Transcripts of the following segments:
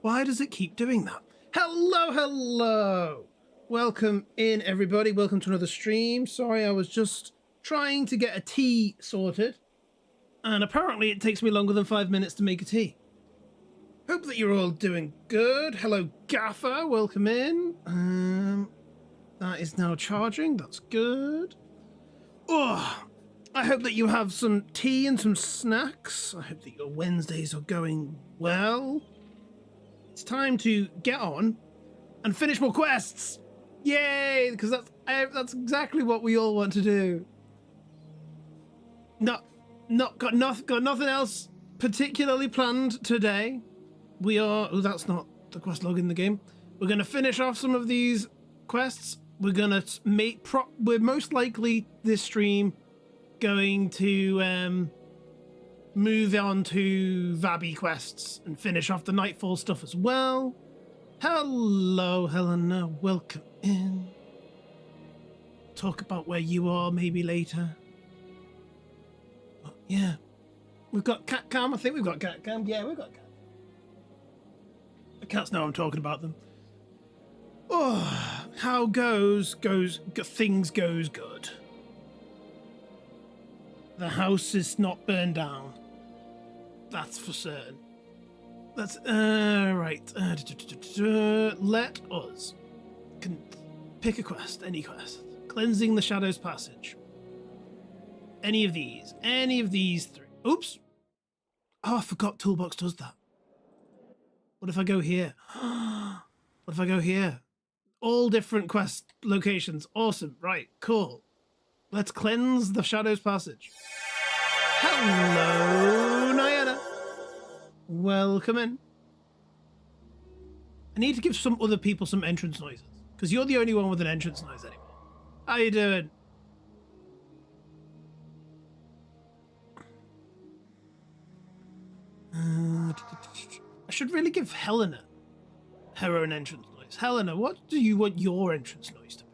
Why does it keep doing that? Hello. Welcome in, everybody. Welcome to another stream. Sorry, I was just trying to get a tea sorted. And apparently it takes me longer than 5 minutes to make a tea. Hope that you're all doing good. Hello, Gaffer. Welcome in. That is now charging. That's good. Oh, I hope that you have some tea and some snacks. I hope that your Wednesdays are going well. It's time to get on and finish more quests. Yay! Because that's exactly what we all want to do. Got nothing else particularly planned today. We are. Oh, that's not the quest log in the game. We're gonna finish off some of these quests. We're gonna make. We're most likely this stream going to move on to Vabbie quests and finish off the Nightfall stuff as well. Hello, Helena. Welcome in. Talk about where you are maybe later. But yeah. We've got cat cam. I think we've got cat cam. Yeah, we've got cat. The cats know I'm talking about them. Oh, how things goes good. The house is not burned down. That's for certain. That's right. Let us pick a quest, any quest. Cleansing the Shadows Passage. Any of these three. Oops. Oh, I forgot Toolbox does that. What if I go here? What if I go here? All different quest locations. Awesome. Right. Cool. Let's cleanse the Shadows Passage. Hello, Nyana. Welcome in. I need to give some other people some entrance noises, because you're the only one with an entrance noise anymore. How you doing? I should really give Helena her own entrance noise. Helena, what do you want your entrance noise to be?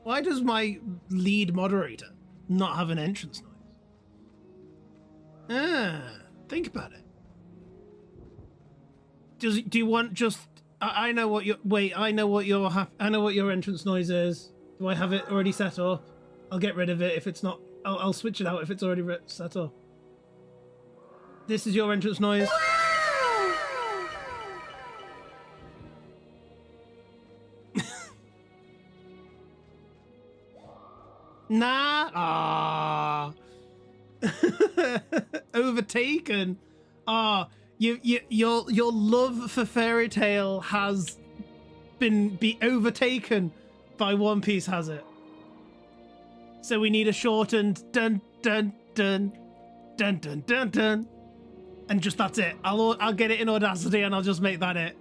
Why does my lead moderator not have an entrance noise? Think about it. Do you want just? I know what your I know what your entrance noise is. Do I have it already set up? I'll get rid of it if it's not. I'll switch it out if it's already set up. This is your entrance noise. Nah. Ah. Overtaken. Ah. Your love for Fairy Tail has been overtaken by One Piece, has it? So we need a shortened dun dun dun dun dun dun dun, and just that's it. I'll get it in Audacity and I'll just make that it.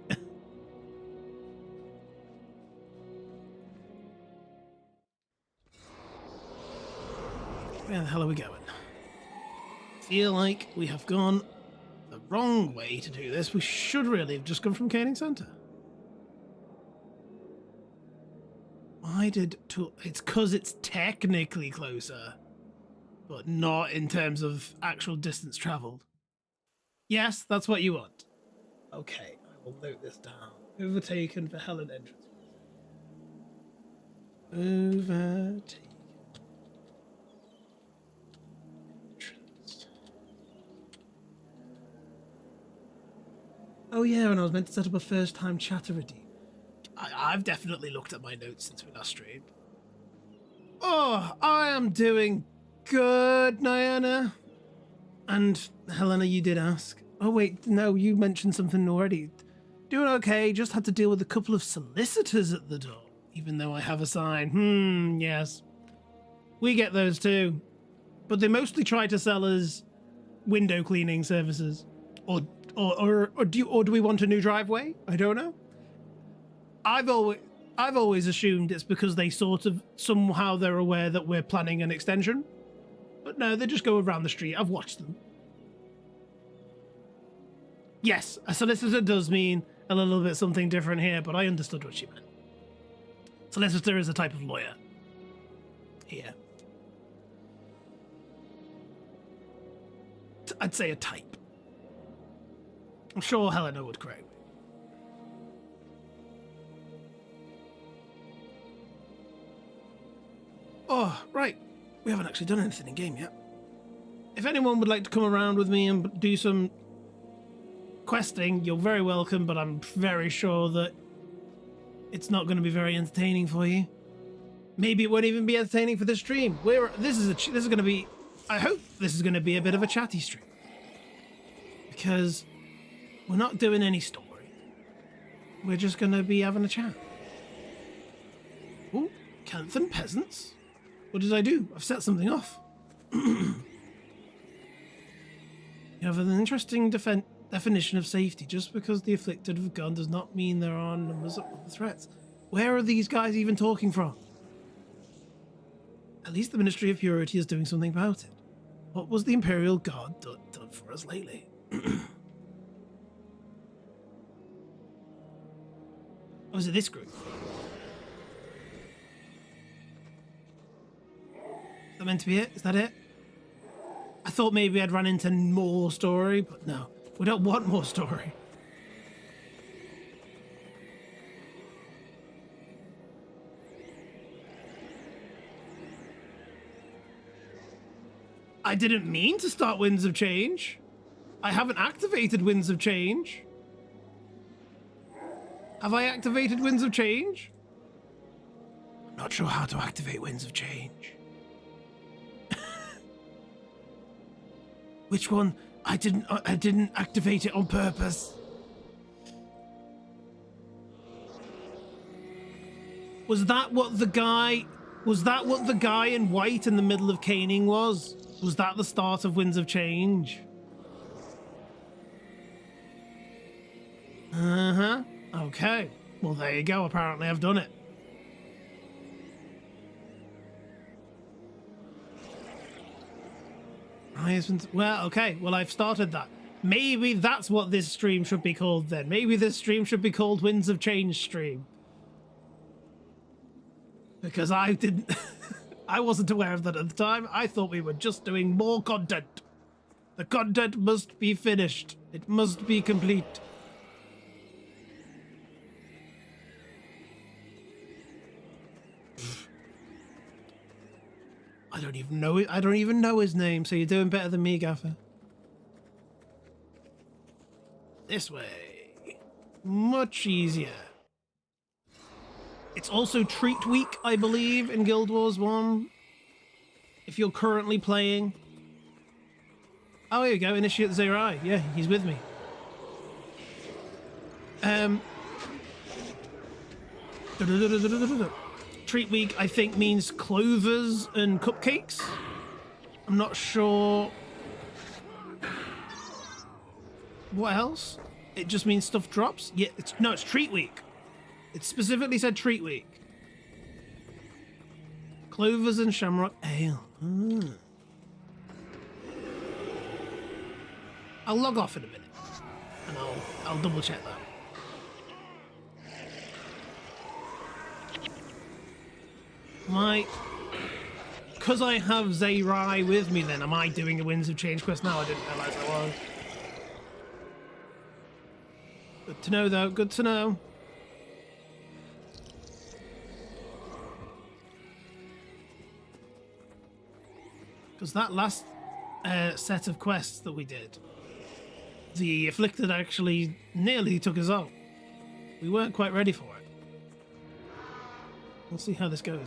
Where the hell are we going? Feel like we have gone the wrong way to do this. We should really have just come from Caning Center. Why did it's because it's technically closer, but not in terms of actual distance traveled. Yes, that's what you want. Okay, I will note this down. Overtaken for Helen entrance. Overtaken. Oh yeah, and I was meant to set up a first-time chatter redeem. I've definitely looked at my notes since we last streamed. Oh, I am doing good, Nyana. And Helena, you did ask. Oh wait, no, you mentioned something already. Doing okay, just had to deal with a couple of solicitors at the door, even though I have a sign. Yes. We get those too. But they mostly try to sell us window cleaning services. Or do we want a new driveway? I don't know. I've always assumed it's because they sort of somehow they're aware that we're planning an extension. But no, they just go around the street. I've watched them. Yes, a solicitor does mean a little bit something different here, but I understood what she meant. Solicitor is a type of lawyer. Here. I'd say a type. I'm sure Helena would correct me. Oh, right. We haven't actually done anything in game yet. If anyone would like to come around with me and do some questing, you're very welcome, but I'm very sure that it's not going to be very entertaining for you. Maybe it won't even be entertaining for the stream. This is going to be, I hope this is going to be a bit of a chatty stream. Because we're not doing any story. We're just going to be having a chat. Ooh, Canthan peasants. What did I do? I've set something off. You have an interesting definition of safety. Just because the afflicted have gone does not mean there are numbers of other threats. Where are these guys even talking from? At least the Ministry of Purity is doing something about it. What was the Imperial Guard done for us lately? Oh, is it this group? Is that meant to be it? Is that it? I thought maybe I'd run into more story, but no. We don't want more story. I didn't mean to start Winds of Change. I haven't activated Winds of Change. Have I activated Winds of Change? I'm not sure how to activate Winds of Change. Which one? I didn't activate it on purpose. Was that what the guy in white in the middle of caning was? Was that the start of Winds of Change? Uh-huh. Okay. Well, there you go. Apparently I've done it. Well, okay. Well, I've started that. Maybe that's what this stream should be called then. Maybe this stream should be called Winds of Change stream. Because I didn't... I wasn't aware of that at the time. I thought we were just doing more content. The content must be finished. It must be complete. I don't even know it. I don't even know his name, so you're doing better than me, Gaffer. This way. Much easier. It's also Treat Week, I believe, in Guild Wars 1. If you're currently playing. Oh, here you go. Initiate Zerai. Yeah, he's with me. Treat Week, I think, means clovers and cupcakes. I'm not sure what else. It just means stuff drops. Yeah, it's Treat Week. It specifically said Treat Week. Clovers and Shamrock Ale. I'll log off in a minute, and I'll double check that. Because I have Zerai with me then, am I doing a Winds of Change quest now? I didn't realise I was. Good to know though, good to know. Because that last set of quests that we did, the Afflicted actually nearly took us out. We weren't quite ready for it. We'll see how this goes.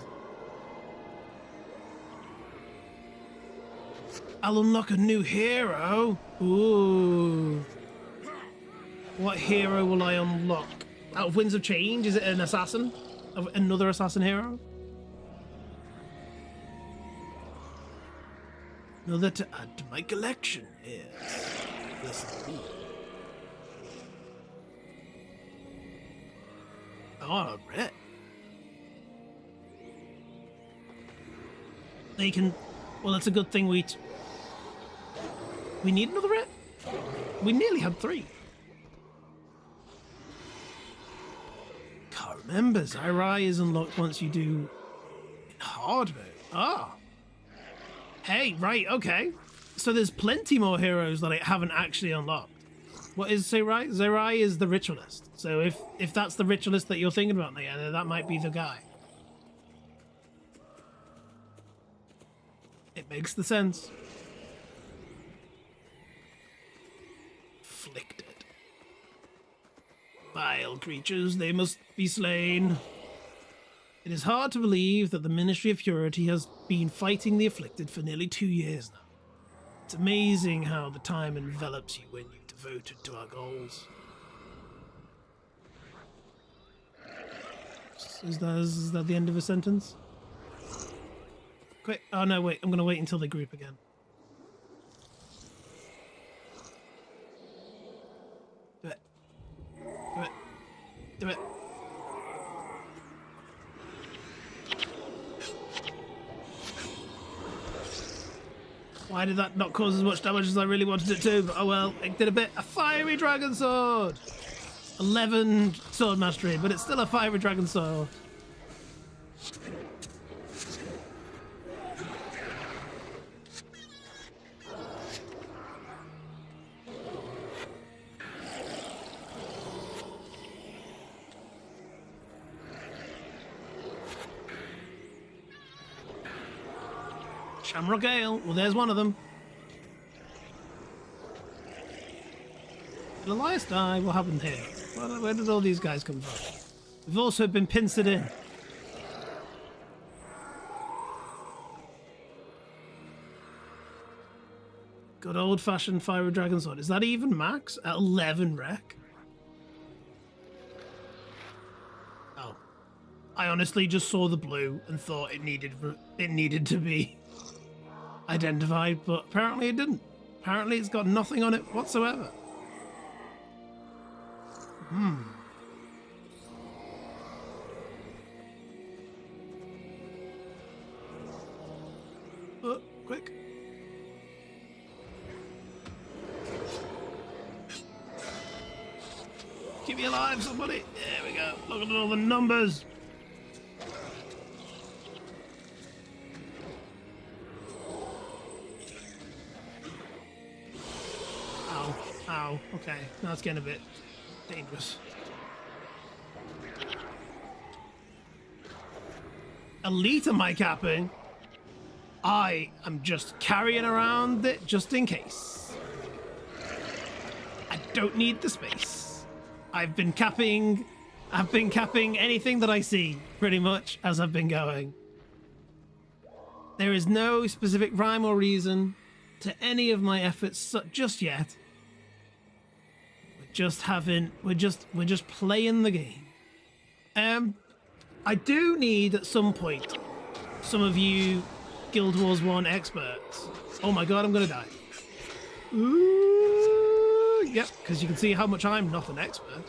I'll unlock a new hero. Ooh. What hero will I unlock? Out of Winds of Change? Is it an assassin? Another assassin hero? Another to add to my collection. Yes. Yes, indeed. Oh, red. They can... Well, that's a good thing we need another red? We nearly had 3. Can't remember. Zerai is unlocked once you do in hard mode. Ah. Hey, right, okay. So there's plenty more heroes that I haven't actually unlocked. What is Zerai? Zerai is the ritualist. So if that's the ritualist that you're thinking about, Diana, that might be the guy. It makes the sense. Afflicted. Vile creatures, they must be slain. It is hard to believe that the Ministry of Purity has been fighting the afflicted for nearly 2 years now. It's amazing how the time envelops you when you're devoted to our goals. Is that the end of a sentence? Quick! Oh no, wait! I'm gonna wait until they group again. Do it. Do it. Do it. Why did that not cause as much damage as I really wanted it to? But oh well, it did a bit. A fiery dragon sword! 11 sword mastery, but it's still a fiery dragon sword. Shamrock Ale. Well, there's one of them. Did Elias die? What happened here? Where did all these guys come from? We've also been pincered in. Good old-fashioned fiery dragon sword. Is that even max? At 11 rec? Oh. I honestly just saw the blue and thought it needed to be identified, but apparently it didn't. Apparently it's got nothing on it whatsoever. Oh, quick. Keep me alive, somebody. There we go. Look at all the numbers. Ow. Okay. Now it's getting a bit dangerous. Elite am I capping? I am just carrying around it just in case. I don't need the space. I've been capping anything that I see, pretty much, as I've been going. There is no specific rhyme or reason to any of my efforts just yet. We're just playing the game. I do need at some point some of you Guild Wars 1 experts. Oh my god, I'm gonna die. Ooh, yep, because you can see how much I'm not an expert.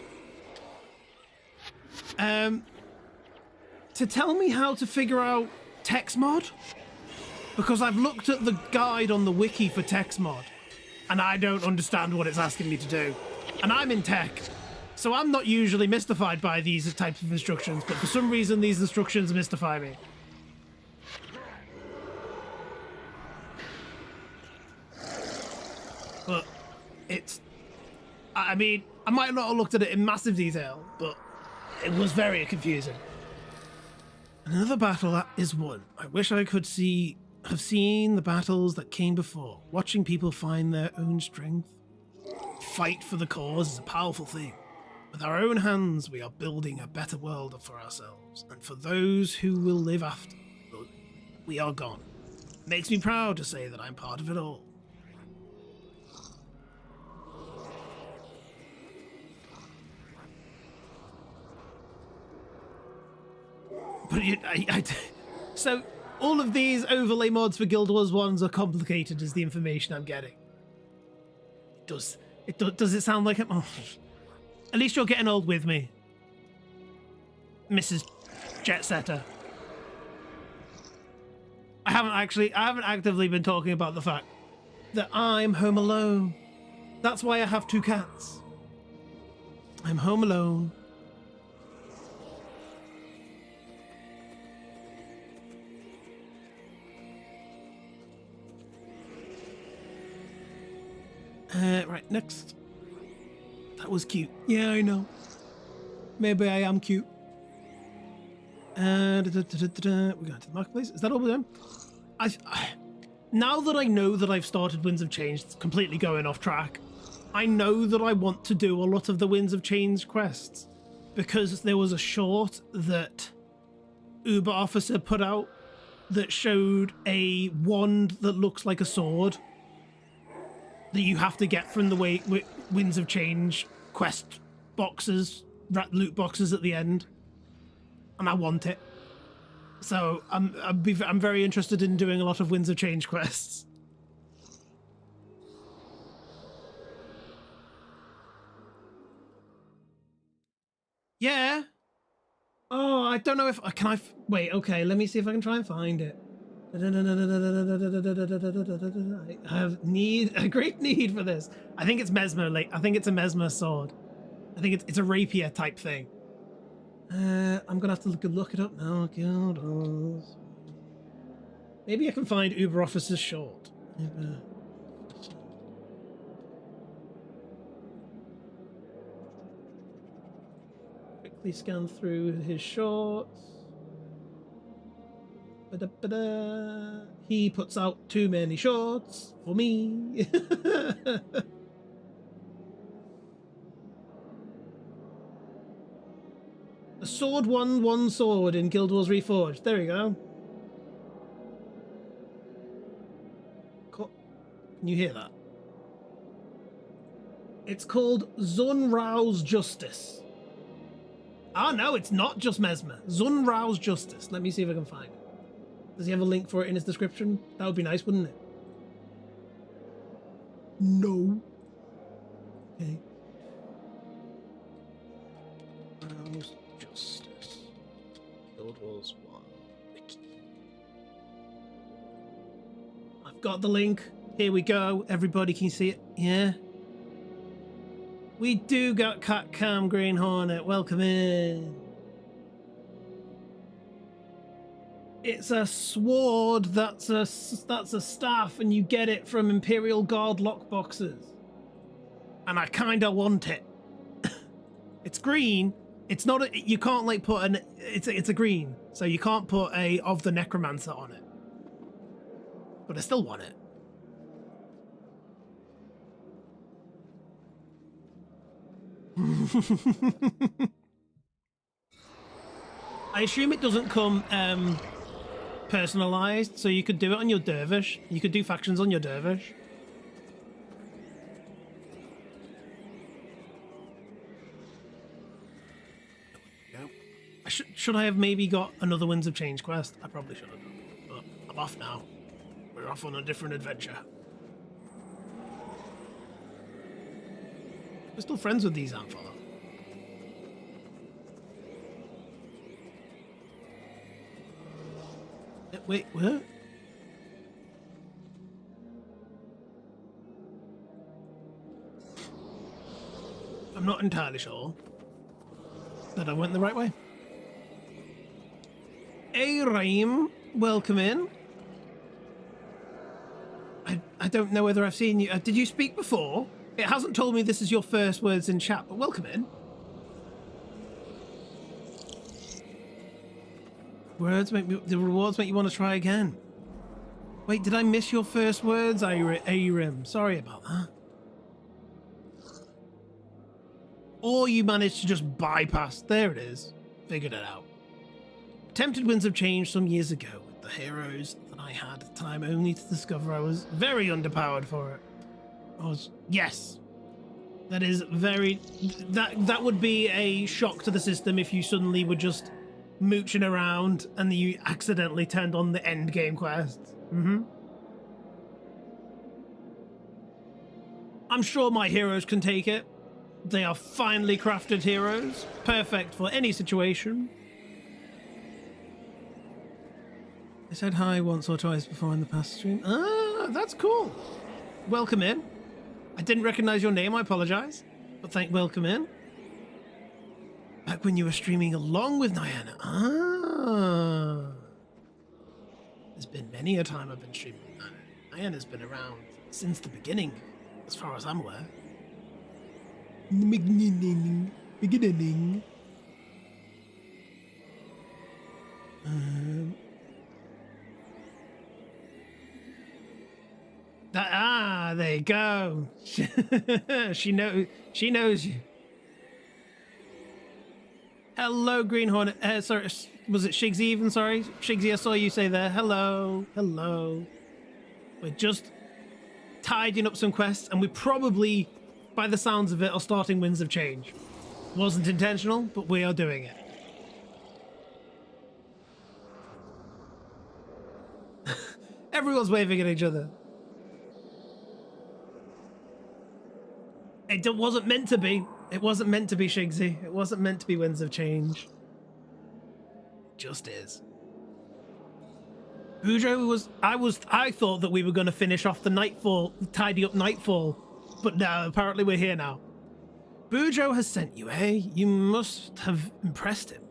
To tell me how to figure out text mod, because I've looked at the guide on the wiki for text mod, and I don't understand what it's asking me to do. And I'm in tech, so I'm not usually mystified by these types of instructions, but for some reason these instructions mystify me. But it's... I mean, I might not have looked at it in massive detail, but it was very confusing. Another battle that is won. I wish I could have seen the battles that came before, watching people find their own strength. Fight for the cause is a powerful thing. With our own hands, we are building a better world for ourselves and for those who will live after. We are gone. It makes me proud to say that I'm part of it all. But so all of these overlay mods for Guild Wars 1s are complicated as the information I'm getting. Does it sound like it? Oh, at least you're getting old with me, Mrs. Jet Setter. I haven't actively been talking about the fact that I'm home alone. That's why I have 2 cats. I'm home alone. Right, next. That was cute. Yeah, I know. Maybe I am cute. We're going to the marketplace. Is that all we're doing? Now that I know that I've started Winds of Change, it's completely going off track. I know that I want to do a lot of the Winds of Change quests because there was a short that Uber Officer put out that showed a wand that looks like a sword that you have to get from the Winds of Change quest boxes, loot boxes at the end, and I want it. So I'm very interested in doing a lot of Winds of Change quests. Yeah. Oh, I don't know if can I wait. Okay, let me see if I can try and find it. I have a great need for this. I think it's Mesmer. I think it's a Mesmer sword. I think it's a rapier type thing. I'm gonna have to look it up now. Guild. Maybe I can find Uber Officer's short. Quickly scan through his shorts. Ba-da-ba-da. He puts out too many shorts for me. A sword won one sword in Guild Wars Reforged. There we go. Can you hear that? It's called Zunrao's Justice. Ah, no, it's not just Mesmer. Zunrao's Justice. Let me see if I can find it. Does he have a link for it in his description? That would be nice, wouldn't it? No. Okay. Zunrao's Justice. Guild Wars 1. Wiki. I've got the link. Here we go. Everybody can see it. Yeah. We do got Cat Cam Green Hornet. Welcome in. It's a sword that's a staff, and you get it from Imperial Guard lockboxes. And I kind of want it. It's green. It's not. You can't like put an. It's a green, so you can't put a of the Necromancer on it. But I still want it. I assume it doesn't come personalized, so you could do it on your dervish. You could do factions on your dervish. Should I have maybe got another Winds of Change quest? I probably should have, but I'm off now. We're off on a different adventure. We're still friends with these Anfala. Wait, what? I'm not entirely sure that I went the right way. Hey, Raim, welcome in. I don't know whether I've seen you. Did you speak before? It hasn't told me this is your first words in chat, but welcome in. The rewards make you want to try again. Wait, did I miss your first words, Arim? Sorry about that. Or you managed to just bypass. There it is. Figured it out. Attempted Winds of Change some years ago with the heroes that I had at the time, only to discover I was very underpowered for it. Yes. That is very... That would be a shock to the system if you suddenly were just mooching around and you accidentally turned on the end game quests. I'm sure my heroes can take it. They are finely crafted heroes, perfect for any situation. I said hi once or twice before in the past stream. Ah, that's cool. Welcome in. I didn't recognize your name, I apologize. But welcome in. Back when you were streaming along with Nianna. Ah. There's been many a time I've been streaming with Nianna. Nianna's been around since the beginning, as far as I'm aware. Beginning. There you go. She knows you. Hello, Green Hornet. Sorry, was it Shigsy even? Sorry, Shigsy, I saw you say there. Hello. We're just tidying up some quests, and we probably, by the sounds of it, are starting Winds of Change. Wasn't intentional, but we are doing it. Everyone's waving at each other. It wasn't meant to be. It wasn't meant to be, Shigsy. It wasn't meant to be Winds of Change. It just is. Boudreaux I thought that we were going to finish off the Nightfall, tidy up Nightfall, but no, apparently we're here now. Boudreaux has sent you, eh? You must have impressed him.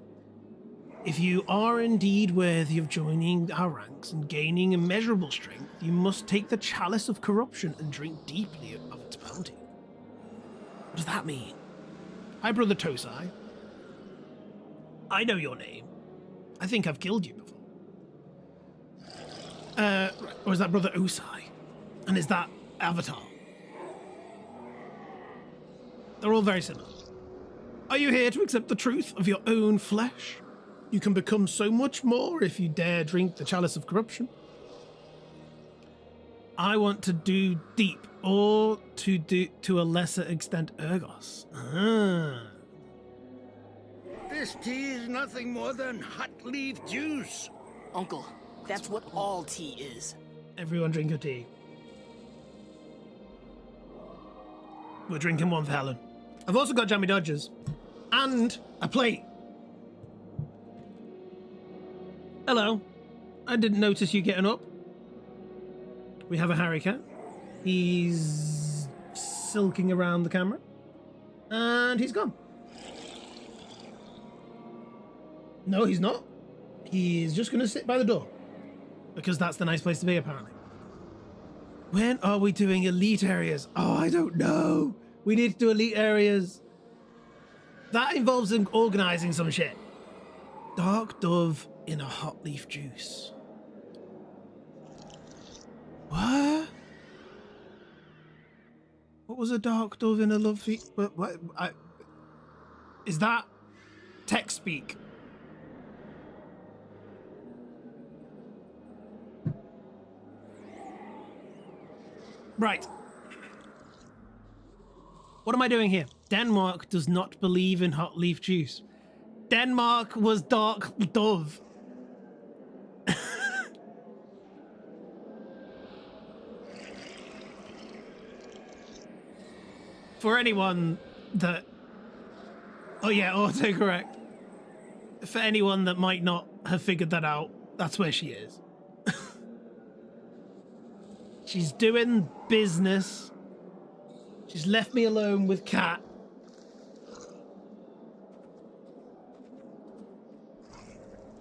If you are indeed worthy of joining our ranks and gaining immeasurable strength, you must take the chalice of corruption and drink deeply of its bounty. What does that mean? Hi, Brother Tosai. I know your name. I think I've killed you before. Or is that Brother Osai? And is that Avatar? They're all very similar. Are you here to accept the truth of your own flesh? You can become so much more if you dare drink the chalice of corruption. I want to do deep, or to do to a lesser extent Urgos. This tea is nothing more than hot leaf juice. Uncle, that's what all tea is. Everyone drink your tea. We're drinking one for Helen. I've also got Jammy Dodgers. And a plate. Hello. I didn't notice you getting up. We have a Harry cat. He's silking around the camera. And he's gone. No, he's not. He's just going to sit by the door. Because that's the nice place to be, apparently. When are we doing elite areas? Oh, I don't know. We need to do elite areas. That involves organising some shit. Dark Dove in a hot leaf juice. What? What was a dark dove in a lovely... What? Is that tech speak? Right. What am I doing here? Denmark does not believe in hot leaf juice. Denmark was dark dove. For anyone that... Oh yeah, autocorrect. For anyone that might not have figured that out, that's where she is. She's doing business. She's left me alone with Cat.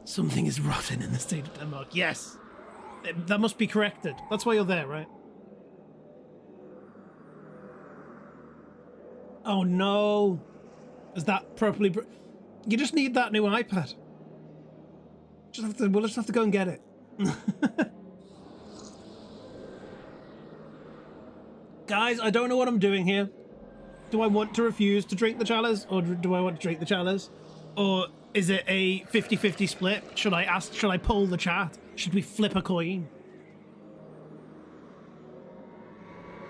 Something is rotten in the state of Denmark. Yes. That must be corrected. That's why you're there, right? Oh no. Is that properly... You just need that new iPad. We'll just have to go and get it. Guys, I don't know what I'm doing here. Do I want to refuse to drink the chalice, or do I want to drink the chalice? Or is it a 50-50 split? Should I poll the chat? Should we flip a coin?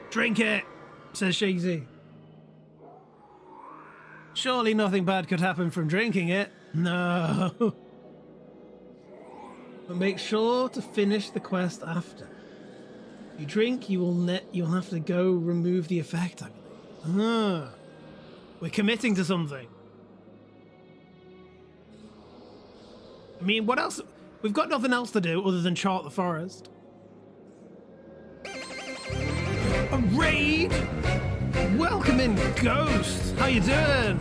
Drink it, says Shigsy. Surely nothing bad could happen from drinking it. No. But make sure to finish the quest after. If you drink, you'll have to go remove the effect, I believe. We're committing to something. I mean, what else? We've got nothing else to do other than chart the forest. A raid? Welcome in, Ghost. How you doing?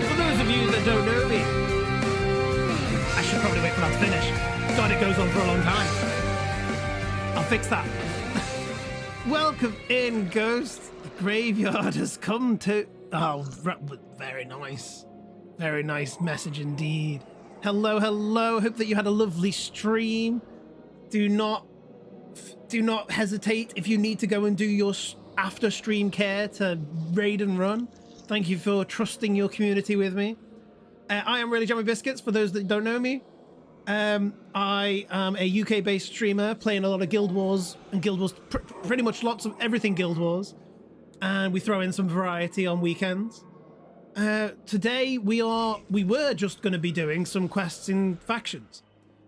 For those of you that don't know me, I should probably wait for that to finish. God, it goes on for a long time. I'll fix that. Welcome in, Ghost. The graveyard has come to... Oh, very nice. Very nice message indeed. Hello, hello. Hope that you had a lovely stream. Do not hesitate if you need to go and do your after stream care to raid and run. Thank you for trusting your community with me. I am Really Jammy Biscuits, for those that don't know me. I am a UK-based streamer playing a lot of Guild Wars, and Guild Wars, pretty much lots of everything Guild Wars. And we throw in some variety on weekends. Today we were just going to be doing some quests in factions.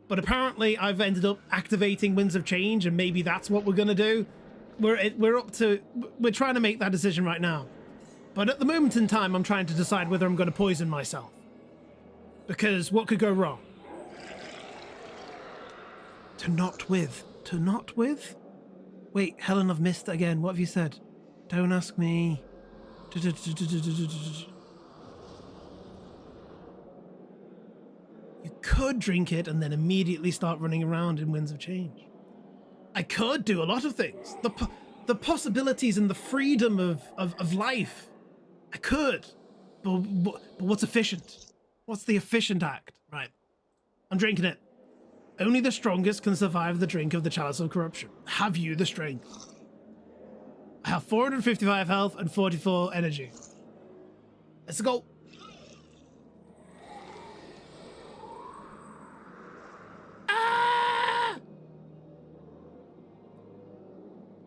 But apparently I've ended up activating Winds of Change, and maybe that's what we're going to do. We're trying to make that decision right now. But at the moment in time, I'm trying to decide whether I'm going to poison myself. Because what could go wrong? To not with? Wait, Helen, I've missed again. What have you said? Don't ask me. You could drink it and then immediately start running around in Winds of Change. I could do a lot of things. The possibilities and the freedom of life. I could. But what's efficient? What's the efficient act? Right. I'm drinking it. Only the strongest can survive the drink of the Chalice of Corruption. Have you the strength? I have 455 health and 44 energy. Let's go. Ah!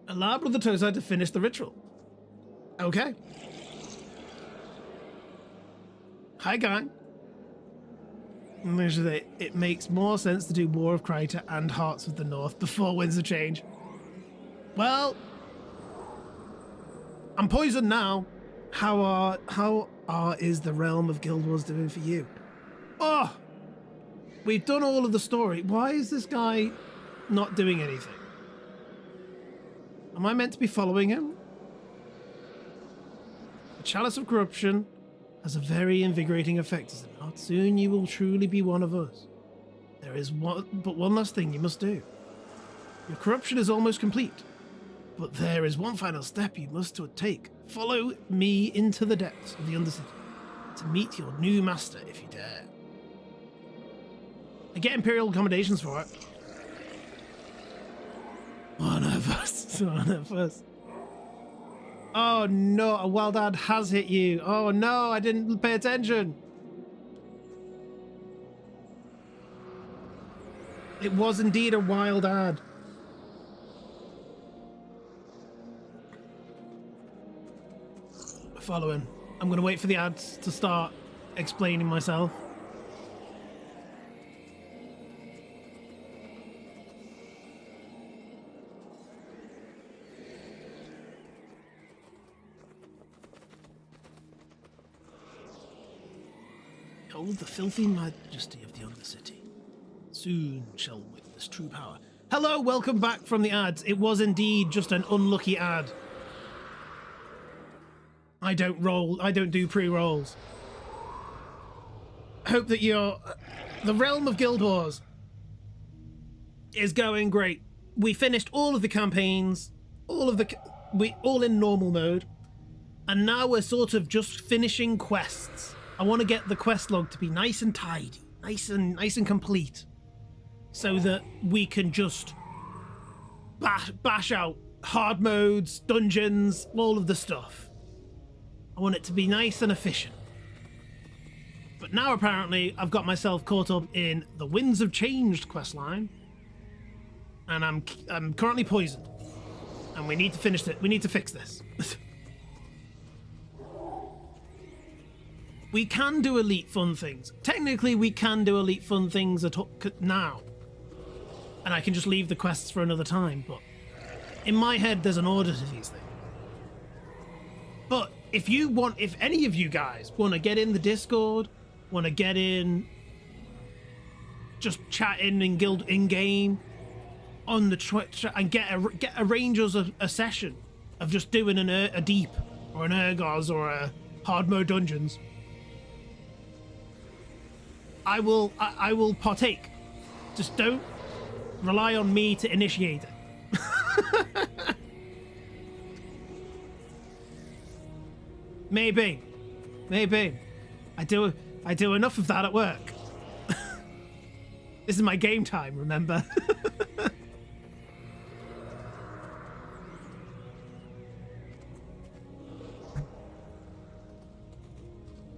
Allow Brother Tozai to finish the ritual. Okay. Hi, gang. It makes more sense to do War of Kryta and Hearts of the North before Winds of Change. Well, I'm poisoned now. How is the Realm of Guild Wars doing for you? Oh, we've done all of the story. Why is this guy not doing anything? Am I meant to be following him? The Chalice of Corruption has a very invigorating effect, is it not? Soon you will truly be one of us. There is one last thing you must do. Your corruption is almost complete, but there is one final step you must take. Follow me into the depths of the Undercity to meet your new master, if you dare. I get Imperial accommodations for it. One of us. Oh no, a wild ad has hit you. Oh no, I didn't pay attention. It was indeed a wild ad. Following. I'm going to wait for the ads to start explaining myself. Behold the filthy majesty of the Undercity. Soon shall witness true power. Hello, welcome back from the ads. It was indeed just an unlucky ad. I don't do pre-rolls. Hope that the Realm of Guild Wars is going great. We finished all of the campaigns, all in normal mode, and now we're sort of just finishing quests. I want to get the quest log to be nice and tidy, nice and complete, so that we can just bash out hard modes, dungeons, all of the stuff. I want it to be nice and efficient. But now apparently I've got myself caught up in the Winds of Change questline, and I'm currently poisoned, and we need to finish it. We need to fix this. We can do elite fun things. Technically, we can do elite fun things now, and I can just leave the quests for another time. But in my head, there's an order to these things. But if any of you guys want to get in the Discord, want to get in, just chatting in guild in game, on the Twitch, and arrange us a session of just doing a deep or an Urgos or a hard mode dungeons, I will partake. Just don't rely on me to initiate it. Maybe. I do enough of that at work. This is my game time, remember?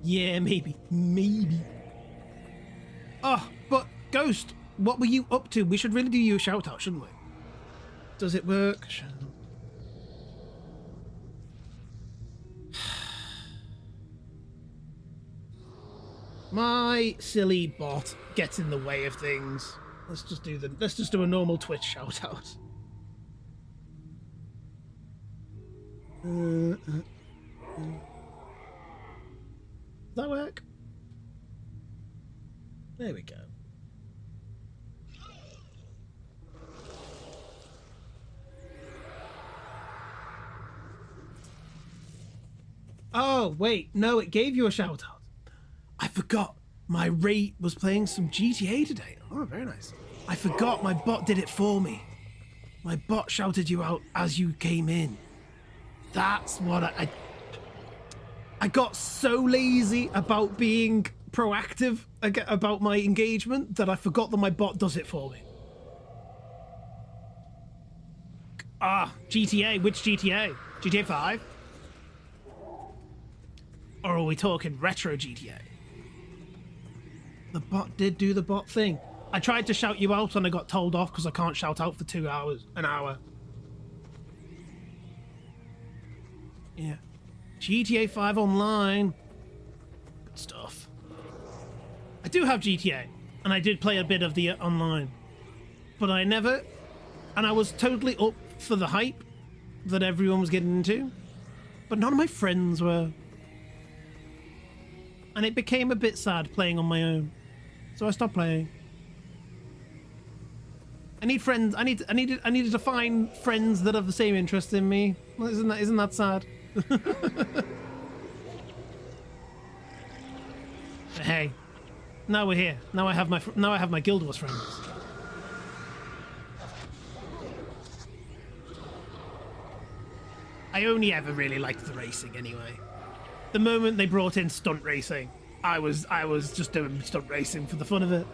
Yeah, maybe. Oh, but Ghost, what were you up to? We should really do you a shout out, shouldn't we? Does it work? My silly bot gets in the way of things. Let's just do a normal Twitch shout out. Does that work? There we go. Oh, wait. No, it gave you a shout out. I forgot. My rate was playing some GTA today. Oh, very nice. I forgot my bot did it for me. My bot shouted you out as you came in. That's what I got so lazy about being proactive about my engagement that I forgot that my bot does it for me. Ah, GTA. Which GTA? GTA 5? Or are we talking retro GTA? The bot did do the bot thing. I tried to shout you out and I got told off because I can't shout out for 2 hours, an hour. Yeah. GTA 5 online. Good stuff. I do have GTA, and I did play a bit of the online. But I never... And I was totally up for the hype that everyone was getting into. But none of my friends were. And it became a bit sad playing on my own. So I stopped playing. I need friends. I needed to find friends that have the same interest in me. Well, isn't that sad? Hey, now we're here. Now I have my Guild Wars friends. I only ever really liked the racing anyway. The moment they brought in stunt racing, I was just doing stunt racing for the fun of it.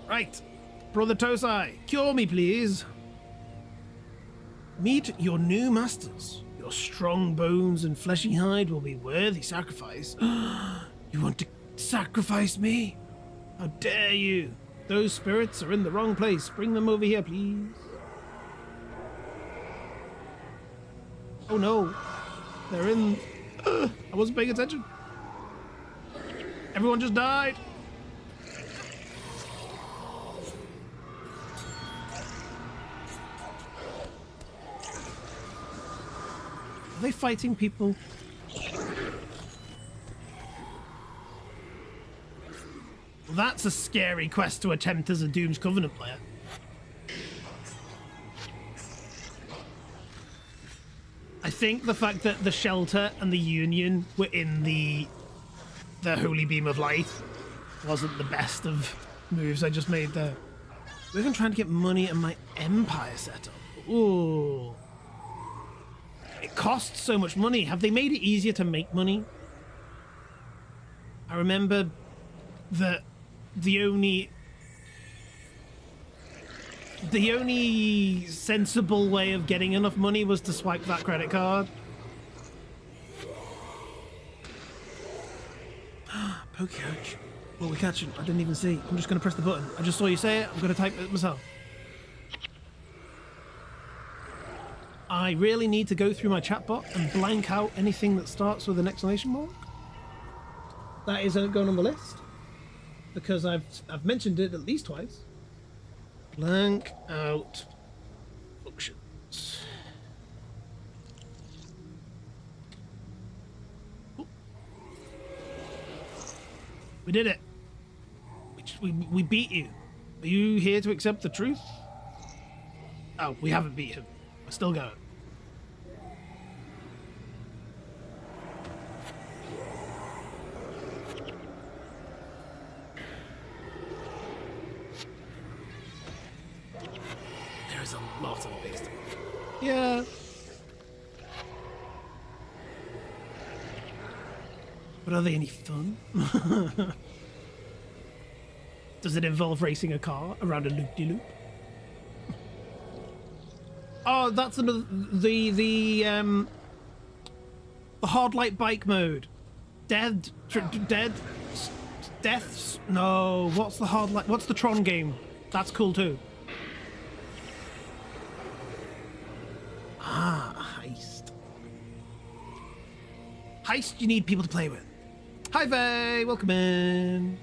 Right, Brother Tosai, cure me, please. Meet your new masters. Your strong bones and fleshy hide will be worthy sacrifice. You want to sacrifice me? How dare you? Those spirits are in the wrong place. Bring them over here, please. Oh no, they're in... I wasn't paying attention. Everyone just died. Are they fighting people? Well, that's a scary quest to attempt as a Doom's Covenant player. I think the fact that the Shelter and the Union were in the Holy Beam of Light wasn't the best of moves I just made there. We're even trying to get money in my Empire setup. Ooh. It costs so much money. Have they made it easier to make money? I remember that the only sensible way of getting enough money was to swipe that credit card. Pokecoach. What are we catching? I didn't even see. I'm just going to press the button. I just saw you say it. I'm going to type it myself. I really need to go through my chatbot and blank out anything that starts with an exclamation mark. That isn't going on the list because I've mentioned it at least twice. Blank out functions. Ooh. We did it. We beat you. Are you here to accept the truth? Oh, we haven't beat him. We're still going. is a lot of base to move. Yeah. But are they any fun? Does it involve racing a car around a loop-de-loop? Oh, that's another the hard light bike mode. Deaths. No, what's the hard light? What's the Tron game? That's cool too. Ah, heist. Heist you need people to play with. Hi Vay, welcome in.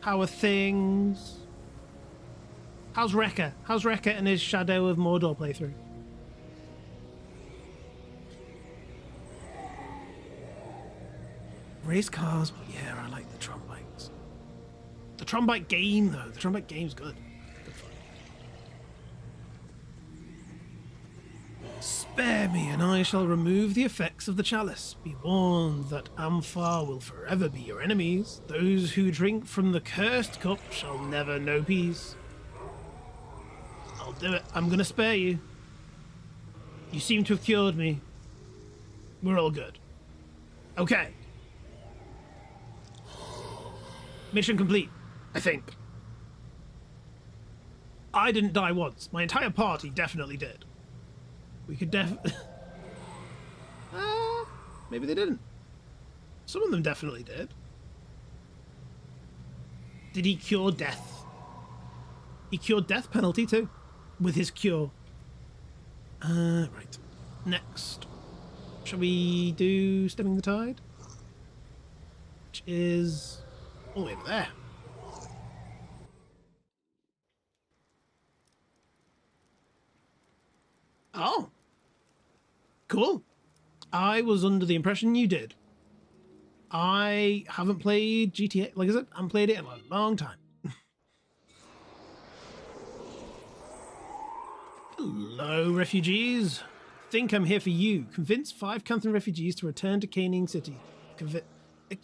How are things? How's Rekka? How's Rekka and his Shadow of Mordor playthrough? Race cars, but yeah, I like the Tron bikes. The Tron bike game, though. The Tron bike game's good. Good fun. Spare me, and I shall remove the effects of the chalice. Be warned that Amphar will forever be your enemies. Those who drink from the cursed cup shall never know peace. I'll do it. I'm gonna spare you. You seem to have cured me. We're all good. Okay. Mission complete, I think. I didn't die once. My entire party definitely did. We could maybe they didn't. Some of them definitely did. Did he cure death? He cured death penalty too, with his cure. Right. Next. Shall we do Stemming the Tide? Which is all the way over there. Oh. Cool. I was under the impression you did. I haven't played GTA, like I said, I haven't played it in a long time. Hello, refugees. Think I'm here for you. Convince 5 Canthan refugees to return to Caning City.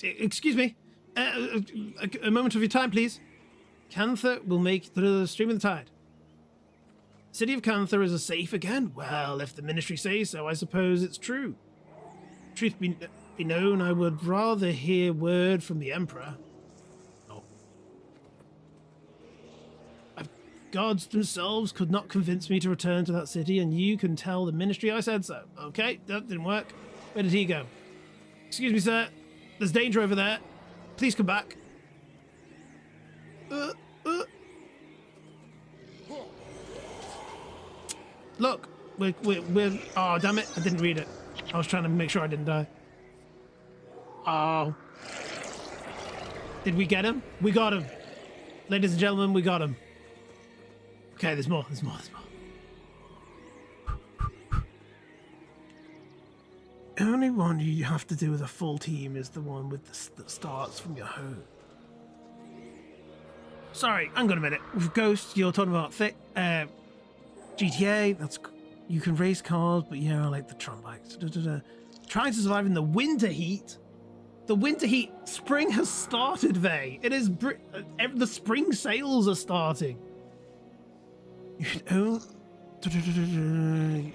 Excuse me. A moment of your time, please. Cantha will make the stream of the tide. City of Cantha is safe again? Well, if the ministry says so, I suppose it's true. Truth be known, I would rather hear word from the Emperor. Oh. Gods themselves could not convince me to return to that city, and you can tell the ministry I said so. Okay, that didn't work. Where did he go? Excuse me, sir. There's danger over there. Please come back. Look, we're. Oh, damn it! I didn't read it. I was trying to make sure I didn't die. Oh. Did we get him? We got him. Ladies and gentlemen, we got him. Okay, there's more. There's more. The only one you have to do with a full team is the one with that starts from your home. Sorry, I'm gonna admit it. With Ghost, you're talking about GTA. That's you can race cars, but yeah, I like the Tron bikes. Trying to survive in the winter heat. The winter heat. Spring has started, Vay. It is. The spring sales are starting. You should own.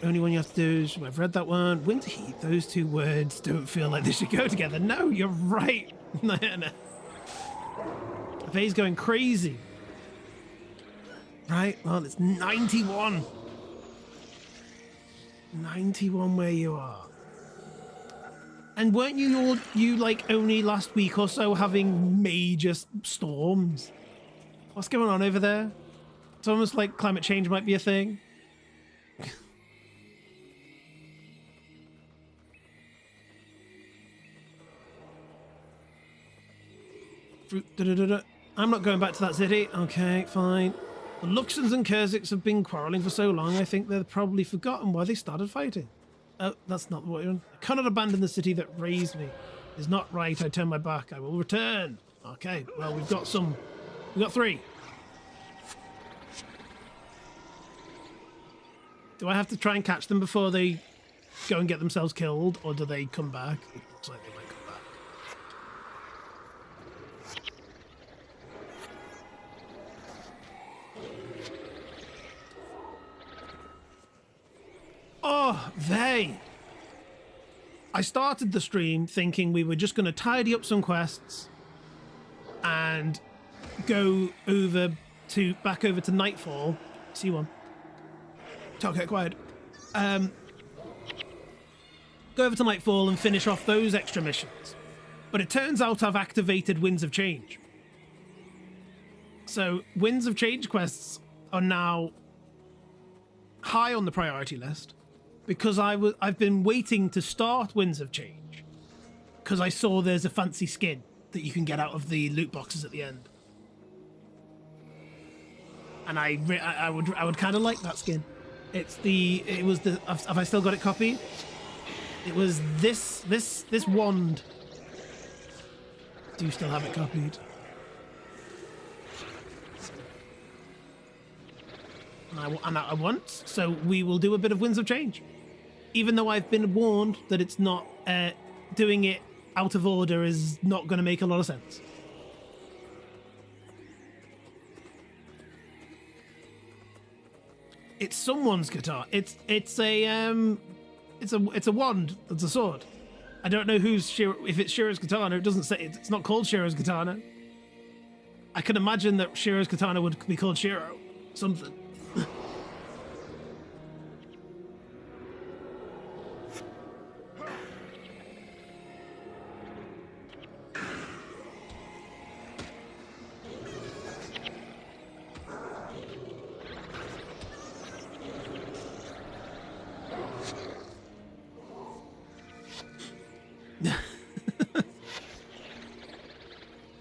Only one you have to do is, I've read that one. Winter heat, those two words don't feel like they should go together. No, you're right. No. Vay's going crazy. Right, well, it's 91. 91 where you are. And weren't you like only last week or so having major storms? What's going on over there? It's almost like climate change might be a thing. I'm not going back to that city. Okay, fine. The Luxons and Kurziks have been quarrelling for so long, I think they've probably forgotten why they started fighting. Oh, that's not what you're on. I cannot abandon the city that raised me. It's not right, I turn my back. I will return. Okay, well, we've got 3. Do I have to try and catch them before they go and get themselves killed, or do they come back? It looks like they might come back. Oh, I started the stream thinking we were just going to tidy up some quests and go back over to Nightfall. See one. Talk, get quiet. Go over to Nightfall and finish off those extra missions. But it turns out I've activated Winds of Change. So Winds of Change quests are now high on the priority list because I've been waiting to start Winds of Change because I saw there's a fancy skin that you can get out of the loot boxes at the end. And I would kind of like that skin. Have I still got it copied? It was this wand. Do you still have it copied? And I want, so we will do a bit of Winds of Change. Even though I've been warned that it's not, doing it out of order is not going to make a lot of sense. It's someone's guitar. It's a wand. It's a sword. I don't know if it's Shiro's katana. It doesn't say it's not called Shiro's katana. I can imagine that Shiro's katana would be called Shiro something.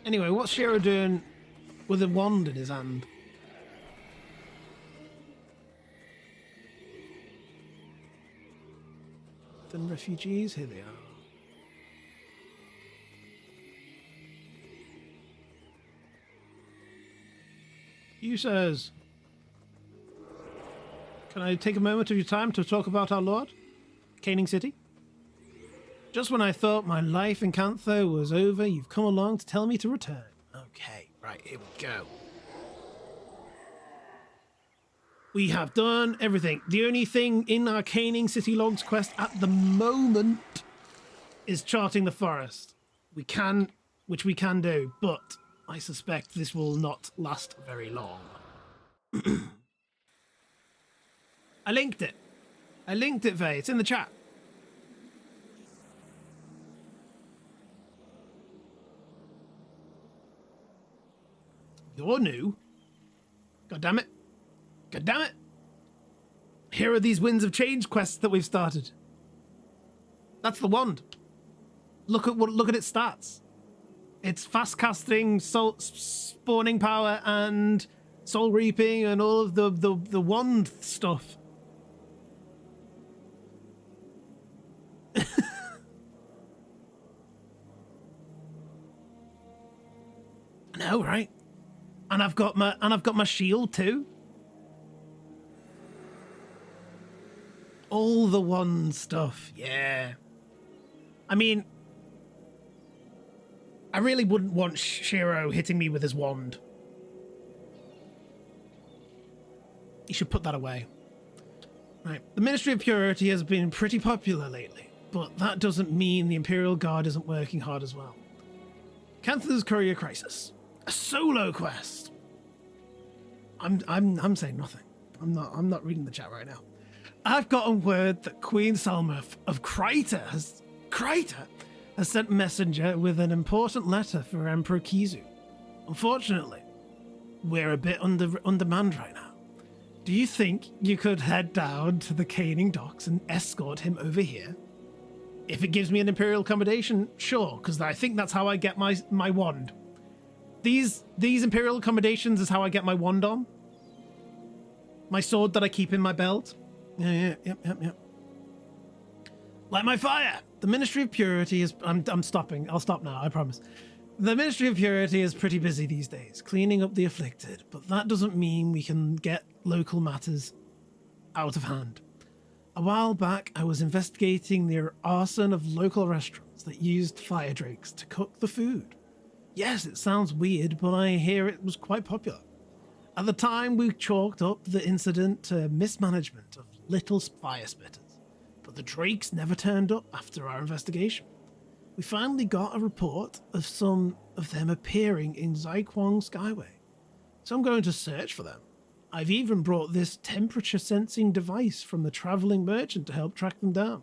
Anyway, what's Shiro doing with a wand in his hand? The refugees, here they are. You says, can I take a moment of your time to talk about our Lord? Caning City? Just when I thought my life in Cantho was over, you've come along to tell me to return. Okay, right, here we go. We have done everything. The only thing in our Caning City Logs quest at the moment is charting the forest. Which we can do, but I suspect this will not last very long. I linked it, Vey. It's in the chat. You're new. God damn it. God damn it. Here are these Winds of Change quests that we've started. That's the wand. Look at its stats. It's fast casting, soul spawning power, and soul reaping, and all of the wand stuff. I know, right? And I've got my shield too. All the wand stuff, yeah. I mean, I really wouldn't want Shiro hitting me with his wand. You should put that away. Right, the Ministry of Purity has been pretty popular lately, but that doesn't mean the Imperial Guard isn't working hard as well. Cantha's Courier Crisis. A solo quest. I'm saying nothing. I'm not reading the chat right now. I've gotten word that Queen Salma of Kryta has sent messenger with an important letter for Emperor Kizu. Unfortunately, we're a bit on demand right now. Do you think you could head down to the Caning docks and escort him over here? If it gives me an Imperial accommodation, sure, because I think that's how I get my wand. These Imperial accommodations is how I get my wand on. My sword that I keep in my belt. Yep. Light my fire! The Ministry of Purity is... I'm stopping. I'll stop now, I promise. The Ministry of Purity is pretty busy these days, cleaning up the afflicted, but that doesn't mean we can get local matters out of hand. A while back, I was investigating the arson of local restaurants that used fire drakes to cook the food. Yes, it sounds weird, but I hear it was quite popular. At the time, we chalked up the incident to mismanagement of little fire spitters. but the Drakes never turned up after our investigation. We finally got a report of some of them appearing in Zaikwang Skyway, so I'm going to search for them. I've even brought this temperature sensing device from the traveling merchant to help track them down.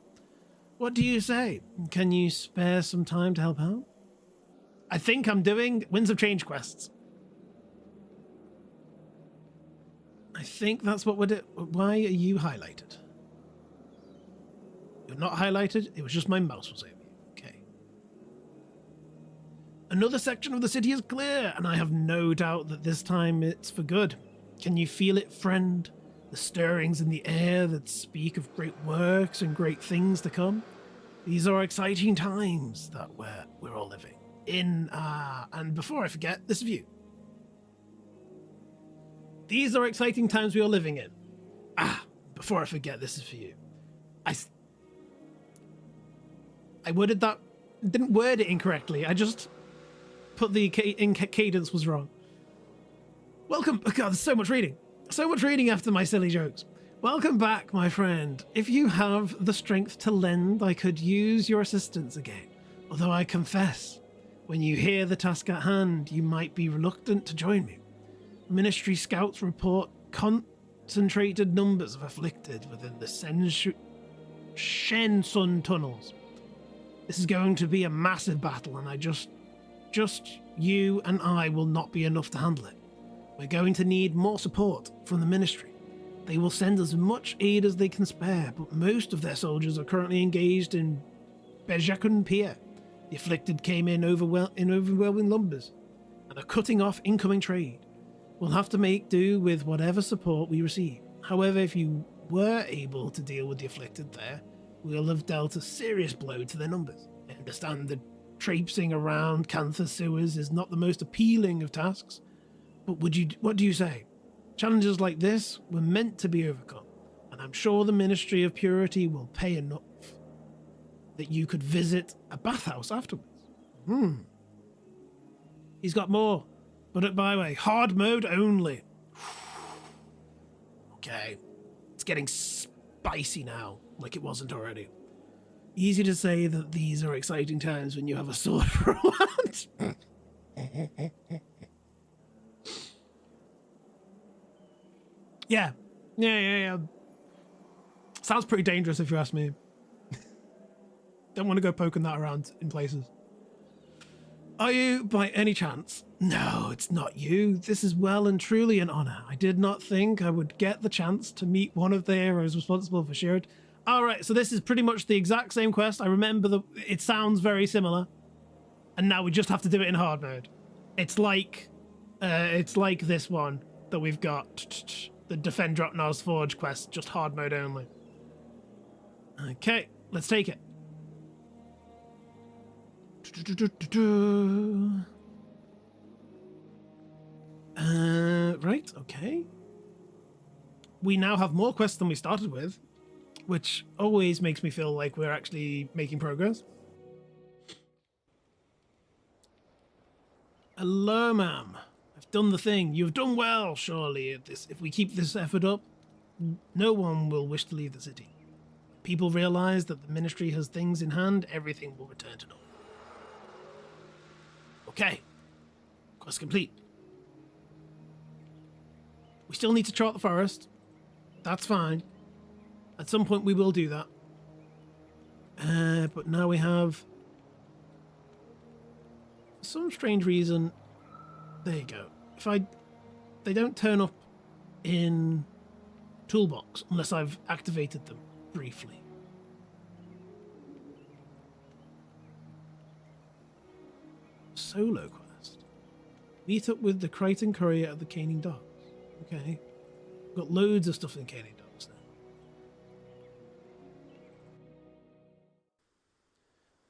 What do you say? Can you spare some time to help out? I think I'm doing Winds of Change quests. I think that's what we're doing. Why are you highlighted? You're not highlighted. It was just my mouse was aiming. Okay. Another section of the city is clear, and I have no doubt that this time it's for good. Can you feel it, friend? The stirrings in the air that speak of great works and great things to come. These are exciting times that we're all living in. And before I forget, this view. These are exciting times we are living in. Before I forget, this is for you. I worded that, didn't word it incorrectly. I just put the cadence was wrong. Welcome. Oh God, there's so much reading. So much reading after my silly jokes. Welcome back, my friend. If you have the strength to lend, I could use your assistance again. Although I confess, when you hear the task at hand, you might be reluctant to join me. Ministry scouts report concentrated numbers of afflicted within the Shensun tunnels. This is going to be a massive battle, and just you and I will not be enough to handle it. We're going to need more support from the Ministry. They will send as much aid as they can spare, but most of their soldiers are currently engaged in Bejakun Pier. The afflicted came in overwhelming numbers and are cutting off incoming trade. We'll have to make do with whatever support we receive. However, if you were able to deal with the afflicted there, we'll have dealt a serious blow to their numbers. I understand that traipsing around Cantha sewers is not the most appealing of tasks, but what do you say? Challenges like this were meant to be overcome, and I'm sure the Ministry of Purity will pay enough that you could visit a bathhouse afterwards. He's got more, but by the way, hard mode only. Okay, it's getting spicy now, like it wasn't already. Easy to say that these are exciting times when you have a sword for a wand. Yeah. Sounds pretty dangerous if you ask me. Don't want to go poking that around in places. Are you, by any chance? No, it's not you. This is well and truly an honor. I did not think I would get the chance to meet one of the heroes responsible for Shird. Alright, so this is pretty much the exact same quest. I remember it sounds very similar. And now we just have to do it in hard mode. It's like this one that we've got. The Defend Dropnar's Forge quest, just hard mode only. Okay, let's take it. Right, okay. We now have more quests than we started with, which always makes me feel like we're actually making progress. Hello, ma'am. I've done the thing. You've done well, surely. If we keep this effort up, no one will wish to leave the city. People realize that the Ministry has things in hand, everything will return to normal. Okay. Quest complete. We still need to chart the forest. That's fine. At some point we will do that. But now we have... For some strange reason... There you go. They don't turn up in Toolbox unless I've activated them briefly. Solo quest. Meet up with the Crichton Courier at the Caning Docks. Okay. Got loads of stuff in Caning Docks now.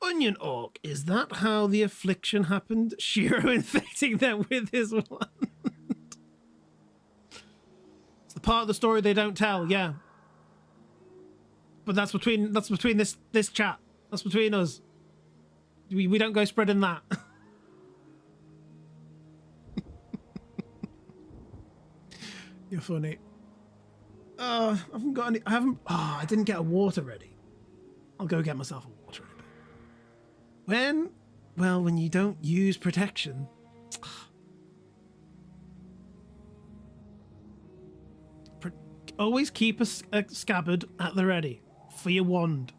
Onion Orc, is that how the affliction happened? Shiro infecting them with his wand. It's the part of the story they don't tell, yeah. But that's between this chat. That's between us. We don't go spreading that. You're funny. I haven't got any. I didn't get a water ready. I'll go get myself a water in a bit. When you don't use protection. Always keep a scabbard at the ready for your wand.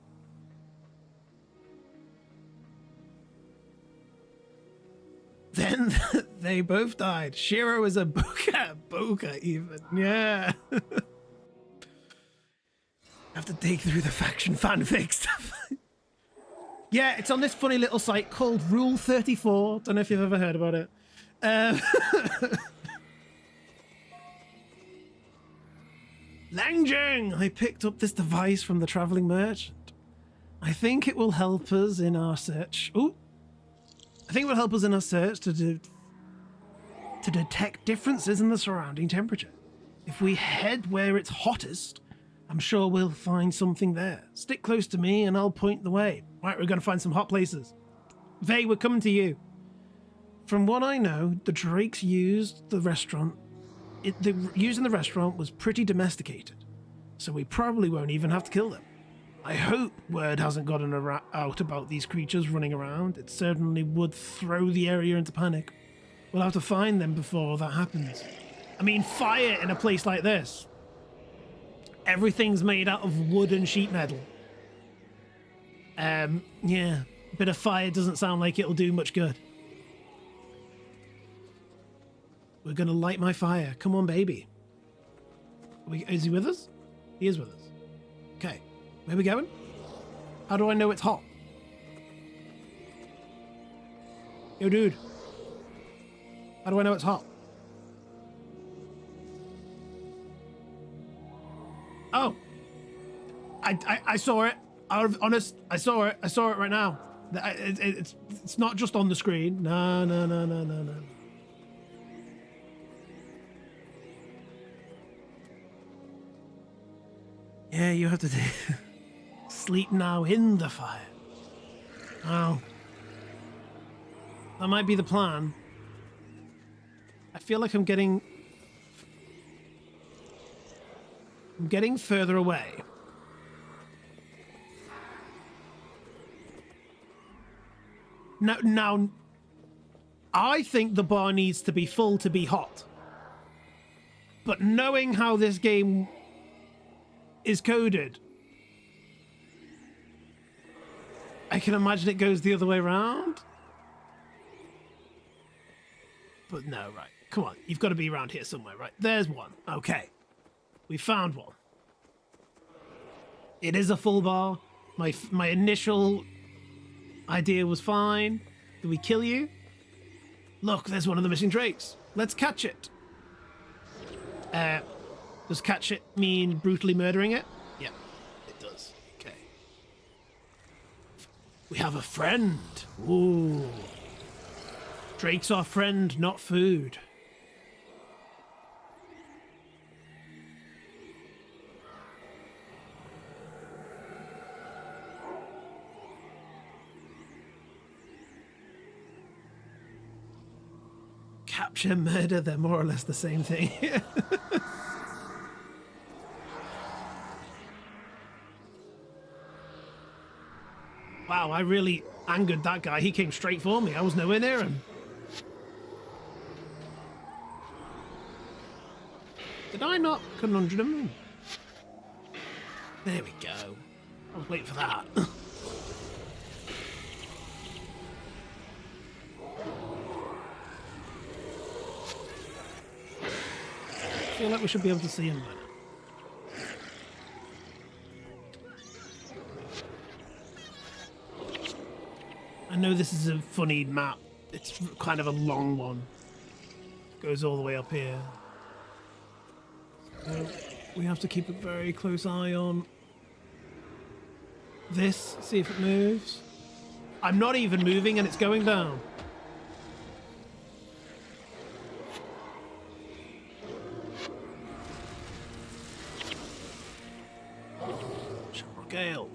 Then they both died. Shiro is a Boka even. Yeah. Have to dig through the faction fanfic stuff. Yeah, it's on this funny little site called Rule 34. Don't know if you've ever heard about it. Langjang! I picked up this device from the traveling merchant. I think it will help us in our search. Ooh. I think it will help us in our search to detect differences in the surrounding temperature. If we head where it's hottest, I'm sure we'll find something there. Stick close to me and I'll point the way. Right, we're going to find some hot places. Vay, we're coming to you. From what I know, the Drakes used the restaurant. Using the restaurant was pretty domesticated, so we probably won't even have to kill them. I hope word hasn't gotten out about these creatures running around. It certainly would throw the area into panic. We'll have to find them before that happens. I mean, fire in a place like this. Everything's made out of wood and sheet metal. Yeah, a bit of fire doesn't sound like it'll do much good. We're gonna light my fire. Come on, baby. Is he with us? He is with us. Okay, where are we going? How do I know it's hot? Yo, dude. How do I know it's hot? Oh. I saw it. Honest, I saw it. I saw it right now. It's not just on the screen. No. Yeah, you have to sleep now in the fire. Well, that might be the plan. I feel like I'm getting further away. Now, I think the bar needs to be full to be hot. But knowing how this game is coded, I can imagine it goes the other way around. But no, right. Come on, you've got to be around here somewhere, right? There's one. Okay. We found one. It is a full bar. My initial idea was fine. Did we kill you? Look, there's one of the missing Drakes. Let's catch it. Does catch it mean brutally murdering it? Yeah, it does. Okay. We have a friend. Ooh. Drake's our friend, not food. Capture, murder, they're more or less the same thing. Wow, I really angered that guy. He came straight for me. I was nowhere near him. Did I not conundrum him? There we go. I was waiting for that. I feel like we should be able to see him by now. I know this is a funny map. It's kind of a long one. Goes all the way up here. So we have to keep a very close eye on this, see if it moves. I'm not even moving and it's going down. Shamrock Ale.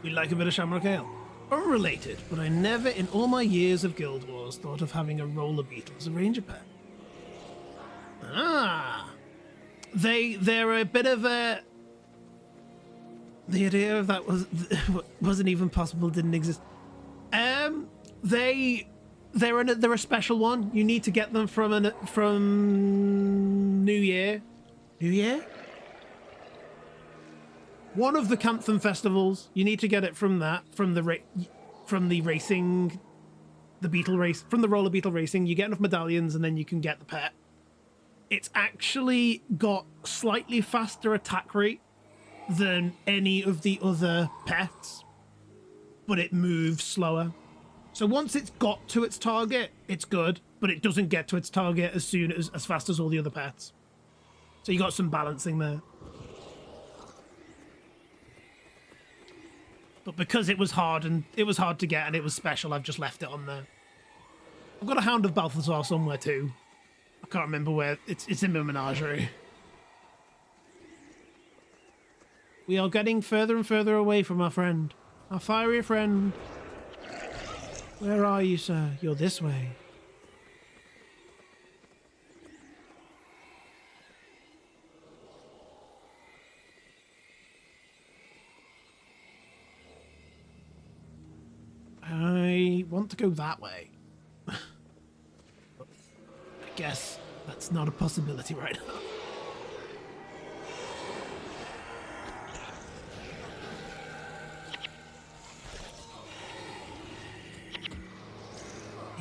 We like a bit of Shamrock Ale. Unrelated, but I never in all my years of Guild Wars thought of having a roller beetle as a ranger pet. Ah. They're a bit of a The idea of that wasn't even possible. Didn't exist. They're a special one. You need to get them from New Year. New Year? One of the Cantham festivals. You need to get it from that, from the racing, the beetle race, from the roller beetle racing. You get enough medallions and then you can get the pet. It's actually got slightly faster attack rate than any of the other pets, but it moves slower. So once it's got to its target, it's good, but it doesn't get to its target as fast as all the other pets. So you got some balancing there. But because it was hard to get and it was special, I've just left it on there. I've got a Hound of Balthazar somewhere too. I can't remember where. It's in my menagerie. We are getting further and further away from our friend. Our fiery friend. Where are you, sir? You're this way. I want to go that way. I guess that's not a possibility right now.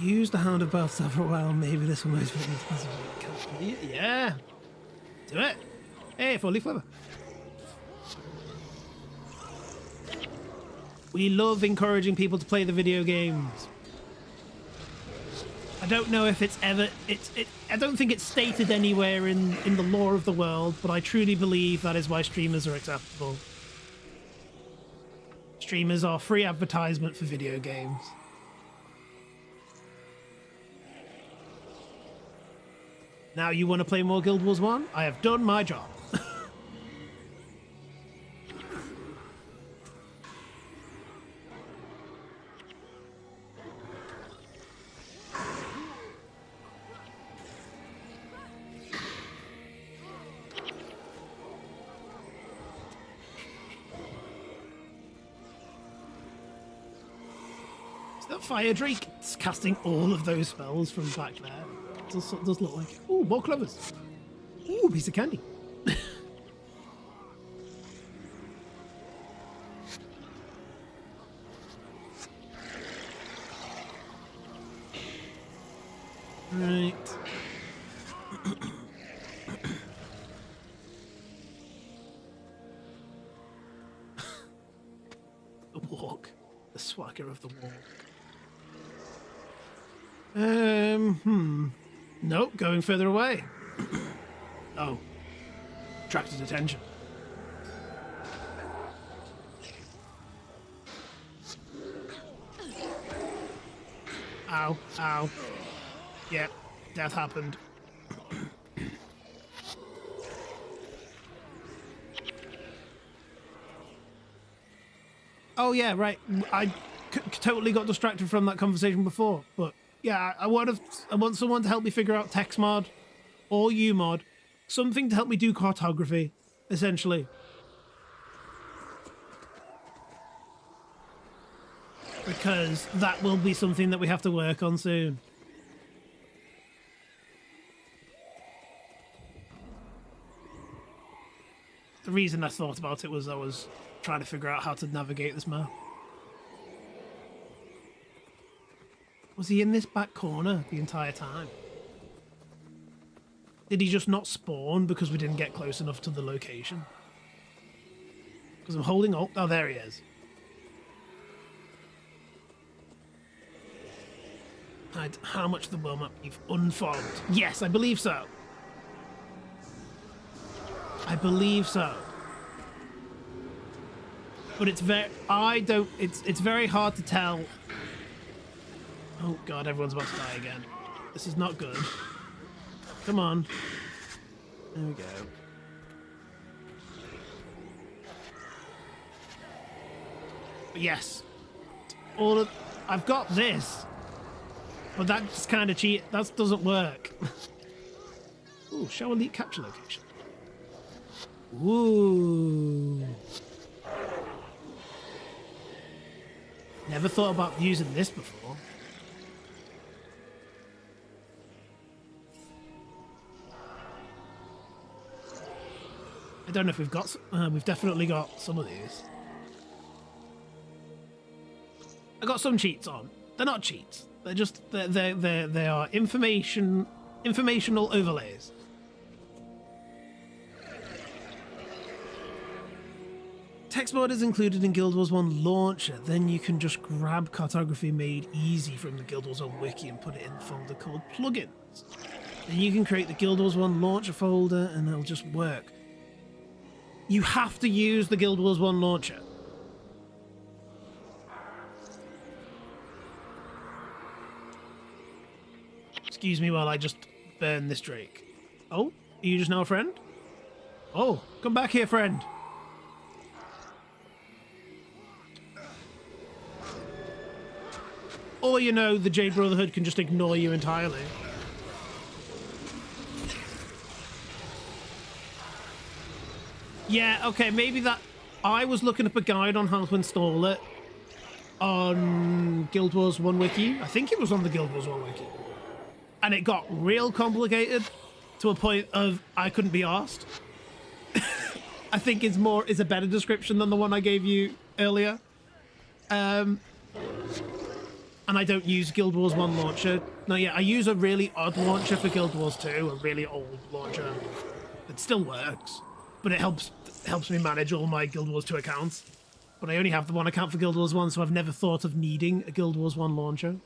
Use the Hound of Balthazar for a while. Maybe this will motivate me to possibly. Yeah. Do it. Hey, 4-leaf clover. We love encouraging people to play the video games. I don't know if it's ever... I don't think it's stated anywhere in the lore of the world, but I truly believe that is why streamers are acceptable. Streamers are free advertisement for video games. Now you want to play more Guild Wars 1? I have done my job. Is that Fire Drake? It's casting all of those spells from back there. Does look like it. Ooh, more clovers. Ooh, a piece of candy. Right. The walk. The swagger of the walk. Nope, going further away. Oh. Attracted attention. Ow, ow. Yep, death happened. Oh yeah, right. I totally got distracted from that conversation before, but yeah, I want someone to help me figure out text mod or UMod, something to help me do cartography, essentially. Because that will be something that we have to work on soon. The reason I thought about it was I was trying to figure out how to navigate this map. Was he in this back corner the entire time? Did he just not spawn because we didn't get close enough to the location? Because I'm holding... Oh, there he is. How much of the world map you've unfollowed? Yes, I believe so. I believe so. But it's very... It's very hard to tell... Oh god, everyone's about to die again. This is not good. Come on. There we go. But yes. I've got this. But that's kind of cheat. That doesn't work. Ooh, show elite capture location. Ooh. Never thought about using this before. I don't know if we've got... we've definitely got some of these. I got some cheats on. They're not cheats. They're just... They are informational overlays. Text mod is included in Guild Wars 1 launcher. Then you can just grab cartography made easy from the Guild Wars 1 wiki and put it in the folder called plugins. Then you can create the Guild Wars 1 launcher folder and it'll just work. You have to use the Guild Wars 1 launcher. Excuse me while I just burn this Drake. Oh, are you just now a friend? Oh, come back here, friend. Or, you know, the Jade Brotherhood can just ignore you entirely. Yeah, okay, maybe that... I was looking up a guide on how to install it on Guild Wars 1 Wiki. I think it was on the Guild Wars 1 Wiki. And it got real complicated to a point of I couldn't be arsed. I think is a better description than the one I gave you earlier. And I don't use Guild Wars 1 launcher. No, yeah, I use a really odd launcher for Guild Wars 2, a really old launcher. It still works, but it helps me manage all my Guild Wars 2 accounts. But I only have the one account for Guild Wars 1, so I've never thought of needing a Guild Wars 1 launcher.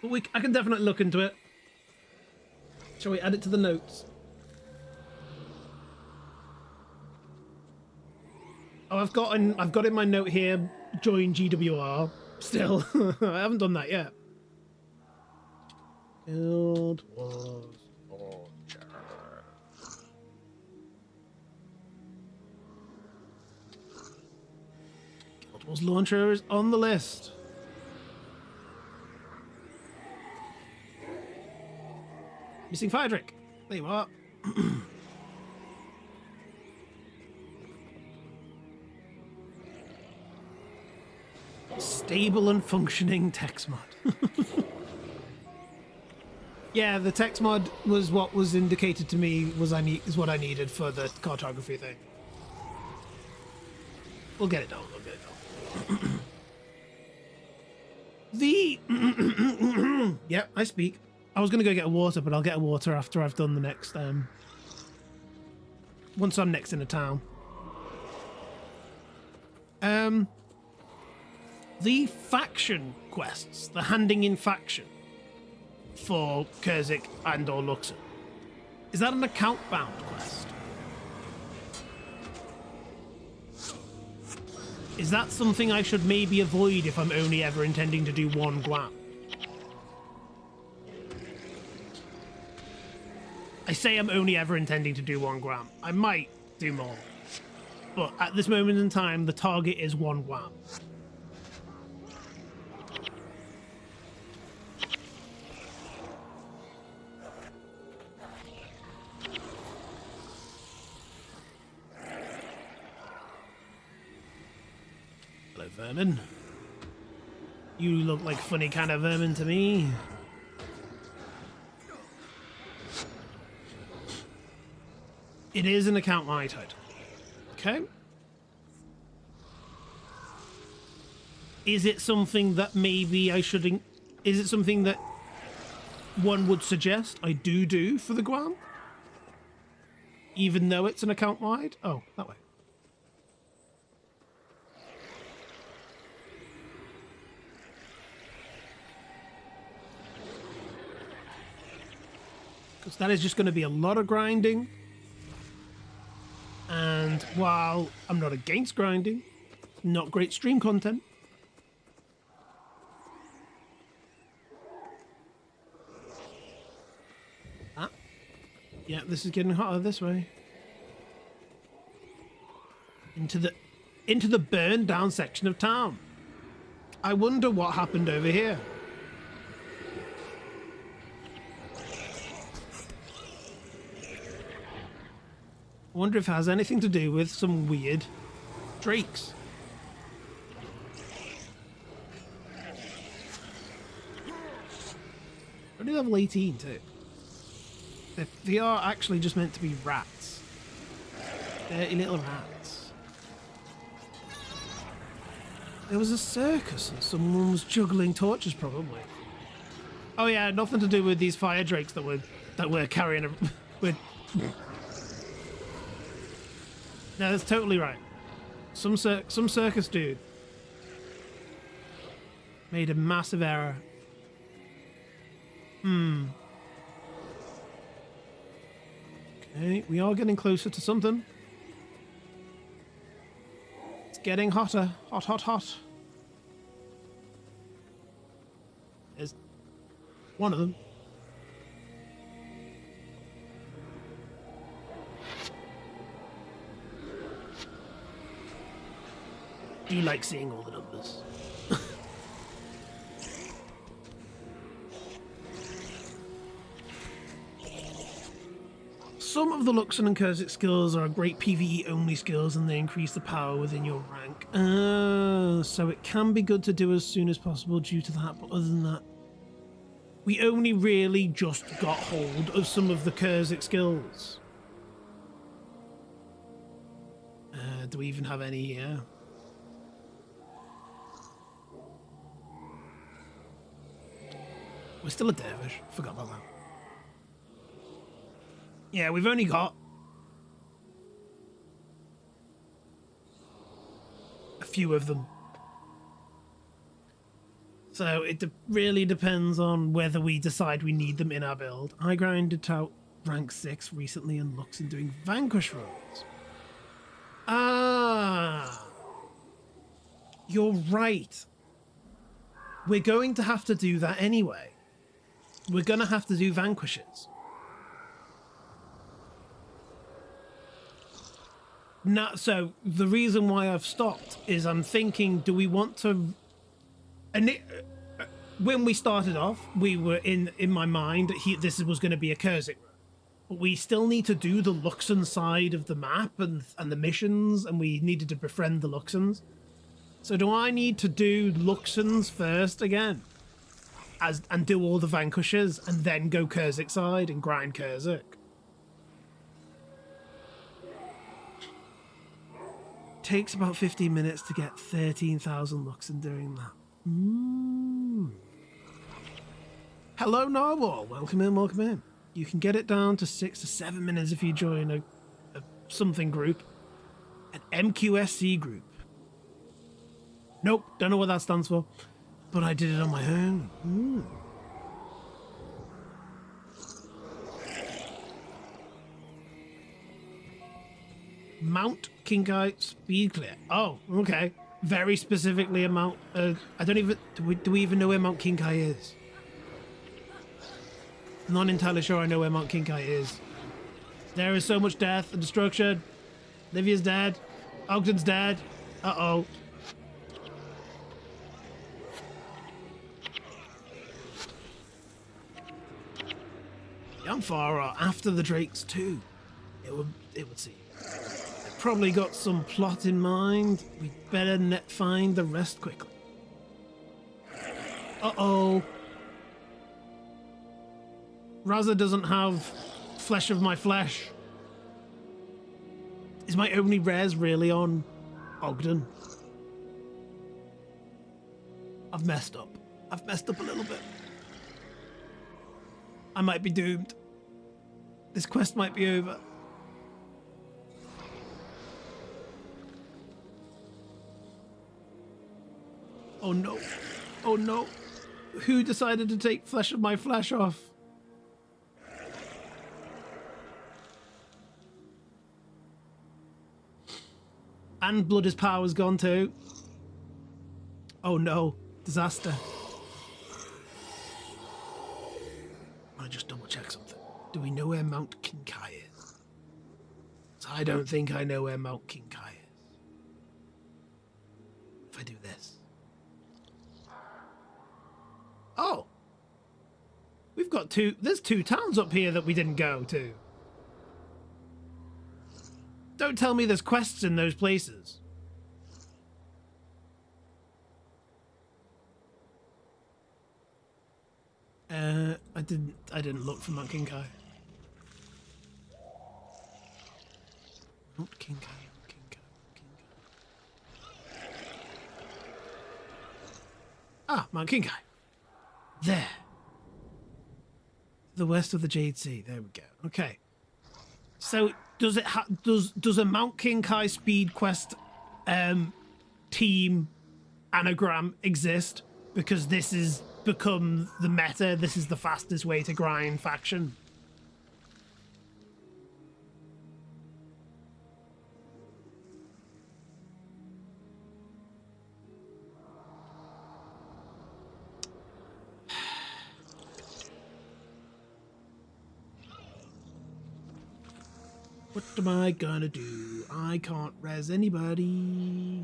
But I can definitely look into it. Shall we add it to the notes? Oh, I've got in my note here, join GWR. Still, I haven't done that yet. Guild Wars launcher. Guild Wars launcher is on the list. Missing Firedrick. There you are. Stable and functioning text mod. Yeah, the text mod was what was indicated to me is what I needed for the cartography thing. We'll get it done. We'll get it done. Yep, I speak. I was gonna go get a water, but I'll get a water after I've done the next. Once I'm next in a town. The faction quests, the handing in faction for Kurzik and or Luxon. Is that an account bound quest? Is that something I should maybe avoid if I'm only ever intending to do one Guam? I say I'm only ever intending to do one Guam. I might do more. But at this moment in time, the target is one Guam. Hello, vermin. You look like funny kind of vermin to me. It is an account my title. Okay. Is it something that maybe I shouldn't... Is it something that one would suggest I do for the Guam? Even though it's an account wide? Oh, that way. Because that is just going to be a lot of grinding. And while I'm not against grinding, not great stream content. Ah. Yeah, this is getting hotter this way. Into the burned down section of town. I wonder what happened over here. I wonder if it has anything to do with some weird drakes. Only level 18 too. They are actually just meant to be rats. Dirty little rats. There was a circus and someone was juggling torches probably. Oh yeah, nothing to do with these fire drakes that we're carrying with. No, that's totally right. Some circus dude made a massive error. Okay, we are getting closer to something. It's getting hotter. Hot, hot, hot. There's one of them. Do you like seeing all the numbers? Some of the Luxon and Kurzik skills are great PvE only skills and they increase the power within your rank. So it can be good to do as soon as possible due to that, but other than that, we only really just got hold of some of the Kurzik skills. Do we even have any here? We're still a dervish. Forgot about that. Yeah, we've only got a few of them. So it really depends on whether we decide we need them in our build. I grinded out rank 6 recently and Luxon doing Vanquish runs. Ah, you're right. We're going to have to do that anyway. We're going to have to do Vanquishes. Now, so the reason why I've stopped is I'm thinking, do we want to... And when we started off, we were in my mind, this was going to be a Kurzik run. But we still need to do the Luxon side of the map and the missions, and we needed to befriend the Luxons. So do I need to do Luxons first again? And do all the Vanquishes, and then go Kurzik side and grind Kurzik? Takes about 15 minutes to get 13,000 Luxon doing that. Hello, Narwhal. Welcome in, welcome in. You can get it down to 6 to 7 minutes if you join a something group. An MQSC group. Nope, don't know what that stands for. But I did it on my own. Mount Kinkai Speed Clear. Oh, okay. Very specifically a mount. I don't even... Do we even know where Mount Kinkai is? Not entirely sure I know where Mount Kinkai is. There is so much death and destruction. Livia's dead. Ogden's dead. Uh-oh. Yamfara after the Drakes too. It would seem. They've probably got some plot in mind. We'd better find the rest quickly. Uh-oh. Raza doesn't have flesh of my flesh. Is my only res really on Ogden? I've messed up. I've messed up a little bit. I might be doomed. This quest might be over. Oh no. Oh no. Who decided to take flesh of my flesh off? And blood is power's gone too. Oh no. Disaster. I just double check something. Do we know where Mount Kinkai is? I don't think I know where Mount Kinkai is. If I do this. Oh! We've got there's 2 towns up here that we didn't go to. Don't tell me there's quests in those places. I didn't look for Mount Kinkai. Mount Kinkai, Mount Kinkai, Mount Kinkai. Ah, Mount Kinkai. There. The west of the Jade Sea. There we go. Okay. So does it does a Mount Kinkai speed quest team anagram exist? Because this has become the meta. This is the fastest way to grind faction. What am I gonna do? I can't res anybody.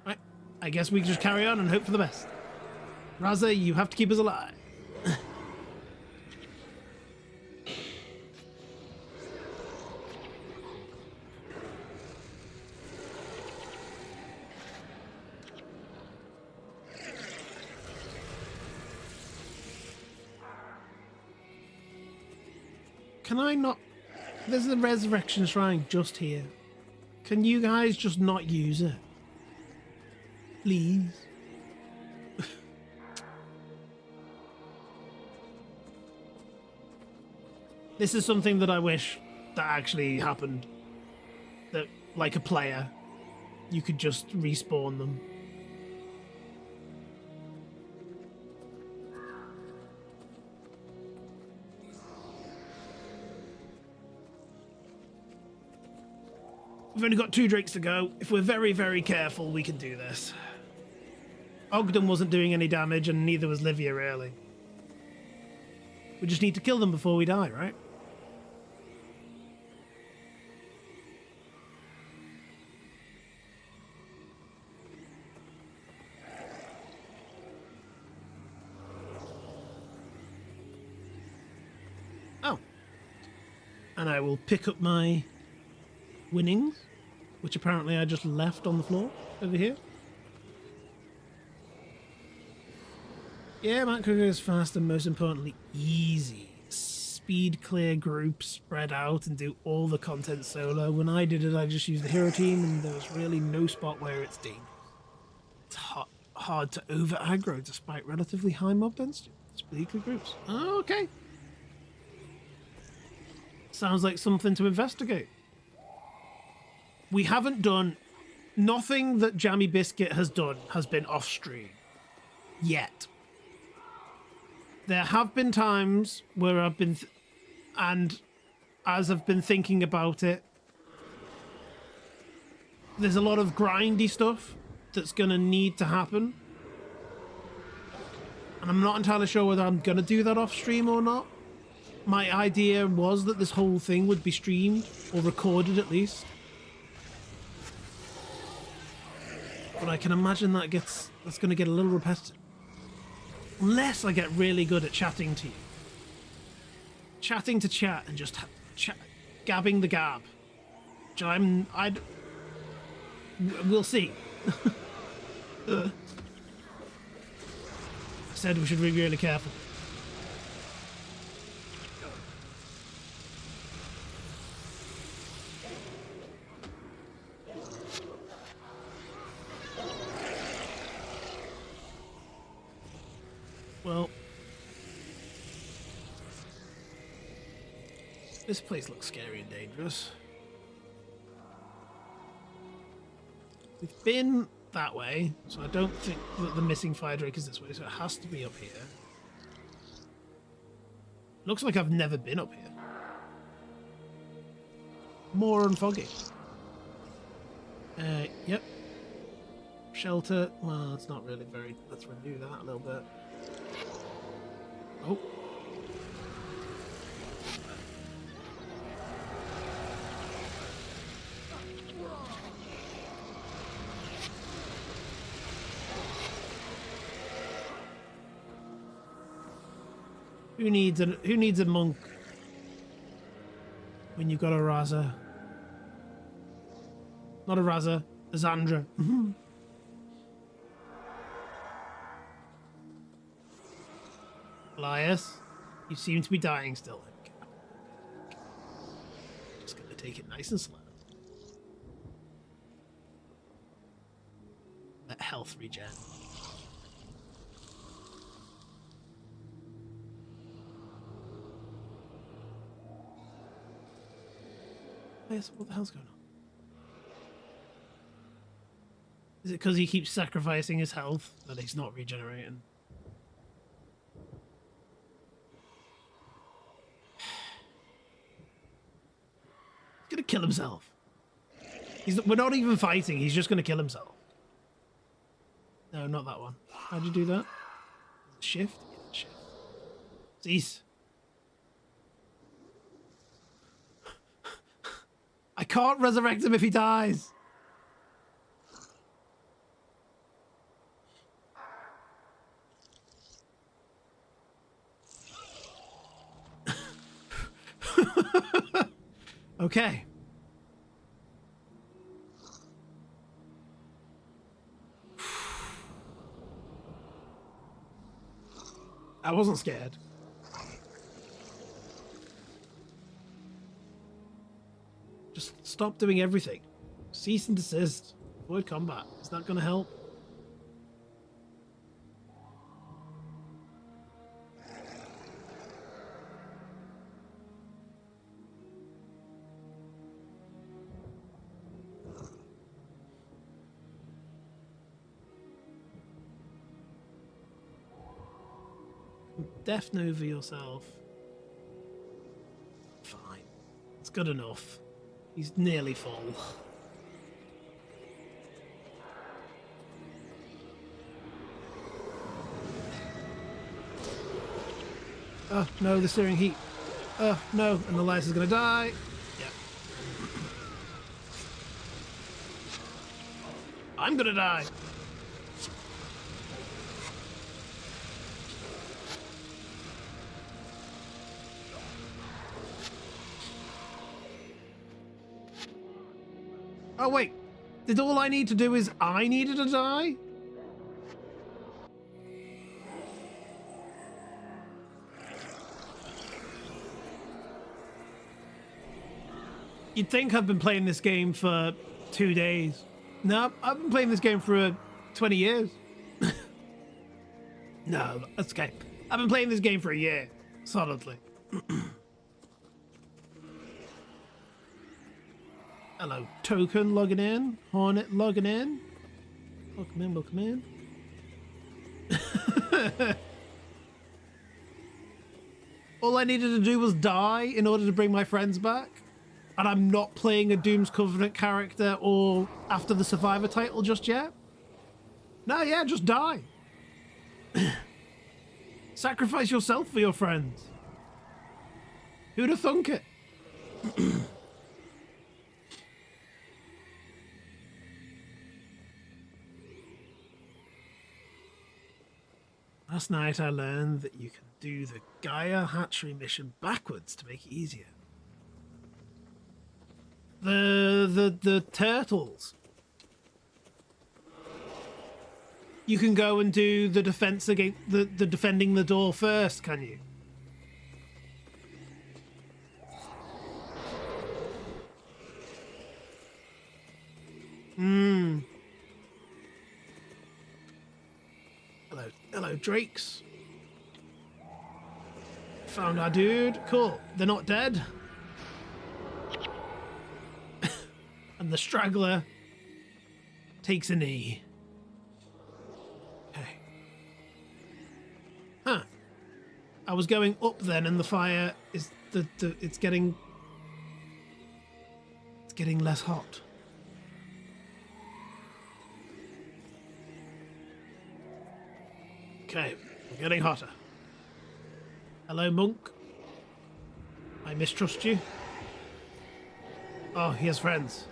Right, I guess we can just carry on and hope for the best. Raza, you have to keep us alive. Can I not... There's a resurrection shrine just here. Can you guys just not use it? Please? This is something that I wish that actually happened. That, like a player, you could just respawn them. We've only got 2 drakes to go. If we're very, very careful, we can do this. Ogden wasn't doing any damage, and neither was Livia, really. We just need to kill them before we die, right? Oh. And I will pick up my winnings, which apparently I just left on the floor over here. Yeah, Mount Kinkai is fast and most importantly easy. Speed clear groups, spread out and do all the content solo. When I did it, I just used the hero team and there was really no spot where it's dangerous. It's hard to over aggro despite relatively high mob density. Speed clear groups. Okay. Sounds like something to investigate. We haven't done... Nothing that Jammy Biscuit has done has been off-stream. Yet. There have been times where I've been... and as I've been thinking about it, there's a lot of grindy stuff that's going to need to happen. And I'm not entirely sure whether I'm going to do that off-stream or not. My idea was that this whole thing would be streamed, or recorded at least. But I can imagine that's going to get a little repetitive. Unless I get really good at chatting to you. Chatting to chat and just gabbing the gab. Which we'll see. I said we should be really careful. Well, this place looks scary and dangerous. We've been that way, so I don't think that the missing fire drake is this way, so it has to be up here. Looks like I've never been up here. More and foggy. Yep. Shelter. Well, it's not really very... Let's renew that a little bit. Oh. Who needs a monk when you've got a Raza? Not a Raza, a Zandra. Elias, you seem to be dying still. Okay. Just gonna take it nice and slow. Let health regen. Elias, what the hell's going on? Is it because he keeps sacrificing his health that he's not regenerating? He's gonna kill himself. We're not even fighting, he's just gonna kill himself. No, not that one. How'd you do that? Shift? Yeah, shift. Cease. I can't resurrect him if he dies. Okay. I wasn't scared. Just stop doing everything. Cease and desist. Avoid combat. Is that going to help? Death Nova yourself. Fine. It's good enough. He's nearly full. Oh, no, the searing heat. Oh, no, and Elias is gonna die. Yeah. I'm gonna die. Oh, wait. Did all I need to do is I needed to die? You'd think I've been playing this game for 2 days. No, I've been playing this game for 20 years. No, that's okay. I've been playing this game for a year, solidly. Hello, Token logging in. Hornet logging in. Welcome in, welcome in. All I needed to do was die in order to bring my friends back. And I'm not playing a Doom's Covenant character or after the Survivor title just yet. No, yeah, just die. Sacrifice yourself for your friends. Who'd have thunk it? Last night I learned that you can do the Gaia hatchery mission backwards to make it easier. The turtles. You can go and do the defense against the defending the door first, can you? Hello, Drakes. Found our dude. Cool. They're not dead. And the straggler takes a knee. Okay. Huh. I was going up then, and the fire is it's getting less hot. Okay, we're getting hotter. Hello, Monk. I mistrust you. Oh, he has friends.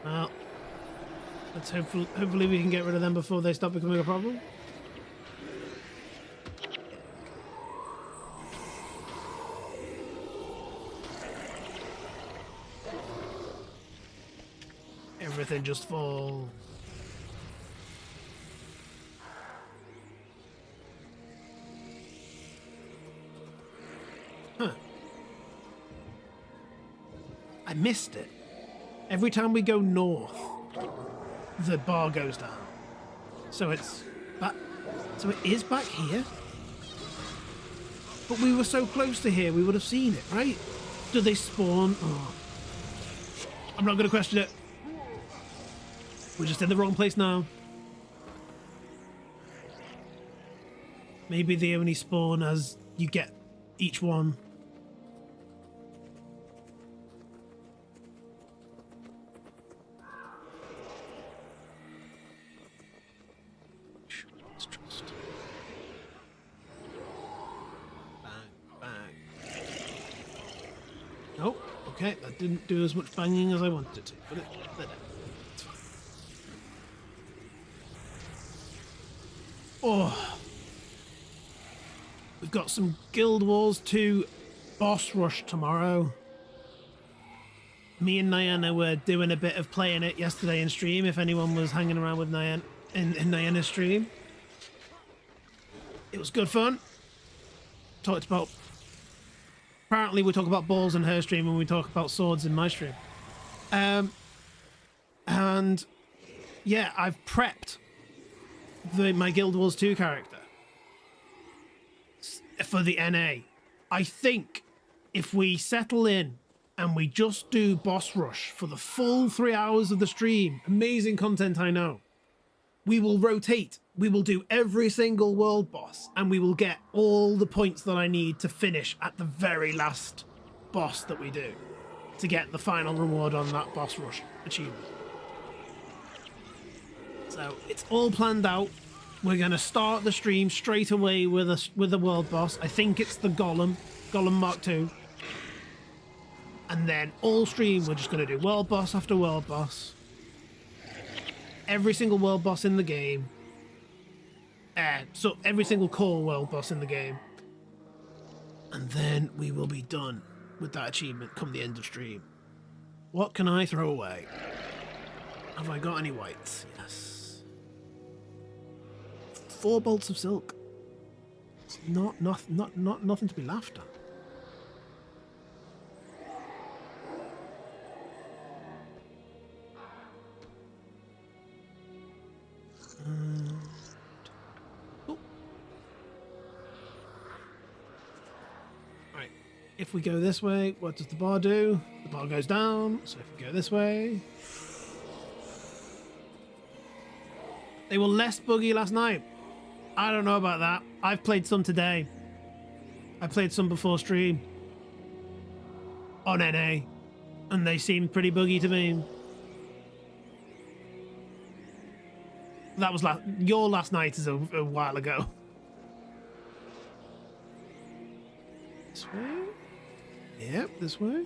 Well, let's hopefully we can get rid of them before they stop becoming a problem. Everything just falls. I missed it. Every time we go north, the bar goes down. So it's back. So it is back here. But we were so close to here, we would have seen it, right? Do they spawn? Oh. I'm not going to question it. We're just in the wrong place now. Maybe they only spawn as you get each one. Let's trust. Bang, bang. Oh, okay. That didn't do as much banging as I wanted it to, but it did. It's fine. Oh. We've got some Guild Wars 2 boss rush tomorrow. Me and Nianna were doing a bit of playing it yesterday in stream, if anyone was hanging around with Nianna in Nianna's stream. It was good fun. Talked about... Apparently we talk about balls in her stream and we talk about swords in my stream. And yeah, I've prepped my Guild Wars 2 character for the NA. I think if we settle in and we just do boss rush for the full 3 hours of the stream, amazing content, I know, we will rotate. We will do every single world boss and we will get all the points that I need to finish at the very last boss that we do to get the final reward on that boss rush achievement. So it's all planned out. We're going to start the stream straight away with a world boss. I think it's the Golem Mark II. And then all stream, we're just going to do world boss after world boss. Every single world boss in the game. So every single core world boss in the game. And then we will be done with that achievement come the end of stream. What can I throw away? Have I got any whites? Yes. 4 bolts of silk. It's not nothing to be laughed at. Oh. Right. If we go this way, what does the bar do? The bar goes down. So if we go this way, they were less buggy last night. I don't know about that. I've played some today. I played some before stream on NA, and they seemed pretty buggy to me. That was your last night is a while ago. This way? Yep, this way.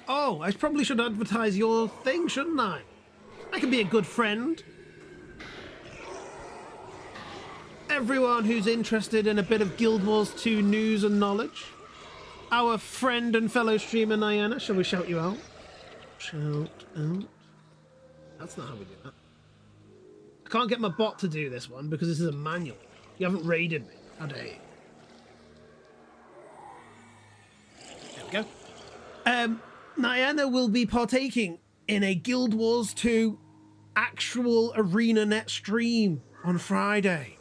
Oh, I probably should advertise your thing, shouldn't I? I can be a good friend. Everyone who's interested in a bit of Guild Wars 2 news and knowledge. Our friend and fellow streamer Nianna, shall we shout you out? Shout out. That's not how we do that. I can't get my bot to do this one because this is a manual. You haven't raided me. How dare you? There we go. Nianna will be partaking in a Guild Wars 2 actual ArenaNet stream on Friday.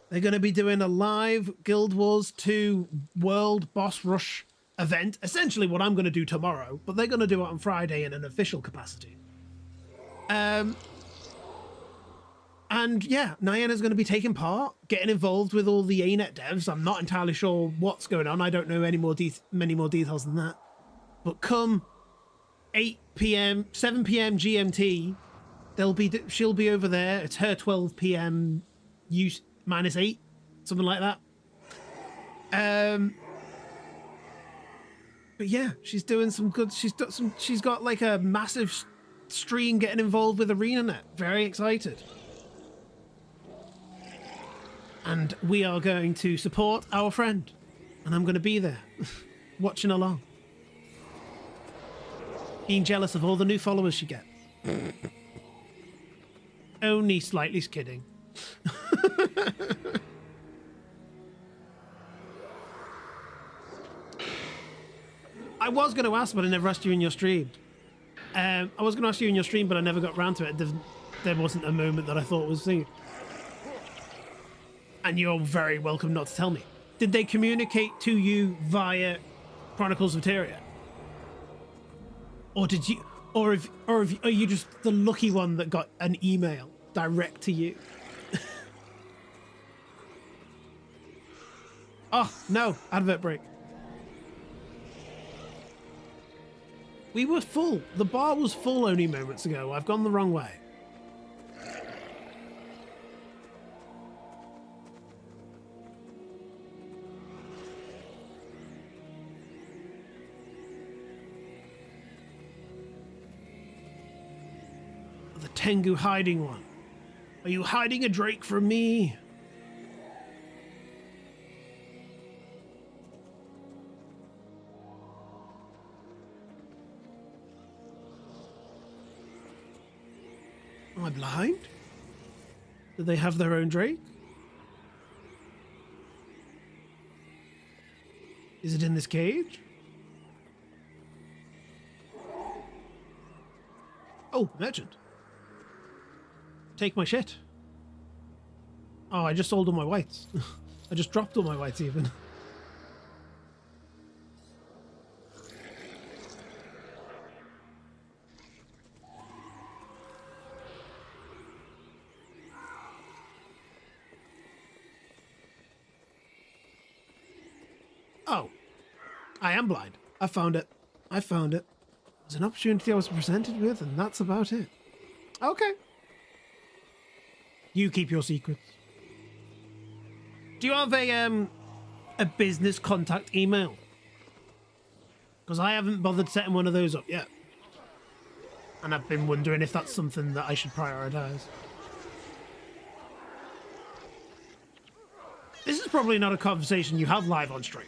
They're going to be doing a live Guild Wars 2 World Boss Rush event. Essentially what I'm going to do tomorrow, but they're going to do it on Friday in an official capacity. And yeah, Nianna's going to be taking part, getting involved with all the ANET devs. I'm not entirely sure what's going on. I don't know many more details than that. But come 8 p.m., 7 p.m. GMT, she'll be over there. It's her 12 p.m. -8, something like that. But yeah, she's doing some good. She's got like a massive stream getting involved with ArenaNet. Very excited. And we are going to support our friend, and I'm going to be there, watching along. Being jealous of all the new followers she gets. Only slightly kidding. I was going to ask, but I never asked you in your stream. I was going to ask you in your stream, but I never got around to it. There wasn't a moment that I thought was singing. And you're very welcome not to tell me. Did they communicate to you via Chronicles of Tyria? Or did you, or are you just the lucky one that got an email direct to you? Oh, no, advert break. We were full. The bar was full only moments ago. I've gone the wrong way. The Tengu hiding one. Are you hiding a Drake from me? Am I blind? Do they have their own Drake? Is it in this cage? Oh, merchant. Take my shit. Oh, I just sold all my whites. I just dropped all my whites even. Oh, I am blind. I found it. I found it. It was an opportunity I was presented with, and that's about it. Okay. You keep your secrets. Do you have a business contact email? Because I haven't bothered setting one of those up yet. And I've been wondering if that's something that I should prioritize. This is probably not a conversation you have live on stream.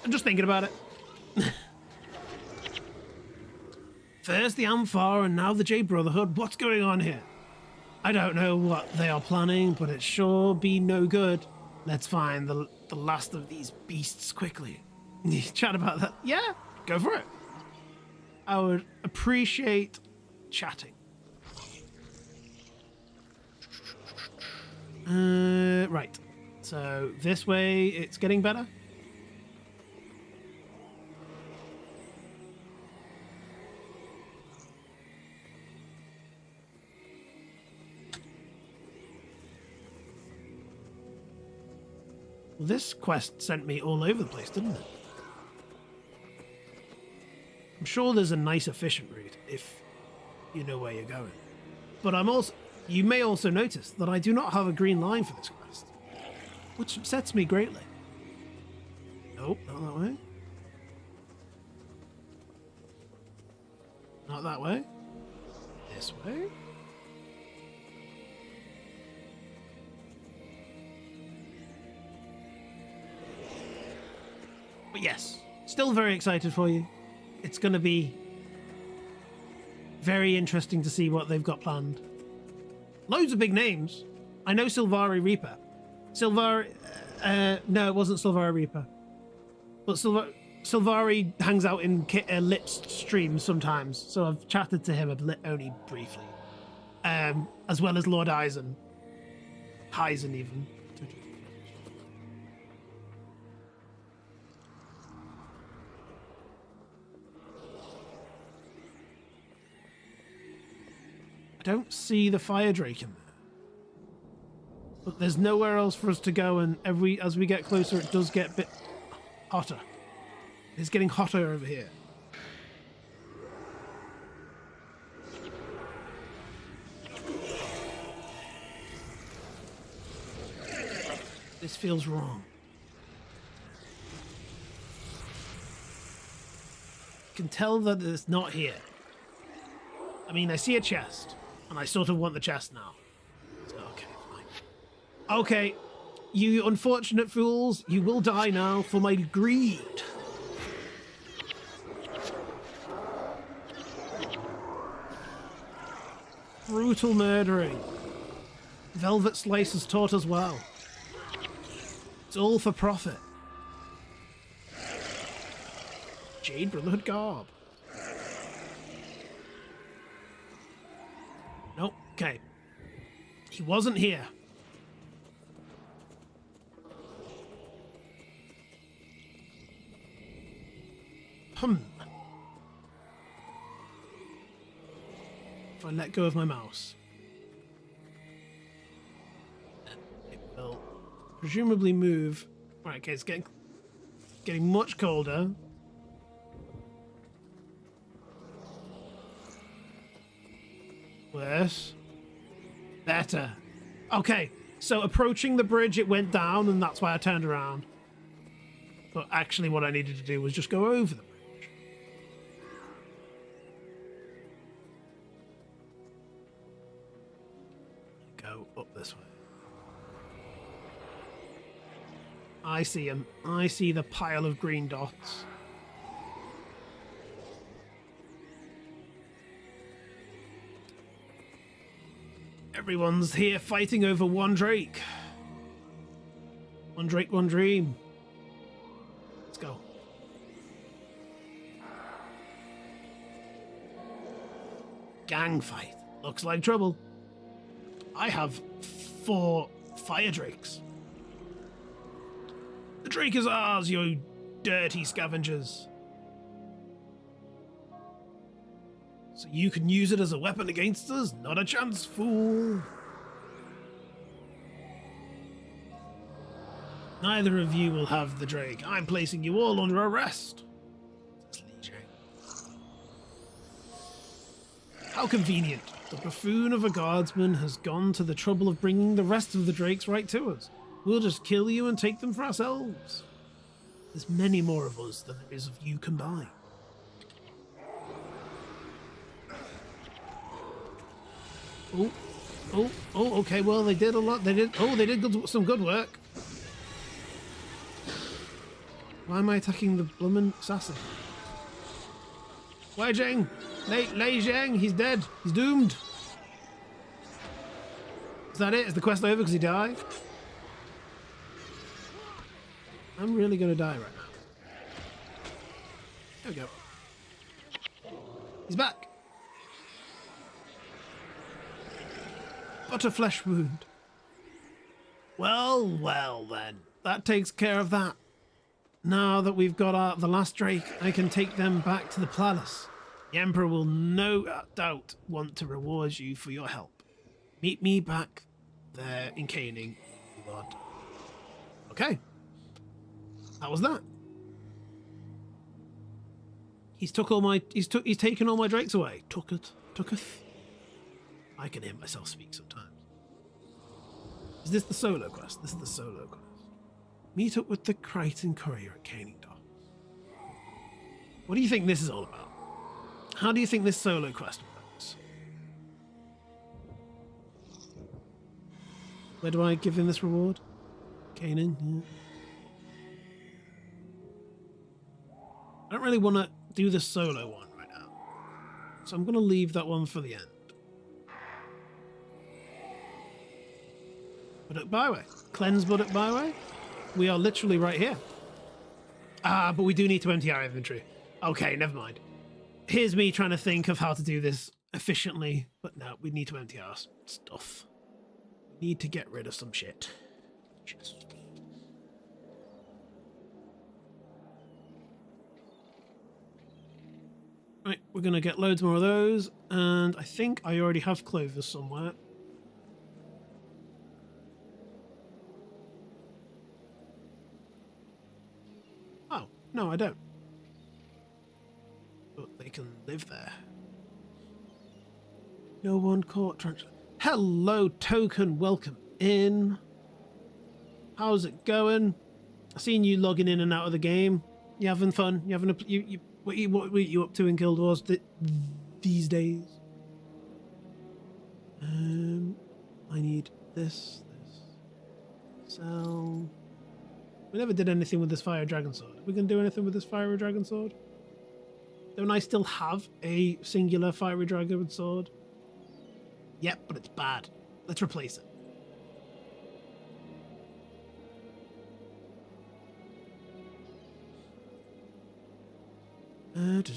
I'm just thinking about it. First the Amphar and now the J Brotherhood. What's going on here? I don't know what they are planning, but it sure be no good. Let's find the last of these beasts quickly. Chat about that. Yeah, go for it. I would appreciate chatting. Right. So this way it's getting better. Well, this quest sent me all over the place, didn't it? I'm sure there's a nice efficient route if you know where you're going. But you may also notice that I do not have a green line for this quest, which upsets me greatly. Nope, not that way. Not that way. This way. But yes, still very excited for you. It's going to be very interesting to see what they've got planned. Loads of big names. I know Sylvari Reaper. No, it wasn't Sylvari Reaper. But Sylvari hangs out in Lit's streams sometimes, so I've chatted to him only briefly. As well as Lord Eisen. Heisen even. Don't see the fire drake in there, but there's nowhere else for us to go, and as we get closer it does get a bit hotter. It's getting hotter over here. This feels wrong. I can tell that it's not here. I mean, I see a chest. And I sort of want the chest now. So, okay, fine. Okay, you unfortunate fools, you will die now for my greed. Brutal murdering. Velvet Slice has taught us well. It's all for profit. Jade Brotherhood garb. Nope. Okay. He wasn't here. If I let go of my mouse, it will presumably move. Right, okay, it's getting much colder. Worse. Better. Okay, so approaching the bridge, it went down, and that's why I turned around. But actually what I needed to do was just go over the bridge. Go up this way. I see him. I see the pile of green dots. Everyone's here fighting over one Drake. One Drake, one dream. Let's go. Gang fight. Looks like trouble. I have 4 fire drakes. The Drake is ours, you dirty scavengers. So you can use it as a weapon against us? Not a chance, fool. Neither of you will have the Drake. I'm placing you all under arrest. How convenient. The buffoon of a guardsman has gone to the trouble of bringing the rest of the Drakes right to us. We'll just kill you and take them for ourselves. There's many more of us than there is of you combined. Oh, okay, well, they did a lot. They did some good work. Why am I attacking the bloomin' assassin? Wei Zheng! Lei Zheng, he's dead. He's doomed. Is that it? Is the quest over because he died? I'm really going to die right now. There we go. He's back. Butterflesh wound. Well then. That takes care of that. Now that we've got the last Drake, I can take them back to the palace. The Emperor will no doubt want to reward you for your help. Meet me back there in Caning. Okay. That was that. He's taken all my Drakes away. Tooketh. I can hear myself speak sometimes. Is this the solo quest? This is the solo quest. Meet up with the Crichton Courier at Caning Docks. What do you think this is all about? How do you think this solo quest works? Where do I give him this reward? Caning, yeah. I don't really want to do the solo one right now. So I'm going to leave that one for the end. Buddock Byway. Cleanse Buddock Byway. We are literally right here. But we do need to empty our inventory. Okay, never mind. Here's me trying to think of how to do this efficiently. But no, we need to empty our stuff. We need to get rid of some shit. Right, we're going to get loads more of those. And I think I already have clothes somewhere. Oh, no, I don't. But they can live there. No one caught tarantula. Hello, Token. Welcome in. How's it going? I've seen you logging in and out of the game. You having fun? You having what were you up to in Guild Wars these days? I need this. Sell. We never did anything with this Fire Dragon Sword. Are we going to do anything with this Fiery Dragon Sword? Don't I still have a singular Fiery Dragon Sword? Yep, but it's bad. Let's replace it. That.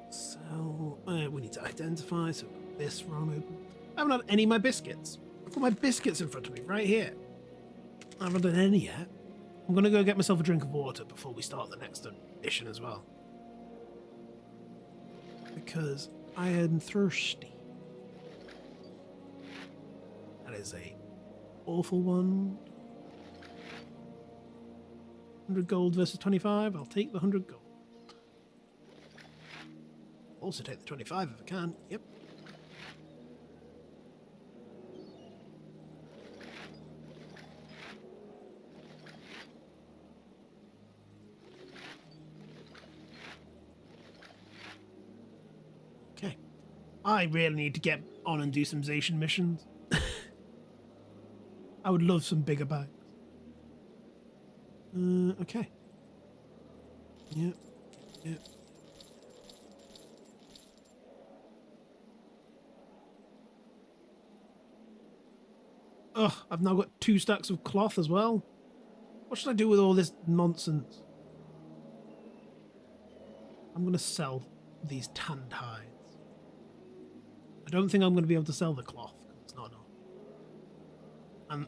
So we need to identify. So this run open. I haven't had any of my biscuits. I've got my biscuits in front of me right here. I haven't done any yet. I'm gonna go get myself a drink of water before we start the next mission as well, because I am thirsty. That is a awful one. 100 gold versus 25. I'll take the 100 gold. Also take the 25 if I can. Yep. Okay. I really need to get on and do some Zacian missions. I would love some bigger bags. Okay. Yep. Yep. Ugh, I've now got 2 stacks of cloth as well. What should I do with all this nonsense? I'm going to sell these tanned hides. I don't think I'm going to be able to sell the cloth. It's not enough.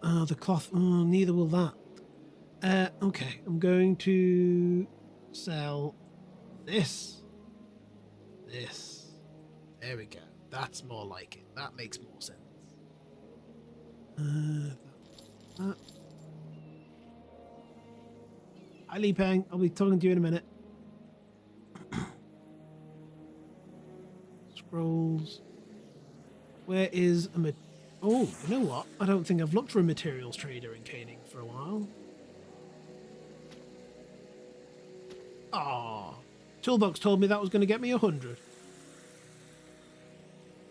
And the cloth, neither will that. Okay, I'm going to sell this. This. There we go. That's more like it. That makes more sense. That. Hi, Li Peng. I'll be talking to you in a minute. Scrolls. Where is a oh, you know what? I don't think I've looked for a materials trader in Caning for a while. Ah, Toolbox told me that was going to get me 100.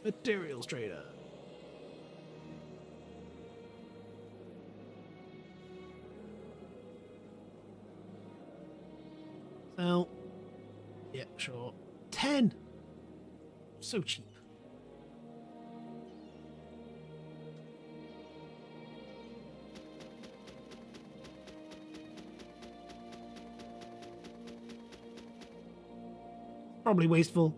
Materials trader. Sell. Yeah, sure. 10. So cheap. Probably wasteful.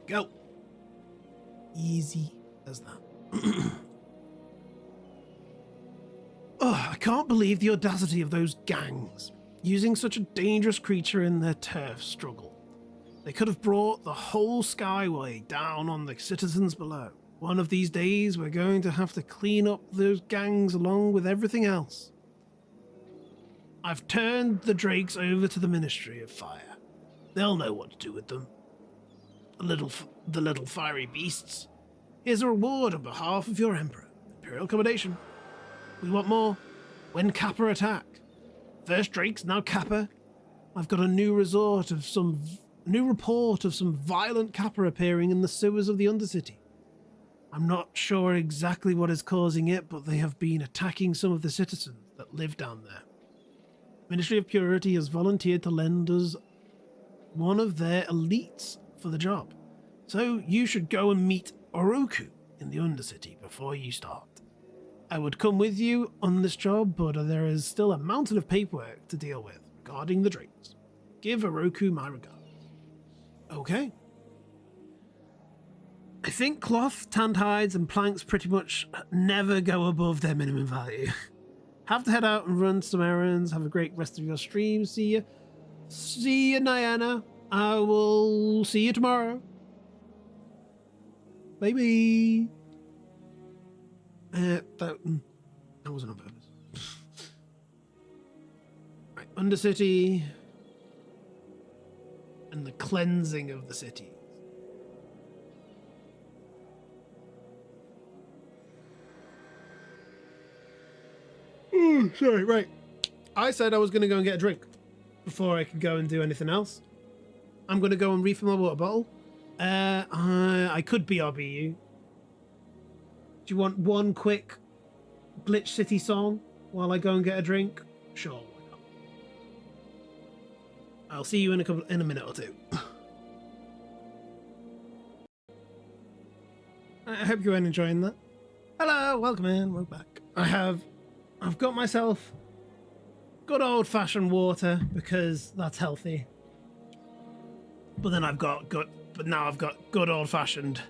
Go. Easy as that. Oh, I can't believe the audacity of those gangs, using such a dangerous creature in their turf struggle. They could have brought the whole Skyway down on the citizens below. One of these days, we're going to have to clean up those gangs along with everything else. I've turned the Drakes over to the Ministry of Fire. They'll know what to do with them. The little fiery beasts. Here's a reward on behalf of your Emperor. Imperial accommodation. We want more. When Kappa attack. First Drakes, now Kappa. I've got a new report of some violent Kappa appearing in the sewers of the Undercity. I'm not sure exactly what is causing it, but they have been attacking some of the citizens that live down there. Ministry of Purity has volunteered to lend us one of their elites for the job. So you should go and meet Oroku in the Undercity before you start. I would come with you on this job, but there is still a mountain of paperwork to deal with regarding the Drakes. Give Oroku my regards. Okay. I think cloth, tanned hides, and planks pretty much never go above their minimum value. Have to head out and run some errands. Have a great rest of your stream. See ya. See ya, Niana. I will see you tomorrow. Bye-bye. That wasn't on purpose. Right, Undercity. And the cleansing of the city. Oh, sorry, right. I said I was going to go and get a drink before I could go and do anything else. I'm going to go and refill my water bottle. I could BRB you. Do you want one quick Glitch City song while I go and get a drink? Sure, why not? I'll see you in a minute or two. I hope you are enjoying that. Hello, welcome in, welcome back. I've got myself good old-fashioned water because that's healthy. But then I've got good old-fashioned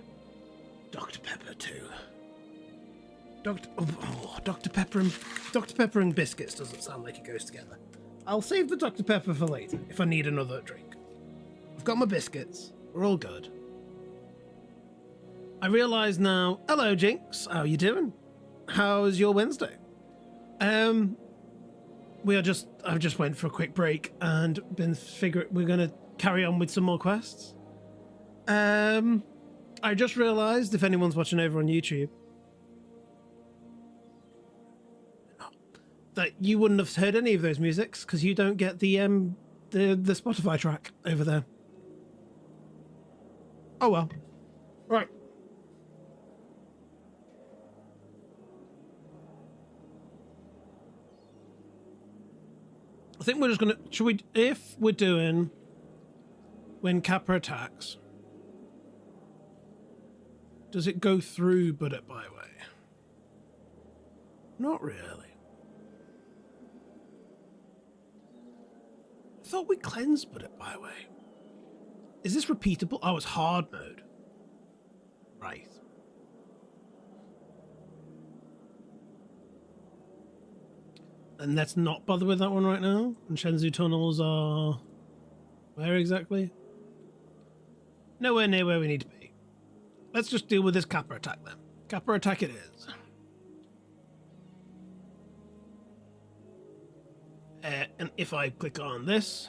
Dr. Pepper too. Dr. Pepper and biscuits doesn't sound like it goes together. I'll save the Dr. Pepper for later if I need another drink. I've got my biscuits. We're all good. I realise now. Hello, Jinx. How you doing? How's your Wednesday? I've just went for a quick break and we're gonna carry on with some more quests. I just realised, if anyone's watching over on YouTube, that you wouldn't have heard any of those musics because you don't get the Spotify track over there. Oh well. Right. I think we're just gonna. If we're doing when Kappa attacks, does it go through Budet Byway? Not really. I thought we cleansed Budet Byway. Is this repeatable? Oh, it's hard mode. Right. And let's not bother with that one right now. And Shenzhou tunnels are... where exactly? Nowhere near where we need to be. Let's just deal with this Kappa attack then. Kappa attack it is. And if I click on this...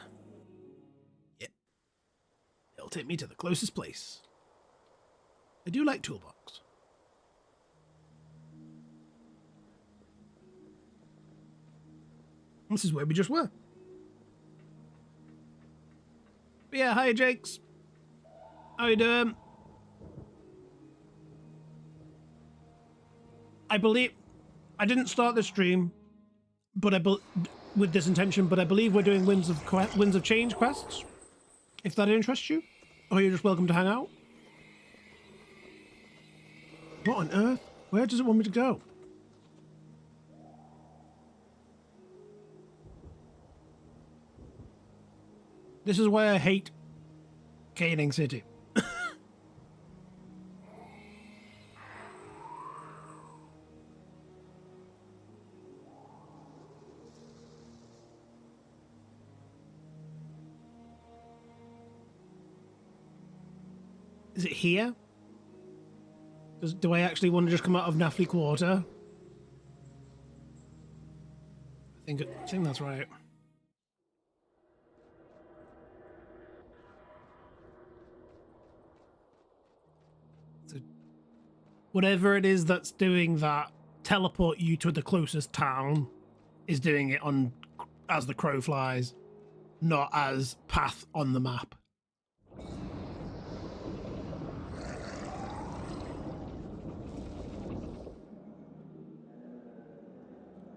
yeah. It'll take me to the closest place. I do like Toolbox. This is where we just were. But yeah, hi Jakes. How you doing? I believe I didn't start the stream, but with this intention. But I believe we're doing Winds of Change quests. If that interests you, or you're just welcome to hang out. What on earth? Where does it want me to go? This is why I hate Caning City. Is it here? Do I actually want to just come out of Nafli Quarter? I think that's right. Whatever it is that's doing that teleport you to the closest town is doing it on as the crow flies, not as path on the map.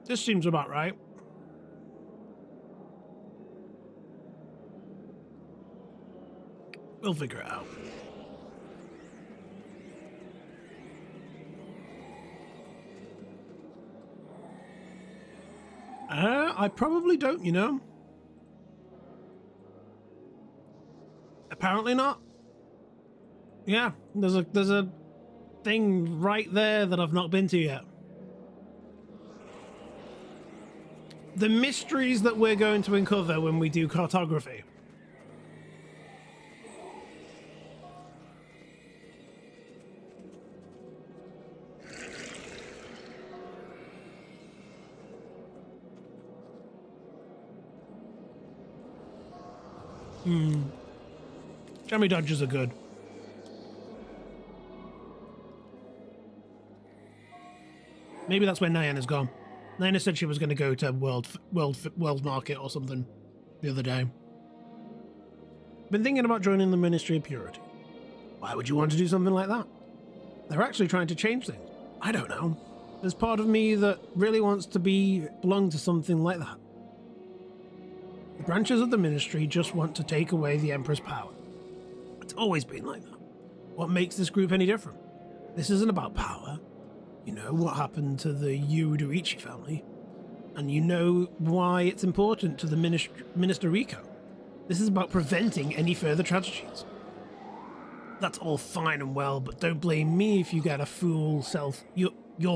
This seems about right. We'll figure it out. I probably don't, you know. Apparently not. Yeah, there's a thing right there that I've not been to yet. The mysteries that we're going to uncover when we do cartography. Jammy dodges are good. Maybe that's where Nyan gone. Nyan said she was going to go to World Market or something the other day. Been thinking about joining the Ministry of Purity. Why would you want to do something like that? They're actually trying to change things. I don't know. There's part of me that really wants to belong to something like that. The branches of the Ministry just want to take away the Emperor's power. It's always been like that. What makes this group any different? This isn't about power. You know what happened to the Yudoichi family. And you know why it's important to the Minister Rico. This is about preventing any further tragedies. That's all fine and well, but don't blame me if you get your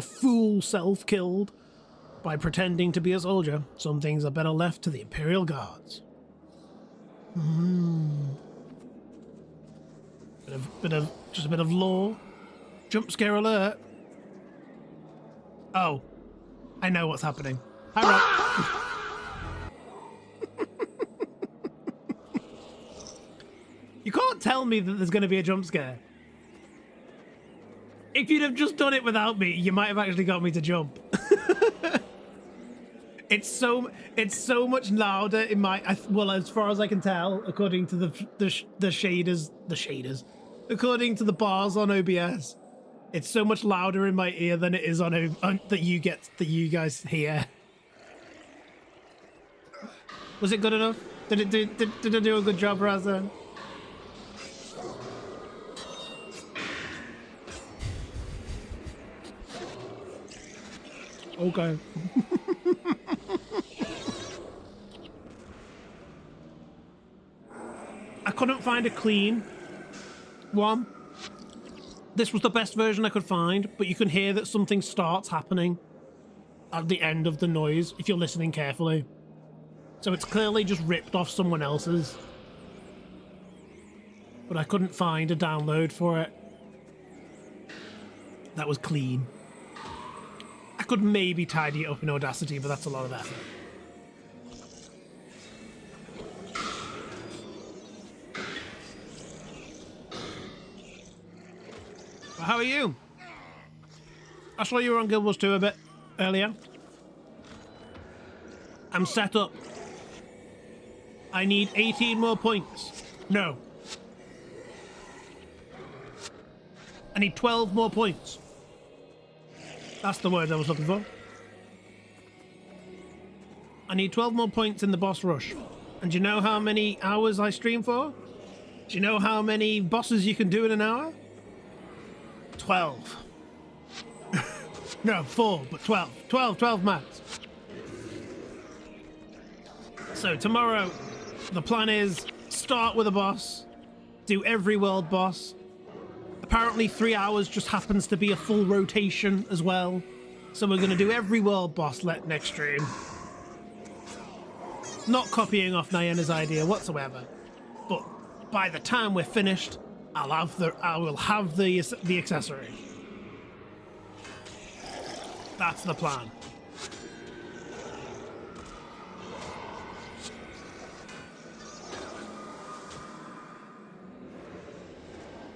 fool self killed by pretending to be a soldier. Some things are better left to the Imperial Guards. Just a bit of lore. Jump scare alert. Oh, I know what's happening. All right. You can't tell me that there's going to be a jump scare. If you'd have just done it without me, you might have actually got me to jump. It's so much louder in my, well, as far as I can tell, according to the shaders, according to the bars on OBS, it's so much louder in my ear than it is on that you guys hear. Was it good enough? Did it do a good job, Raza? Okay. I couldn't find a clean one. This was the best version I could find, but you can hear that something starts happening at the end of the noise if you're listening carefully. So it's clearly just ripped off someone else's. But I couldn't find a download for it that was clean. I could maybe tidy it up in Audacity, but that's a lot of effort. Well, how are you? I saw you were on Guild Wars 2 a bit earlier. I'm set up. I need 18 more points. No. I need 12 more points. That's the word I was looking for. I need 12 more points in the boss rush. And do you know how many hours I stream for? Do you know how many bosses you can do in an hour? 12. No, 4, but 12. 12 max. So tomorrow, the plan is start with a boss, do every world boss. Apparently 3 hours just happens to be a full rotation as well. So we're going to do every world boss next stream. Not copying off Nyena's idea whatsoever. But by the time we're finished, I will have the accessory. That's the plan.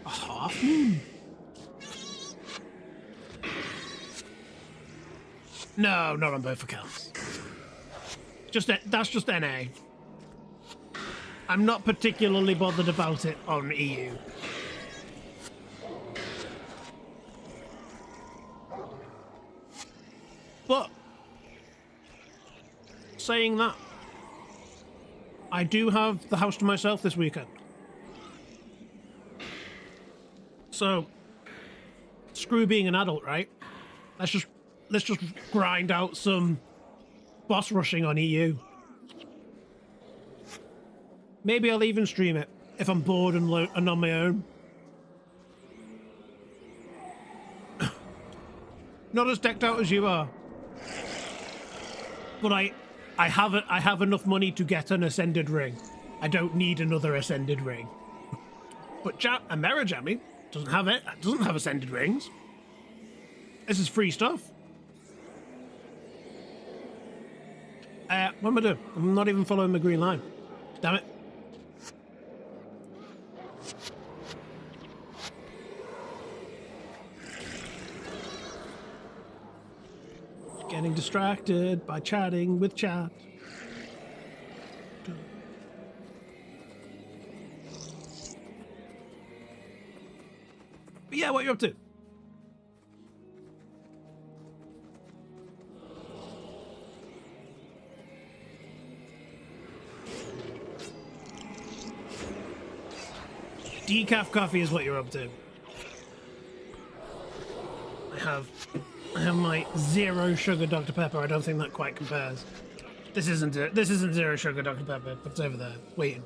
A half moon? No, not on both accounts. That's just NA. I'm not particularly bothered about it on EU. But saying that, I do have the house to myself this weekend. So, screw being an adult, right? Let's just grind out some boss rushing on EU. Maybe I'll even stream it if I'm bored and on my own. Not as decked out as you are, but I have enough money to get an ascended ring. I don't need another ascended ring. But Amerijami doesn't have it. Doesn't have ascended rings. This is free stuff. What am I doing? I'm not even following the green line. Damn it. Getting distracted by chatting with chat. Yeah, what are you up to? Decaf coffee is what you're up to. I have my zero sugar Dr. Pepper. I don't think that quite compares. This isn't zero sugar Dr. Pepper, but it's over there waiting.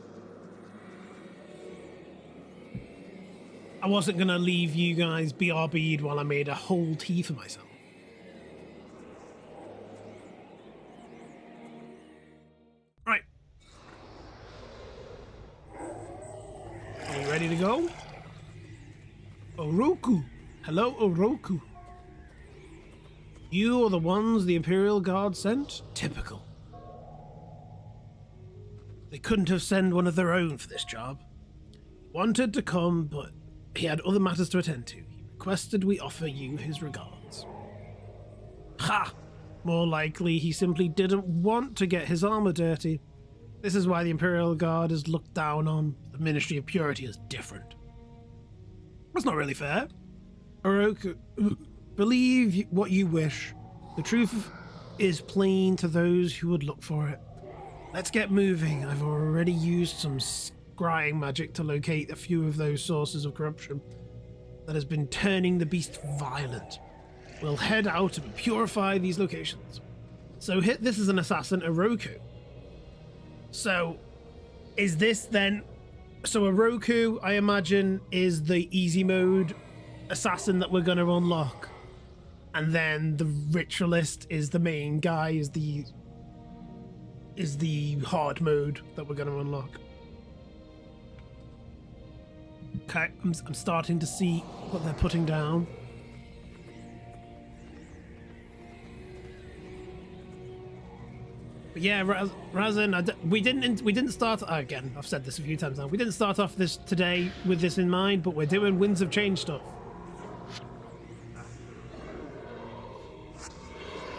I wasn't gonna leave you guys BRB'd while I made a whole tea for myself. Right. Are we ready to go? Oroku. Hello, Oroku. You are the ones the Imperial Guard sent? Typical. They couldn't have sent one of their own for this job. He wanted to come, but he had other matters to attend to. He requested we offer you his regards. Ha! More likely, he simply didn't want to get his armor dirty. This is why the Imperial Guard is looked down on. The Ministry of Purity is different. That's not really fair. Oroku, believe what you wish. The truth is plain to those who would look for it. Let's get moving. I've already used some scrying magic to locate a few of those sources of corruption that has been turning the beast violent. We'll head out and purify these locations. So this is an assassin, Oroku. So, is this then... So Oroku, I imagine, is the easy mode assassin that we're going to unlock. And then the ritualist is the main guy, is the hard mode that we're going to unlock. Okay, I'm starting to see what they're putting down. But yeah, Razin, we didn't start again. I've said this a few times now. We didn't start off this today with this in mind, but we're doing Winds of Change stuff.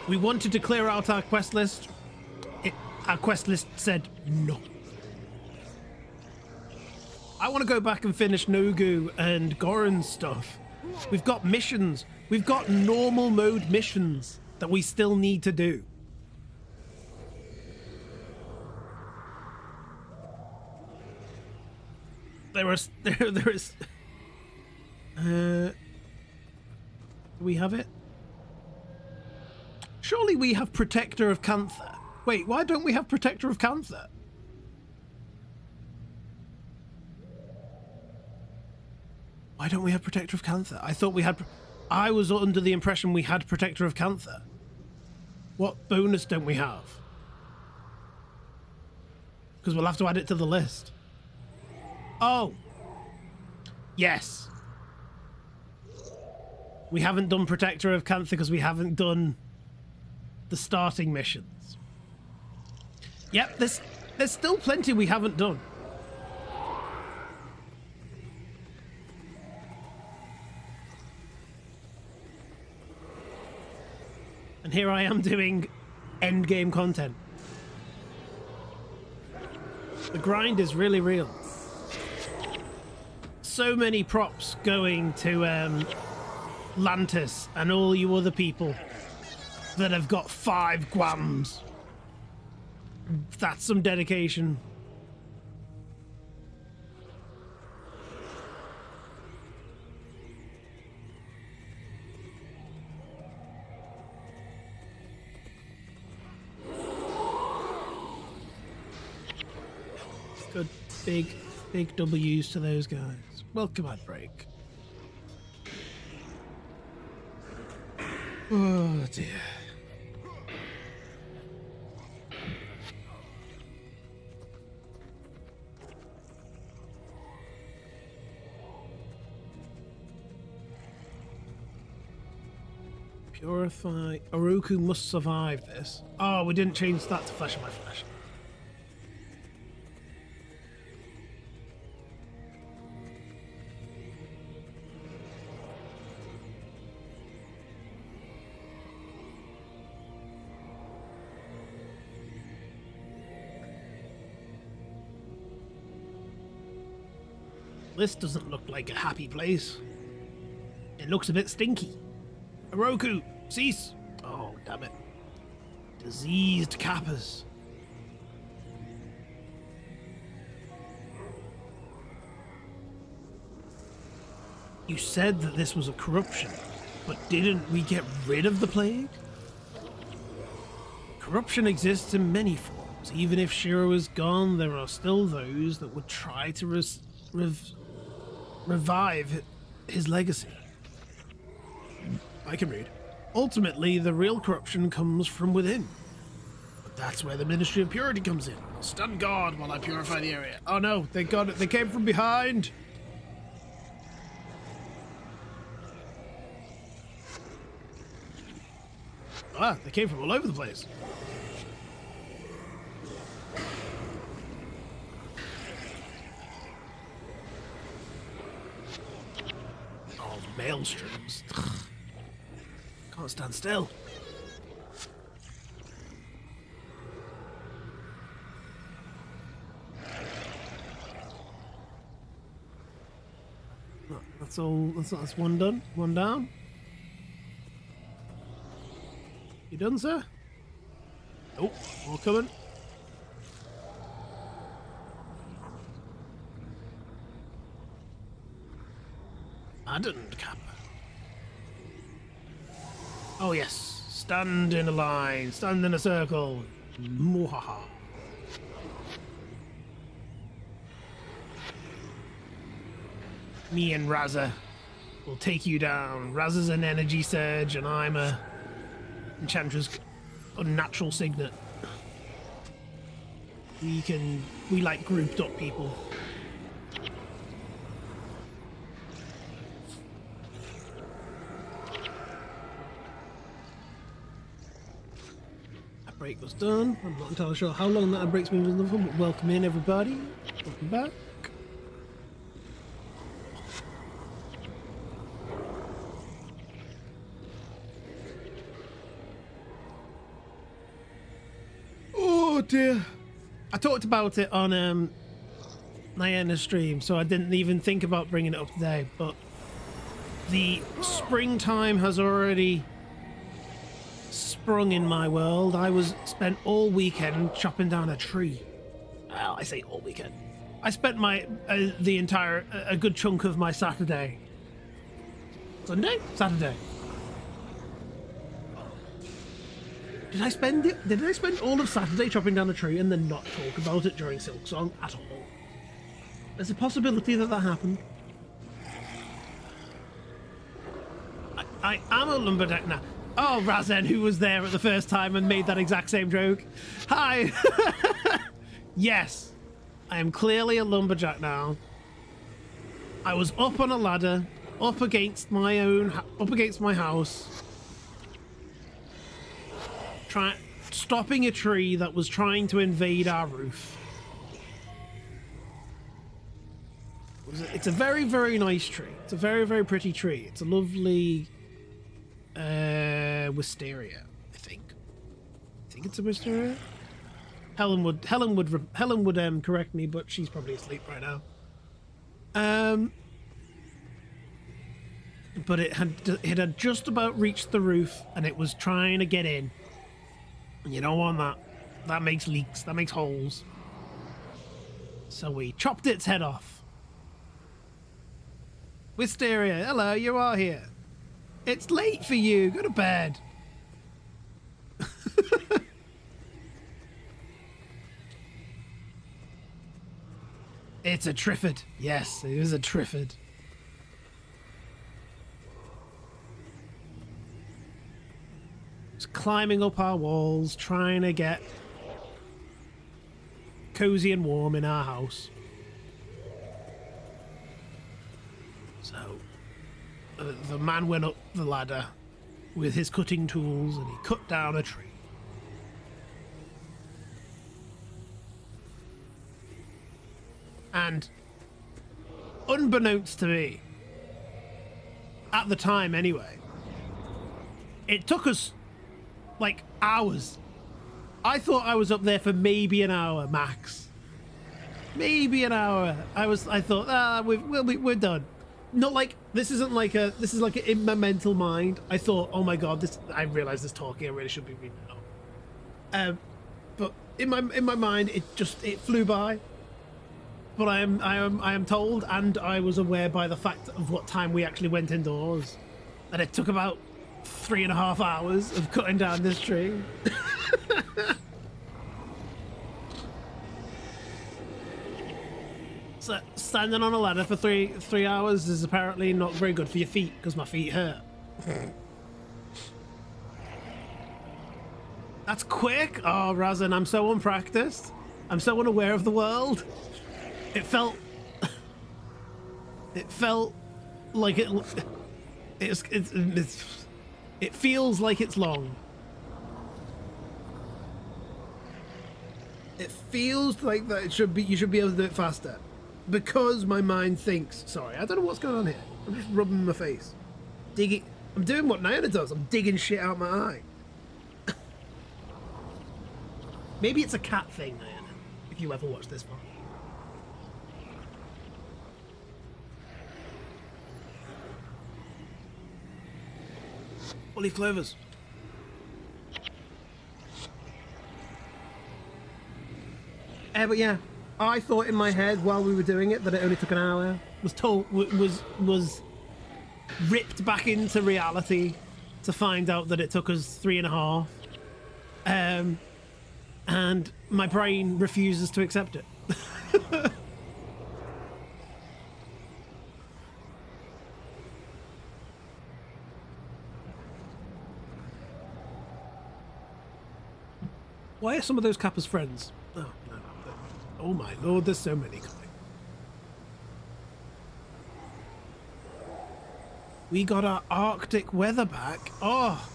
We wanted to clear out our quest list. Our quest list said no. I want to go back and finish Nogu and Goran's stuff. We've got missions. We've got normal mode missions that we still need to do. There is. Do we have it? Surely we have Protector of Cantha. Wait, why don't we have Protector of Cantha? Why don't we have Protector of Cantha? I thought we had... I was under the impression we had Protector of Cantha. What bonus don't we have? Because we'll have to add it to the list. Oh. Yes. We haven't done Protector of Cantha because we haven't done the starting missions. Yep, there's still plenty we haven't done. And here I am doing endgame content. The grind is really real. So many props going to Lantis and all you other people that have got 5 Guams. That's some dedication. Good big W's to those guys. Welcome at break. Oh dear. Purify. Oroku must survive this. Oh, we didn't change that to Flesh of My Flesh. This doesn't look like a happy place. It looks a bit stinky. Oroku, cease! Oh, damn it. Diseased Kappas. You said that this was a corruption, but didn't we get rid of the plague? Corruption exists in many forms. Even if Shiro is gone, there are still those that would try to revive his legacy. I can read. Ultimately, the real corruption comes from within. But that's where the Ministry of Purity comes in. I'll stun guard while I purify the area. Oh no, they got it. They came from behind. Ah, they came from all over the place. Oh, maelstroms. Can't stand still. That's all. That's one done. One down. You done, sir? Oh, more coming. Ardent Kappa. Oh yes, stand in a line, stand in a circle. Muhaha. Me and Raza will take you down. Raza's an energy surge and I'm a Enchantress unnatural signet. We like grouped up people. That break was done. I'm not entirely sure how long that break's been done for, but welcome in everybody. Welcome back. Oh dear. I talked about it on Nyanna's stream, so I didn't even think about bringing it up today, but the springtime has already sprung in my world. I spent all weekend chopping down a tree. Well, I say all weekend. I spent a good chunk of my Saturday. Saturday. Did I spend all of Saturday chopping down a tree and then not talk about it during Silksong at all? There's a possibility that happened. I am a lumberjack now. Oh, Razen, who was there at the first time and made that exact same joke. Hi! Yes, I am clearly a lumberjack now. I was up on a ladder, up against my house, stopping a tree that was trying to invade our roof. It's a very, very nice tree. It's a very, very pretty tree. It's a lovely wisteria, I think. I think it's a wisteria. Helen would correct me, but she's probably asleep right now. But it had just about reached the roof, and it was trying to get in. And you don't want that. That makes leaks. That makes holes. So we chopped its head off. Wisteria, hello, you are here. It's late for you. Go to bed. It's a Triffid. Yes, it is a Triffid. It's climbing up our walls, trying to get cozy and warm in our house. So the man went up the ladder with his cutting tools and he cut down a tree. And unbeknownst to me, at the time anyway, it took us like hours. I thought I was up there for maybe an hour max. Maybe an hour. I thought, we're done. Not like This isn't like a. This is like in my mental mind. I thought, oh my god, this. I realized this talking. I really should be reading it out. But in my mind, it flew by. But I am told, and I was aware by the fact of what time we actually went indoors, that it took about 3.5 hours of cutting down this tree. So standing on a ladder for three hours is apparently not very good for your feet, because my feet hurt. That's quick. Oh, Razin, I'm so unpracticed. I'm so unaware of the world. It felt like it feels like it's long. It feels like that it should be. You should be able to do it faster, because my mind thinks. Sorry, I don't know what's going on here. I'm just rubbing my face, digging. I'm doing what Nyana does. I'm digging shit out my eye. Maybe it's a cat thing, Nyana. If you ever watch this one. Leaf clovers. But yeah, I thought in my head while we were doing it that it only took an hour. Was ripped back into reality to find out that it took us 3.5. And my brain refuses to accept it. Why are some of those Kappas friends? Oh, no. Oh my lord, there's so many coming. We got our Arctic weather back. Oh,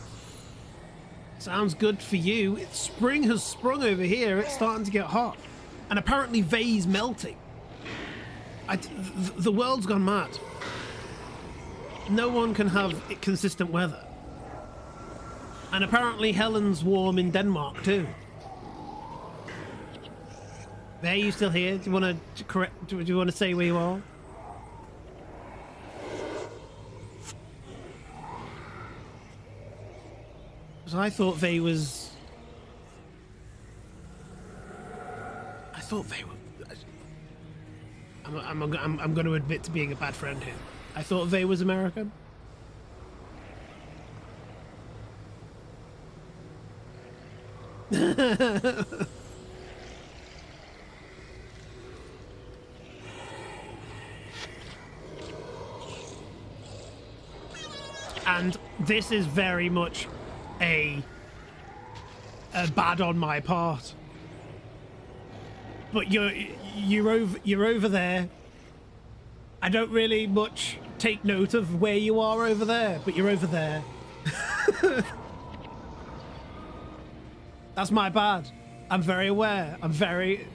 sounds good for you. Spring has sprung over here. It's starting to get hot. And apparently Vey's melting. The world's gone mad. No one can have consistent weather. And apparently Helen's warm in Denmark too. Are you still here? Do you want to correct? Do you want to say where you are? So I thought Vey was. I thought Vey were. I'm going to admit to being a bad friend here. I thought Vey was American. And this is very much a bad on my part. But you're over there. I don't really much take note of where you are over there, but you're over there. That's my bad. I'm very aware. I'm very.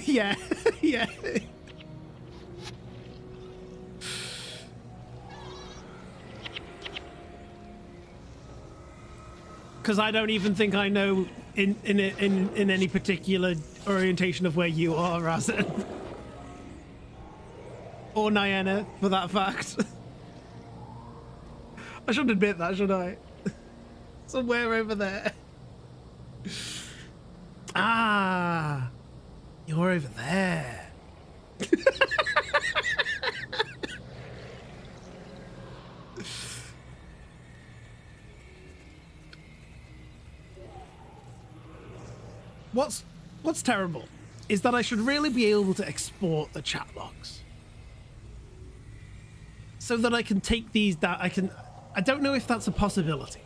Yeah, yeah. Because I don't even think I know in any particular orientation of where you are, Razin. Or Nyana, for that fact. I shouldn't admit that, should I? Somewhere over there. Ah, you're over there. What's terrible is that I should really be able to export the chat logs so that I can take these down. I don't know if that's a possibility,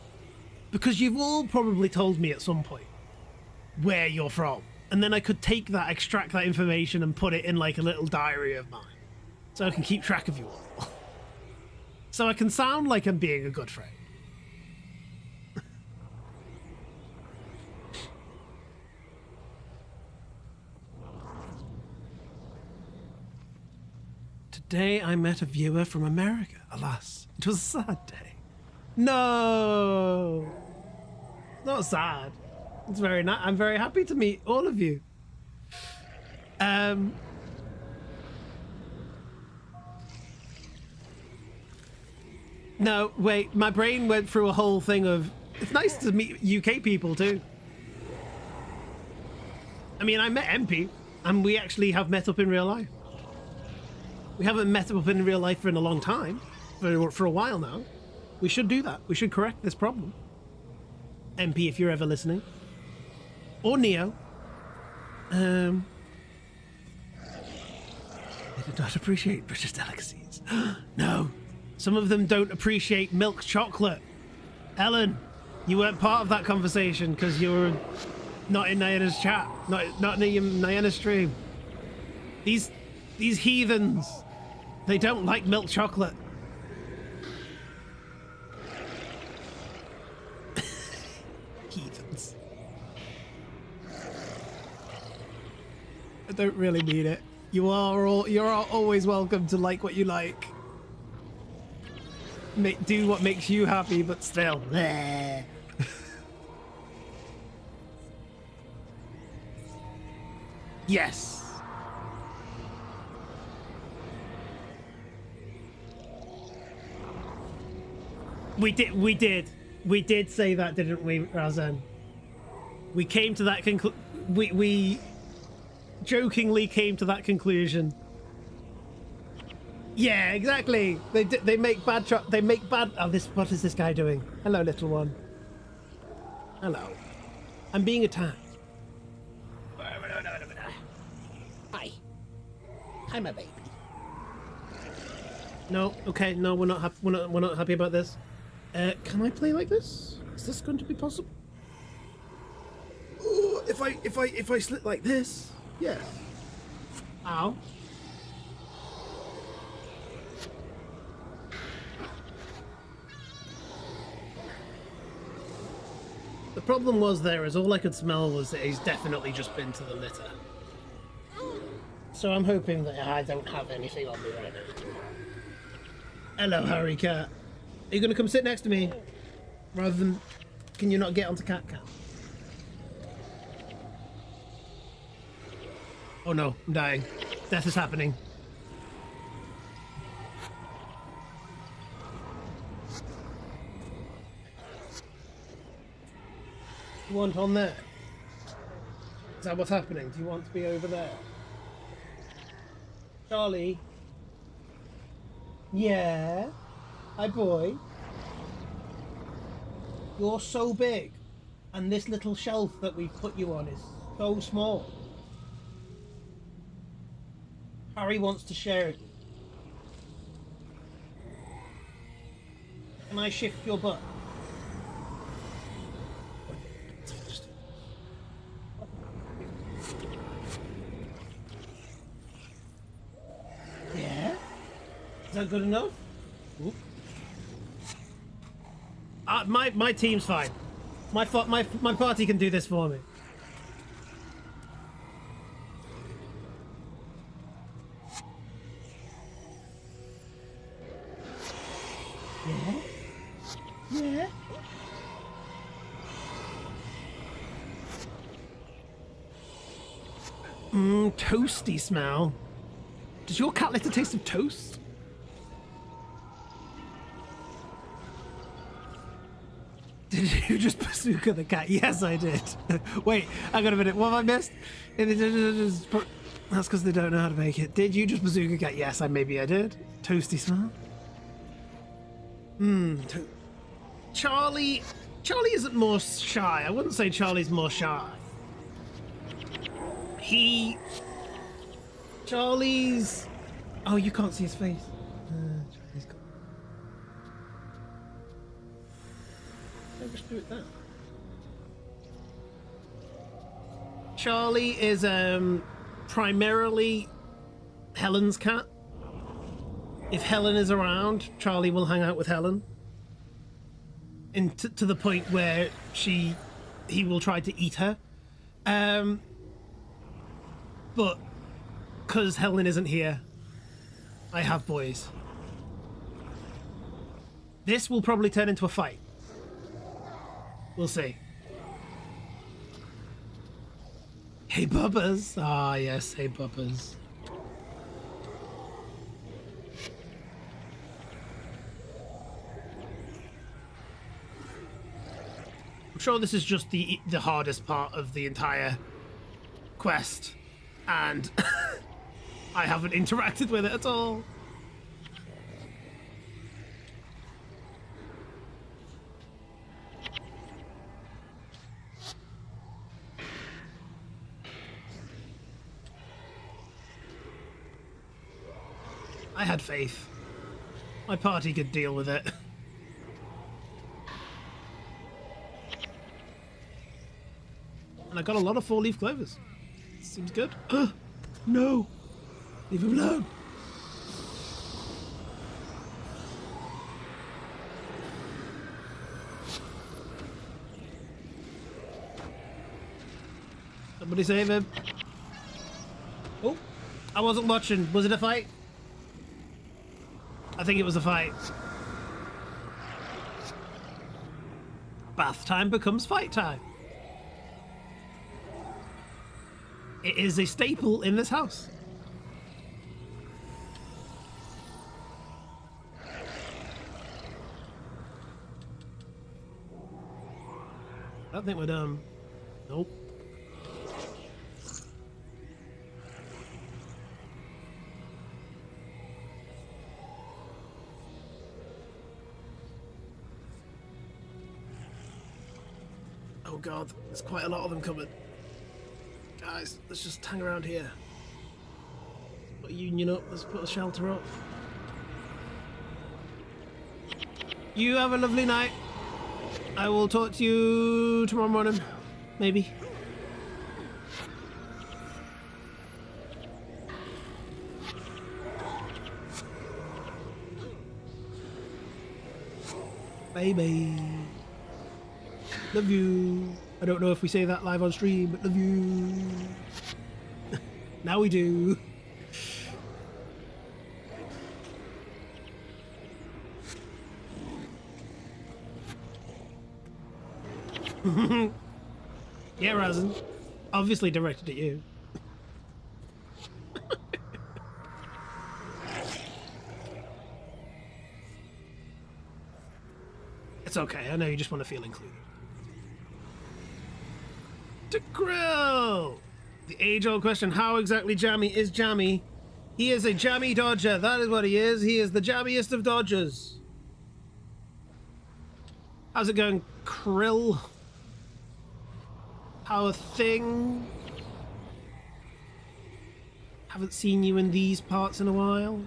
because you've all probably told me at some point where you're from, and then I could take that, extract that information and put it in like a little diary of mine so I can keep track of you all. So I can sound like I'm being a good friend. Today I met a viewer from America. Alas, it was a sad day. No, not sad. It's very nice. I'm very happy to meet all of you. No, wait. My brain went through a whole thing of. It's nice to meet UK people too. I mean, I met MP, and we actually have met up in real life. We haven't met up in real life in a long time, for a while now. We should do that. We should correct this problem. MP, if you're ever listening, or Neo. They do not appreciate British delicacies. No, some of them don't appreciate milk chocolate. Ellen, you weren't part of that conversation because you were not in Nayana's chat, not in Nayana's stream. These heathens, they don't like milk chocolate. Heathens. I don't really mean it. You're always welcome to like what you like. Do what makes you happy, but still. Bleh. Yes. We did say that, didn't we, Razan? We came to that we jokingly came to that conclusion. Yeah, exactly. They make bad. Oh, what is this guy doing? Hello, little one. Hello. I'm being attacked. Hi. I'm a baby. No. Okay. No, we're not. We're not happy about this. Can I play like this? Is this going to be possible? Ooh, if I slit like this, yes. Ow. The problem was there is all I could smell was that he's definitely just been to the litter. So I'm hoping that I don't have anything on me right now. Hello, Harry Cat. Are you going to come sit next to me? Rather than... Can you not get onto Cat Cat? Oh no, I'm dying. Death is happening. You want on there? Is that what's happening? Do you want to be over there? Charlie? Yeah? Hi, boy. You're so big, and this little shelf that we've put you on is so small. Harry wants to share it. Can I shift your butt? Yeah? Is that good enough? Oop. My team's fine. My party can do this for me. Yeah? Yeah? Toasty smell. Does your cat like the taste of toast? Did you just bazooka the cat? Yes, I did. Wait, hang on a minute. What have I missed? That's because they don't know how to make it. Did you just bazooka cat? Yes, maybe I did. Toasty smell. Charlie isn't more shy. I wouldn't say Charlie's more shy. Charlie's... Oh, you can't see his face. Charlie's got... I'll just do it now. Charlie is primarily Helen's cat. If Helen is around, Charlie will hang out with Helen. And to the point where he will try to eat her. But because Helen isn't here, I have boys. This will probably turn into a fight. We'll see. Hey, Bubbas. Ah, yes, hey, Bubbas. I'm sure this is just the hardest part of the entire quest, and I haven't interacted with it at all. I had faith. My party could deal with it. And I got a lot of 4-leaf clovers. Seems good. No! Leave him alone! Somebody save him. Oh, I wasn't watching. Was it a fight? I think it was a fight. Bath time becomes fight time. It is a staple in this house. I don't think we're done. Nope. Oh god, there's quite a lot of them coming. Guys, let's just hang around here. Put a union up, let's put a shelter up. You have a lovely night. I will talk to you tomorrow morning, maybe. Bye bye. Love you. I don't know if we say that live on stream, but love you. Now we do. Yeah, Razin. Obviously directed at you. It's okay, I know you just want to feel included. To grill! The age-old question, how exactly jammy is Jammy? He is a jammy dodger, that is what he is. He is the jammiest of dodgers. How's it going, Krill? How a thing? Haven't seen you in these parts in a while.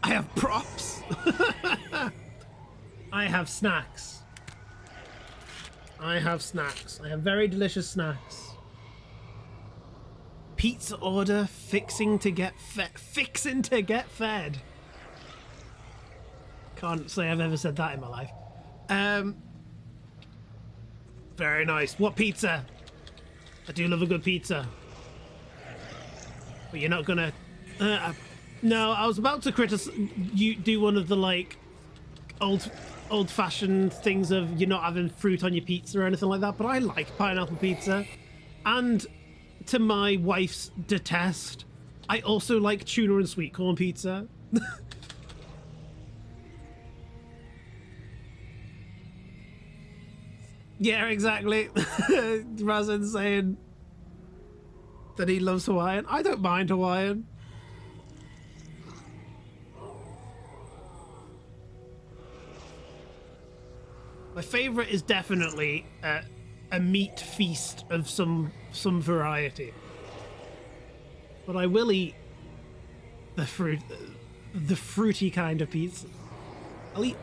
I have props. I have snacks. I have snacks. I have very delicious snacks. Pizza order, fixing to get fed. Fixing to get fed. Can't say I've ever said that in my life. Very nice. What pizza? I do love a good pizza. But you're not gonna... no, I was about to criticize... You do one of the, like, old-fashioned things of you're not having fruit on your pizza or anything like that, but I like pineapple pizza. And... to my wife's detest, I also like tuna and sweet corn pizza. Yeah, exactly. Razin saying that he loves Hawaiian. I don't mind Hawaiian. My favorite is definitely a meat feast of some variety, but I will eat the fruity kind of pizza. I'll eat.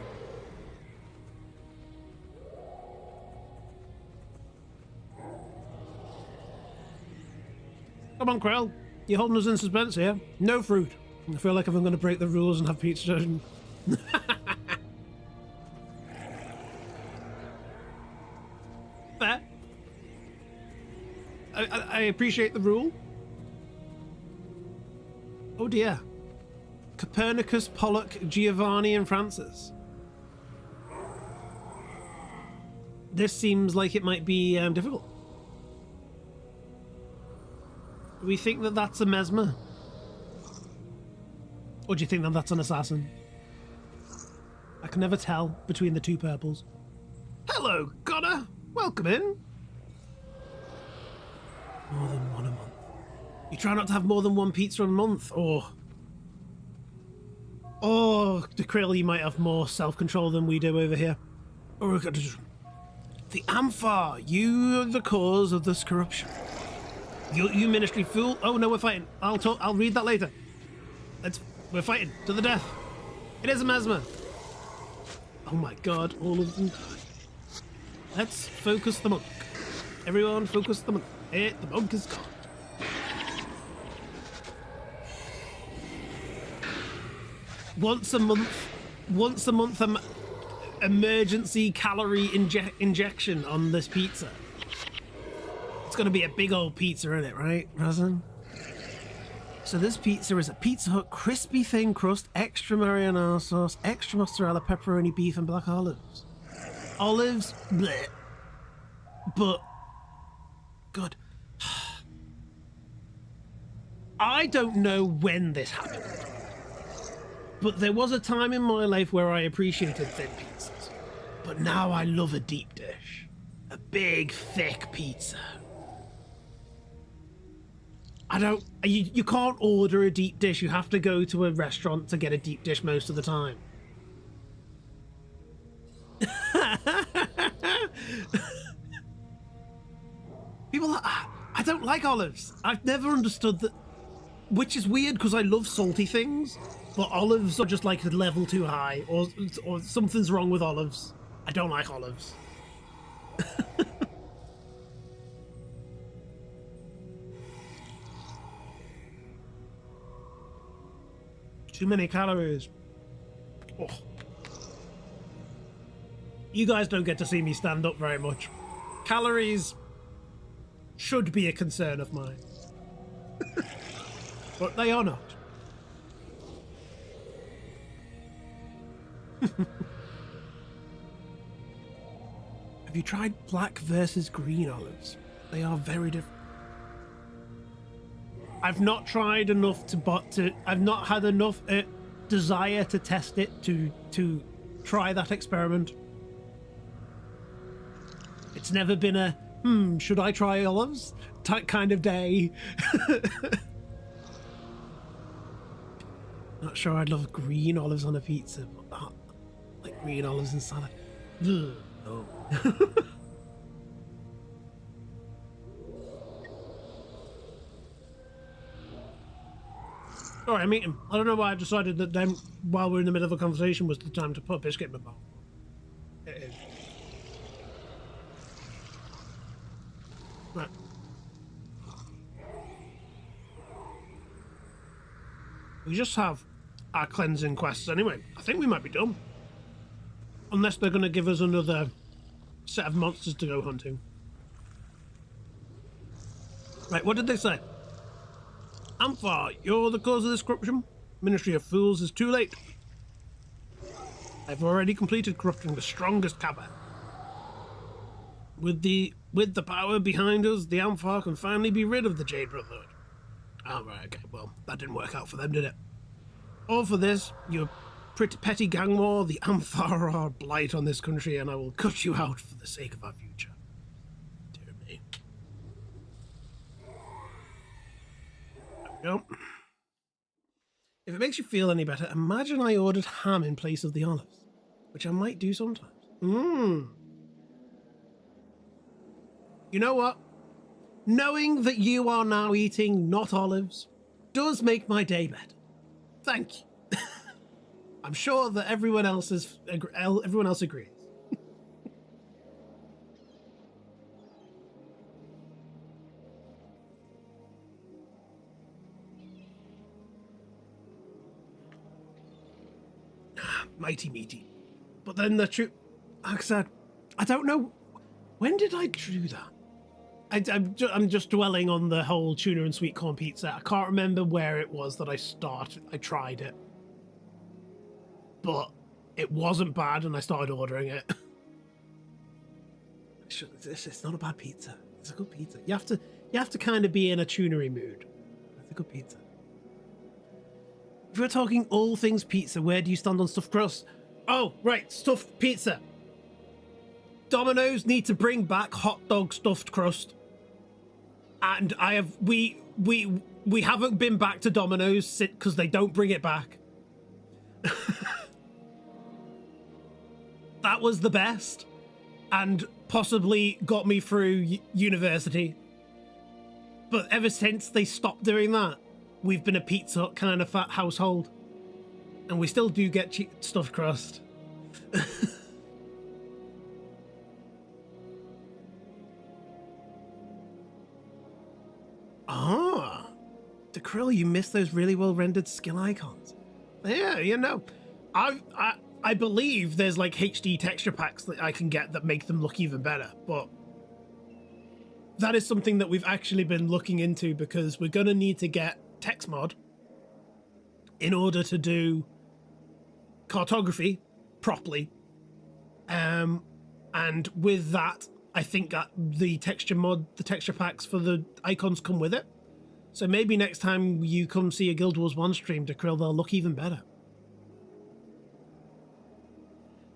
Come on, Krell. You're holding us in suspense here. No fruit. I feel like if I'm going to break the rules and have pizza. Fair. I appreciate the rule. Oh dear. Copernicus, Pollock, Giovanni, and Francis. This seems like it might be difficult. Do we think that that's a Mesmer? Or do you think that that's an assassin? I can never tell between the two purples. Hello, Connor. Welcome in. More than one a month. You try not to have more than one pizza a month, or the Krill, you might have more self-control than we do over here. Or the Amphar, you are the cause of this corruption. You ministry fool. Oh no, we're fighting. I'll read that later. We're fighting to the death. It is a Mesmer. Oh my god, all of them die. Let's focus the monk. Everyone focus the monk. The monk is gone. Once a month, emergency calorie injection on this pizza. It's gonna be a big old pizza, isn't it, right, Razan? So this pizza is a Pizza Hut crispy thin crust, extra marinara sauce, extra mozzarella, pepperoni, beef, and black olives. Olives, bleh. But good. I don't know when this happened, but there was a time in my life where I appreciated thin pizzas. But now I love a deep dish. A big, thick pizza. You can't order a deep dish. You have to go to a restaurant to get a deep dish most of the time. I don't like olives. I've never understood that, which is weird because I love salty things, but olives are just like a level too high, or something's wrong with olives. I don't like olives. Too many calories. Oh. You guys don't get to see me stand up very much. Calories should be a concern of mine. But they are not. Have you tried black versus green olives? They are very different. I've not tried enough I've not had enough desire to test it to try that experiment. It's never been a should I try olives kind of day. Not sure I'd love green olives on a pizza, but like green olives in salad. Ugh, no. Alright, I'm eating. I don't know why I decided that then, while we're in the middle of a conversation, was the time to put a biscuit in my mouth. It is. Right. We just have our cleansing quests anyway. I think we might be done. Unless they're going to give us another set of monsters to go hunting. Right, what did they say? Amphar, you're the cause of this corruption. Ministry of Fools is too late. I've already completed corrupting the strongest Cabba. With the power behind us, the Amphar can finally be rid of the Jade Brotherhood. Oh, right, okay, well, that didn't work out for them, did it? All for this, your pretty petty gang war, the Amphar are a blight on this country, and I will cut you out for the sake of our future. Dear me. There we go. If it makes you feel any better, imagine I ordered ham in place of the olives, which I might do sometimes. You know what? Knowing that you are now eating not olives does make my day better. Thank you. I'm sure that everyone else agrees. Mighty meaty. But then the truth, like I said, I don't know, when did I do that? I'm just dwelling on the whole tuna and sweet corn pizza. I can't remember where it was that I tried it. But it wasn't bad and I started ordering it. It's not a bad pizza. It's a good pizza. You have to kind of be in a tunery mood. It's a good pizza. If we're talking all things pizza, where do you stand on stuffed crust? Oh, right, stuffed pizza. Domino's need to bring back hot dog stuffed crust. And we haven't been back to Domino's because they don't bring it back. That was the best and possibly got me through university. But ever since they stopped doing that, we've been a Pizza Hut kind of fat household. And we still do get stuffed crust. Ah, Krill, you missed those really well rendered skill icons. Yeah, you know, I believe there's like HD texture packs that I can get that make them look even better, but that is something that we've actually been looking into because we're gonna need to get text mod in order to do cartography properly. And with that, I think that the texture packs for the icons come with it. So maybe next time you come see a Guild Wars 1 stream, Krill, they'll look even better.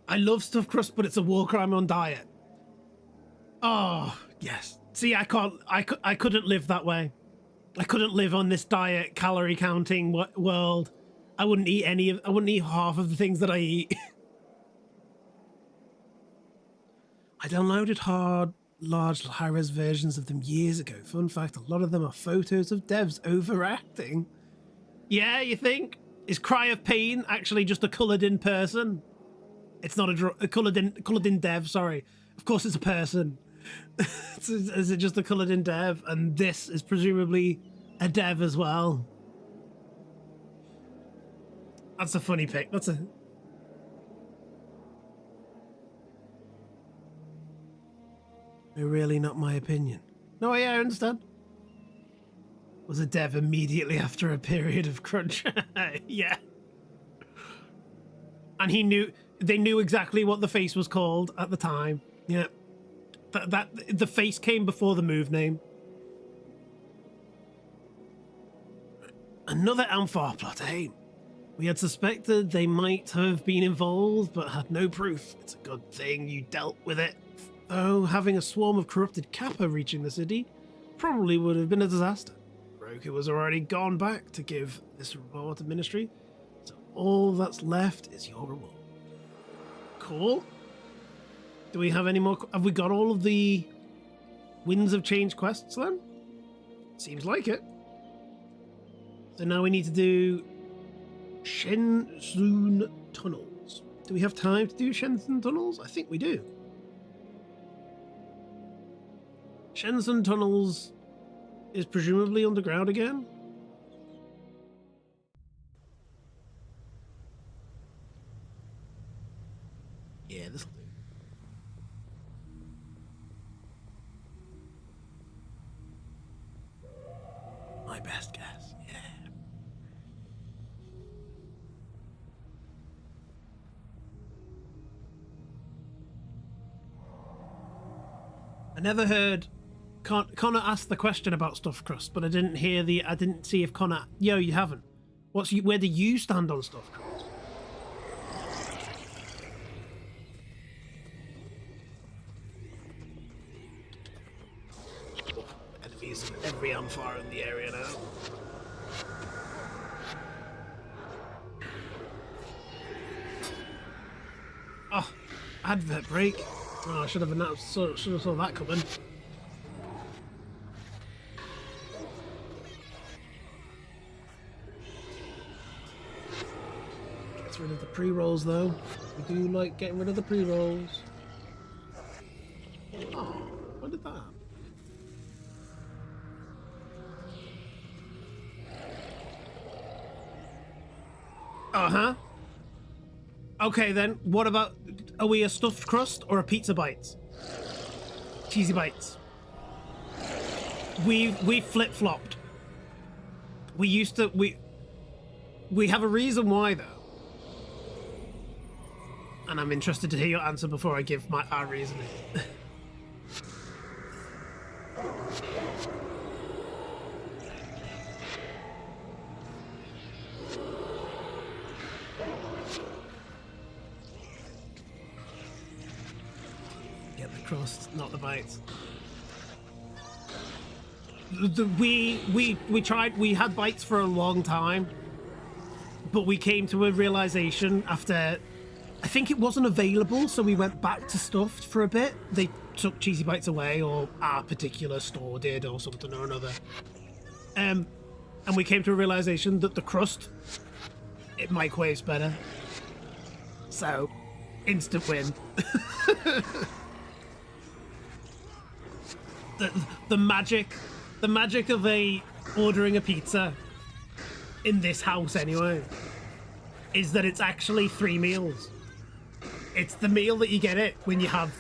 I love stuffed crust, but it's a war crime on diet. Oh, yes. See, I couldn't live that way. I couldn't live on this diet, calorie counting world. I wouldn't eat half of the things that I eat. I downloaded large high-res versions of them years ago. Fun fact, a lot of them are photos of devs overacting. Yeah, you think? Is Cry of Pain actually just a coloured-in person? It's not a coloured-in dev, sorry. Of course it's a person. Is it just a coloured-in dev? And this is presumably a dev as well. That's a funny pick. They're really not my opinion. No, yeah, I understand. Was a dev immediately after a period of crunch. Yeah. And they knew exactly what the face was called at the time. Yeah. The face came before the move name. Another Amphar plot, eh? We had suspected they might have been involved, but had no proof. It's a good thing you dealt with it. Though having a swarm of corrupted Kappa reaching the city probably would have been a disaster. Roku was already gone back to give this reward to Ministry, so all that's left is your reward. Cool. Do we have any more? Have we got all of the Winds of Change quests then? Seems like it. So now we need to do Shenzhen Tunnels. Do we have time to do Shenzhen Tunnels? I think we do. Shenzhen Tunnels is presumably underground again. Yeah, this'll do. My best guess, yeah. I never heard Connor asked the question about stuffed crust, but I didn't see if Connor. Yo, you haven't. Where do you stand on stuffed crust? Enemies of every Amphar in the area now. Oh, advert break. Oh, I should have announced. Should have saw that coming. Gets rid of the pre-rolls though. We do like getting rid of the pre-rolls. Oh, what did that happen? Uh-huh. Okay then, what about, are we a stuffed crust or a pizza bites? Cheesy bites. We flip-flopped. We have a reason why though. And I'm interested to hear your answer before I give our reasoning. crust, not the bites. We tried. We had bites for a long time, but we came to a realization after. I think it wasn't available, so we went back to stuffed for a bit. They took cheesy bites away, or our particular store did, or something or another. And we came to a realization that the crust, it microwaves better. So, instant win. the magic of ordering a pizza in this house anyway is that it's actually 3 meals. It's the meal that you get it when you have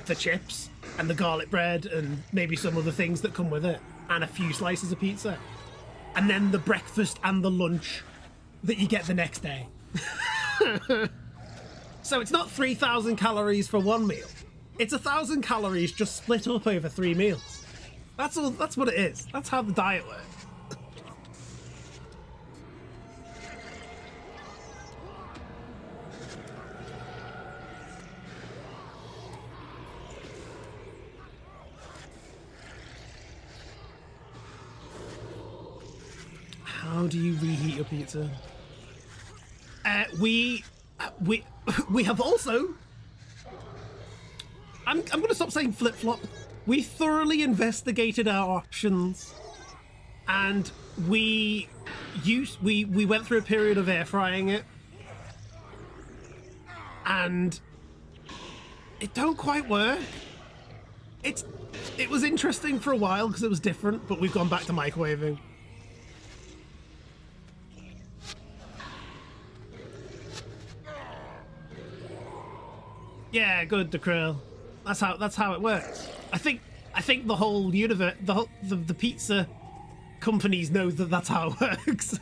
the chips and the garlic bread and maybe some other things that come with it and a few slices of pizza, and then the breakfast and the lunch that you get the next day. So it's not 3,000 calories for one meal. It's 1,000 calories just split up over 3 meals. That's all. That's what it is. That's how the diet works. How do you reheat your pizza? We have also. I'm going to stop saying flip-flop. We thoroughly investigated our options, and we went through a period of air frying it, and it don't quite work. It was interesting for a while because it was different, but we've gone back to microwaving. Yeah, good, the krill. That's how it works. I think the whole universe, the pizza companies know that that's how it works.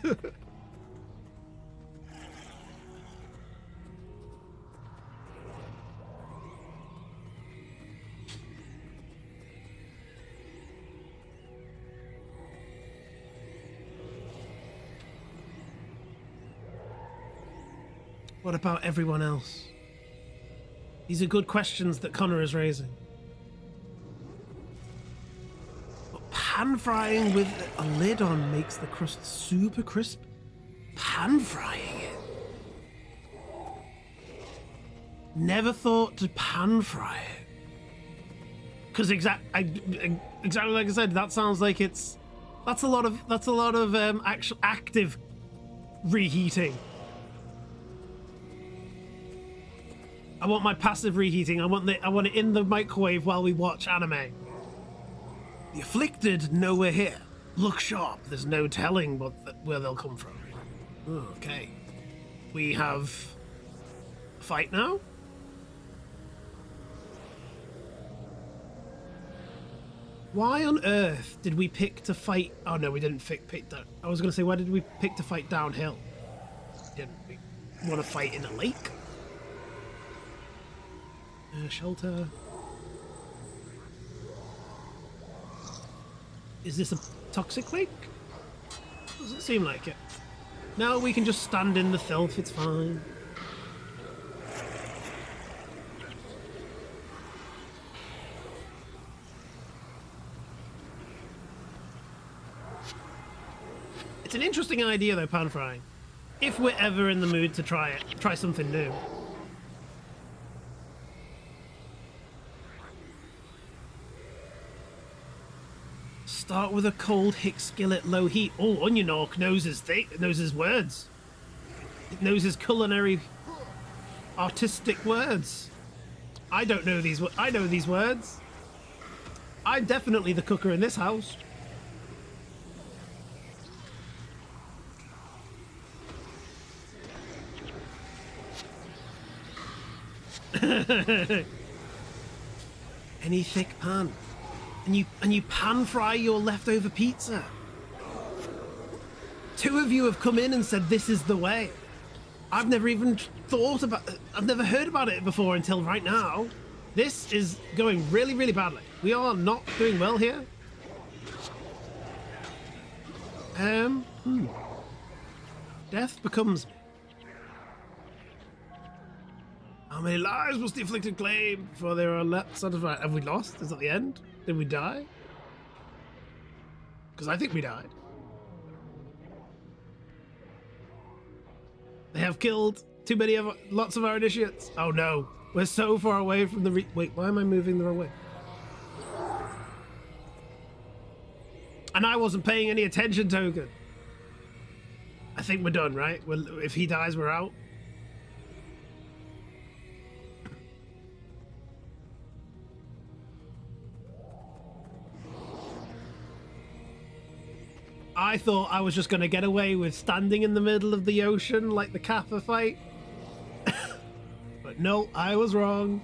What about everyone else? These are good questions that Connor is raising. But pan frying with a lid on makes the crust super crisp. Pan frying it? Never thought to pan fry it. Because exactly like I said, that sounds like that's a lot of actual active reheating. I want my passive reheating. I want it in the microwave while we watch anime. The afflicted know we're here. Look sharp. There's no telling where they'll come from. Okay. We have a fight now? Why on earth did we pick to fight? Oh no, we didn't pick that. I was going to say, why did we pick to fight downhill? Didn't we want to fight in a lake? Shelter. Is this a toxic lake? Doesn't seem like it. No, we can just stand in the filth, it's fine. It's an interesting idea though, pan frying. If we're ever in the mood to try something new. Start with a cold hick skillet, low heat. Oh, Onion Orc knows his words. It knows his culinary, artistic words. I don't know these. I know these words. I'm definitely the cooker in this house. Any thick pan. And you pan fry your leftover pizza. 2 of you have come in and said this is the way. I've never even thought about it. I've never heard about it before until right now. This is going really, really badly. We are not doing well here. Death becomes me. How many lives must the afflicted claim before they are let satisfied? Have we lost? Is that the end? Did we die? Because I think we died. They have killed too many of lots of our initiates. Oh no, we're so far away from the wait, why am I moving the wrong way? And I wasn't paying any attention, Token. I think we're done, right? Well, if he dies, we're out. I thought I was just going to get away with standing in the middle of the ocean like the Kappa fight. But no, I was wrong.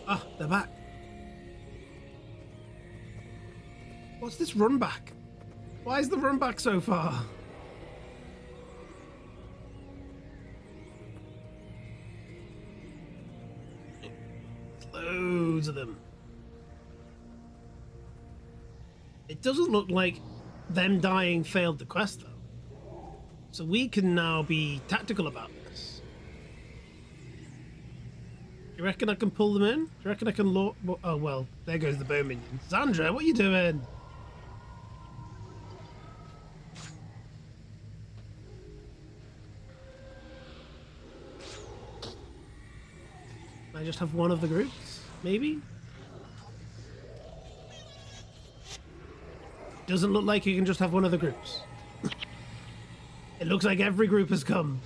Ah, they're back. What's this run back? Why is the run back so far? Loads of them. It doesn't look like them dying failed the quest though. So we can now be tactical about this. Do you reckon I can pull them in? Do you reckon I can oh well, there goes the bone minion. Zandra, what are you doing? Can I just have one of the groups? Maybe? Doesn't look like you can just have one of the groups. It looks like every group has come.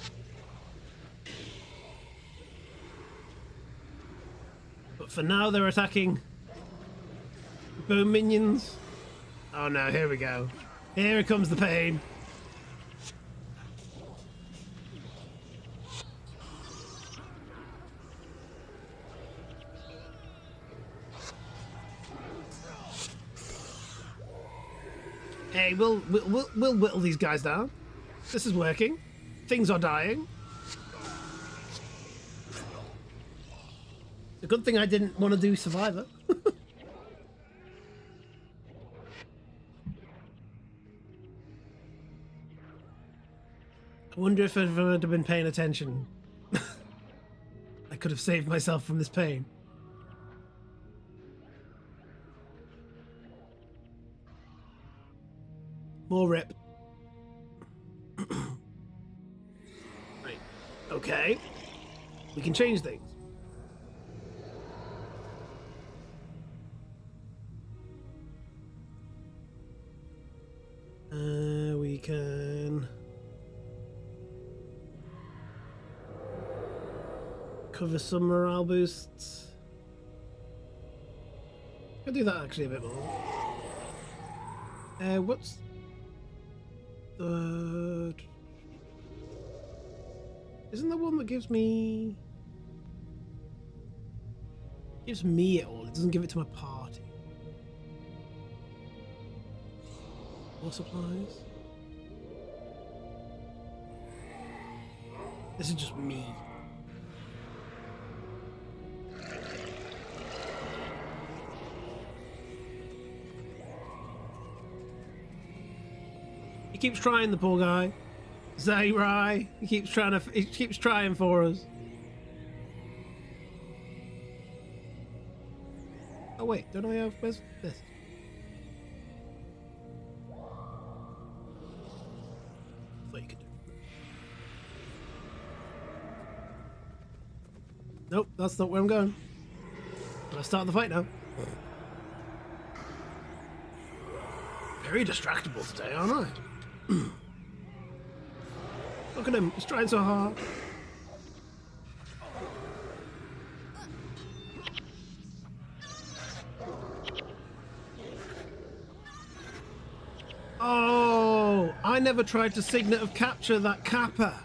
But for now they're attacking bone minions. Oh no, here we go. Here comes the pain. Hey, we'll whittle these guys down. This is working. Things are dying. It's a good thing I didn't want to do Survivor. I wonder if I'd have been paying attention. I could have saved myself from this pain. More rip. Right. Okay. We can change things. We can cover some morale boosts. I'll do that actually a bit more. What's the... Isn't the one that gives me... Gives me it all, it doesn't give it to my party. More supplies. This is just me. He keeps trying, the poor guy. Zayrai. He keeps trying for us. Oh wait, don't I have... Where's this? I thought you could do it. Nope, that's not where I'm going. But I start the fight now. Very distractible today, aren't I? Look at him, he's trying so hard. Oh, I never tried to Signet of Capture that Kappa.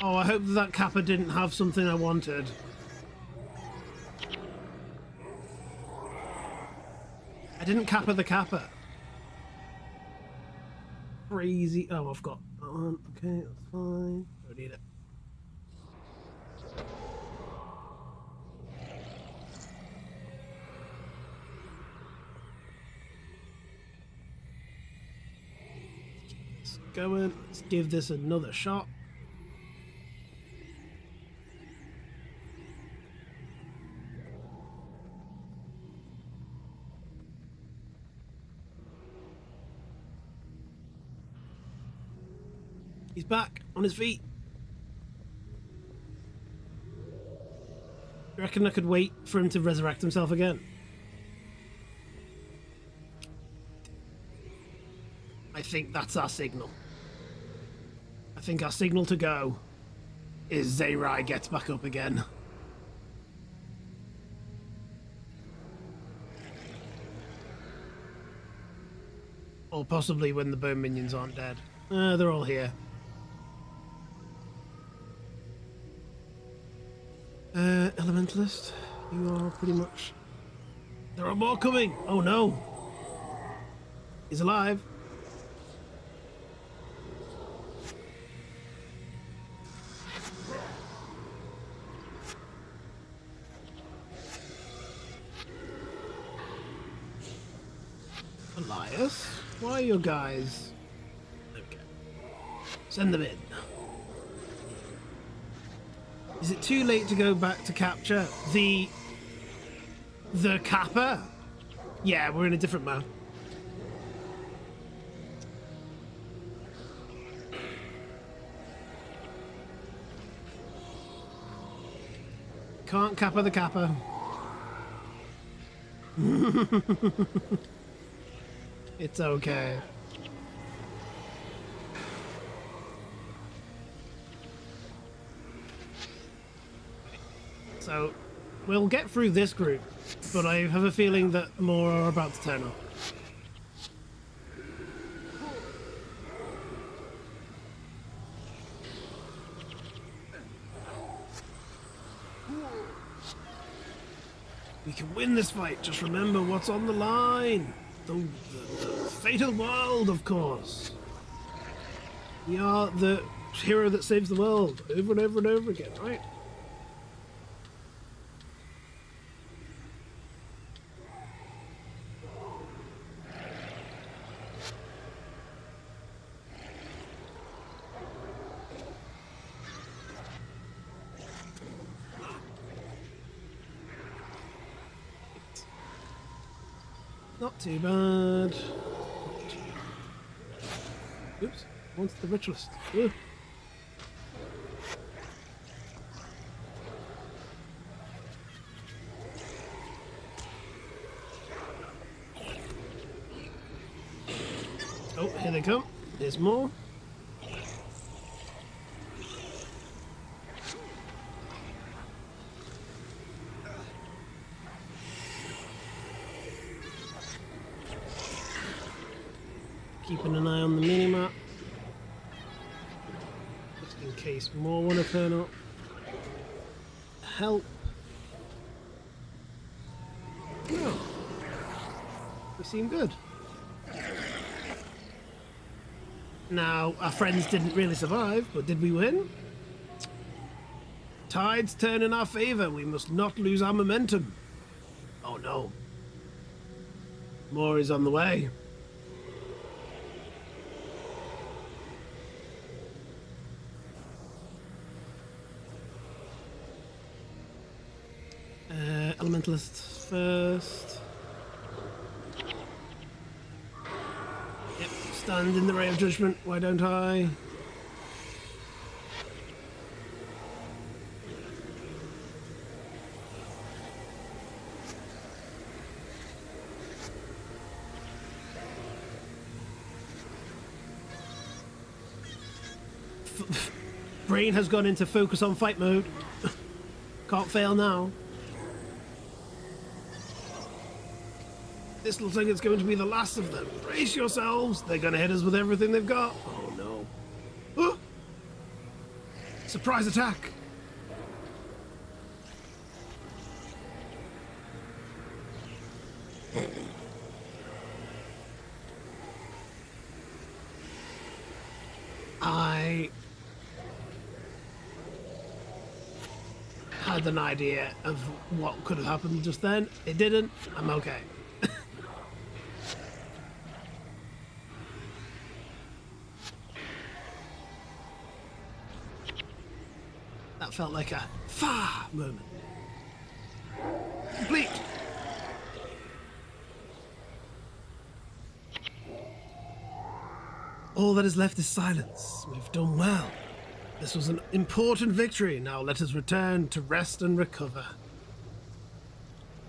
Oh, I hope that Kappa didn't have something I wanted. I didn't Kappa the Kappa. Crazy. Oh, I've got that one. Okay, that's fine. Don't need it. going. Let's give this another shot. He's back on his feet. You reckon I could wait for him to resurrect himself again? I think that's our signal. I think our signal to go is Zayrai gets back up again. Or possibly when the bone minions aren't dead. They're all here. Elementalist, you are pretty much... There are more coming! Oh no! He's alive. Elias? Why are your guys... Okay. Send them in. Is it too late to go back to capture the Kappa? Yeah, we're in a different map. Can't Kappa the Kappa. It's okay. So, we'll get through this group, but I have a feeling that more are about to turn up. We can win this fight, just remember what's on the line. The fatal world, of course. We are the hero that saves the world over and over and over again, right? Not too bad. Oops, wants the ritualist. Ooh. Oh, here they come. There's more. Keeping an eye on the minimap, just in case more want to turn up. Help. No. We seem good. Now, our friends didn't really survive, but did we win? Tides turn in our favor. We must not lose our momentum. Oh no. More is on the way. Elementalists first. Yep, stand in the ray of judgment, why don't I? Brain has gone into focus on fight mode. Can't fail now. This looks like it's going to be the last of them. Brace yourselves. They're going to hit us with everything they've got. Oh, no. Oh! Surprise attack. I had an idea of what could have happened just then. It didn't. I'm okay. That felt like a fa moment. Complete. All that is left is silence. We've done well. This was an important victory. Now let us return to rest and recover.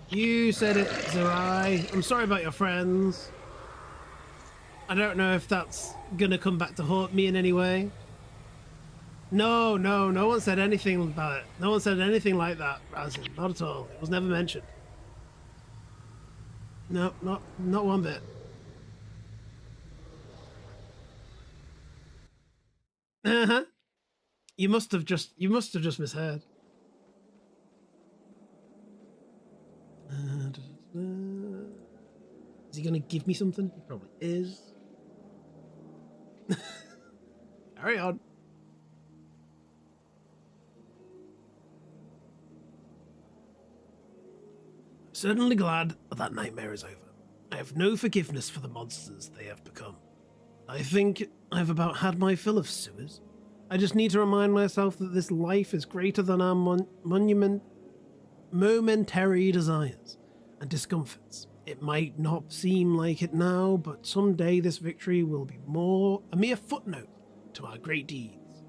You said it, Zerai. I'm sorry about your friends. I don't know if that's gonna come back to haunt me in any way. No one said anything about it. No one said anything like that, Razin. Not at all. It was never mentioned. No, not one bit. Uh-huh. You must have just misheard. Is he gonna give me something? He probably is. Carry on. Certainly glad that nightmare is over. I have no forgiveness for the monsters they have become. I think I've about had my fill of sewers. I just need to remind myself that this life is greater than our momentary desires and discomforts. It might not seem like it now, but someday this victory will be a mere footnote to our great deeds.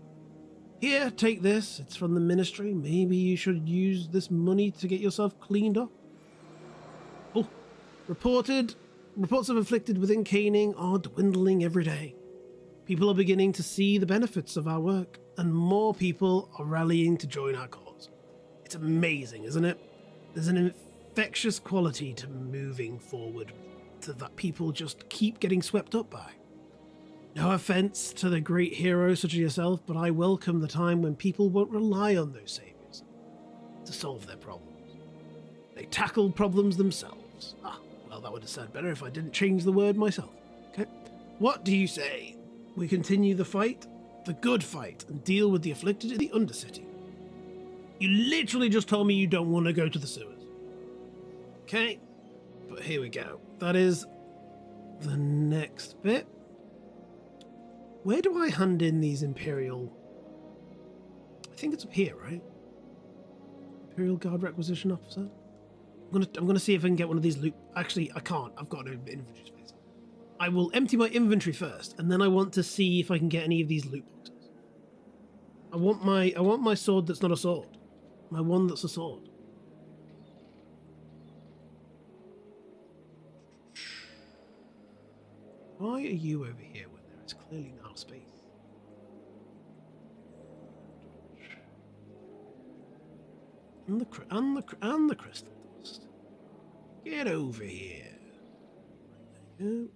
Here, take this. It's from the ministry. Maybe you should use this money to get yourself cleaned up. Oh, reports of afflicted within Caning are dwindling every day. People are beginning to see the benefits of our work, and more people are rallying to join our cause. It's amazing, isn't it? There's an infectious quality to moving forward to that people just keep getting swept up by. No offense to the great heroes such as yourself, but I welcome the time when people won't rely on those saviors to solve their problems. They tackle problems themselves. Well, that would have sounded better if I didn't change the word myself. Okay. What do you say? We continue the fight, the good fight, and deal with the afflicted in the Undercity. You literally just told me you don't want to go to the sewers. Okay, but here we go. That is the next bit. Where do I hand in these Imperial... I think it's up here, right? Imperial Guard Requisition Officer? I'm gonna see if I can get one of these loot... Actually, I can't. I've got no inventory space. I will empty my inventory first, and then I want to see if I can get any of these loot boxes. I want my sword that's not a sword. My one that's a sword. Why are you over here when there is clearly no space? And the crystal dust. Get over here. There you go.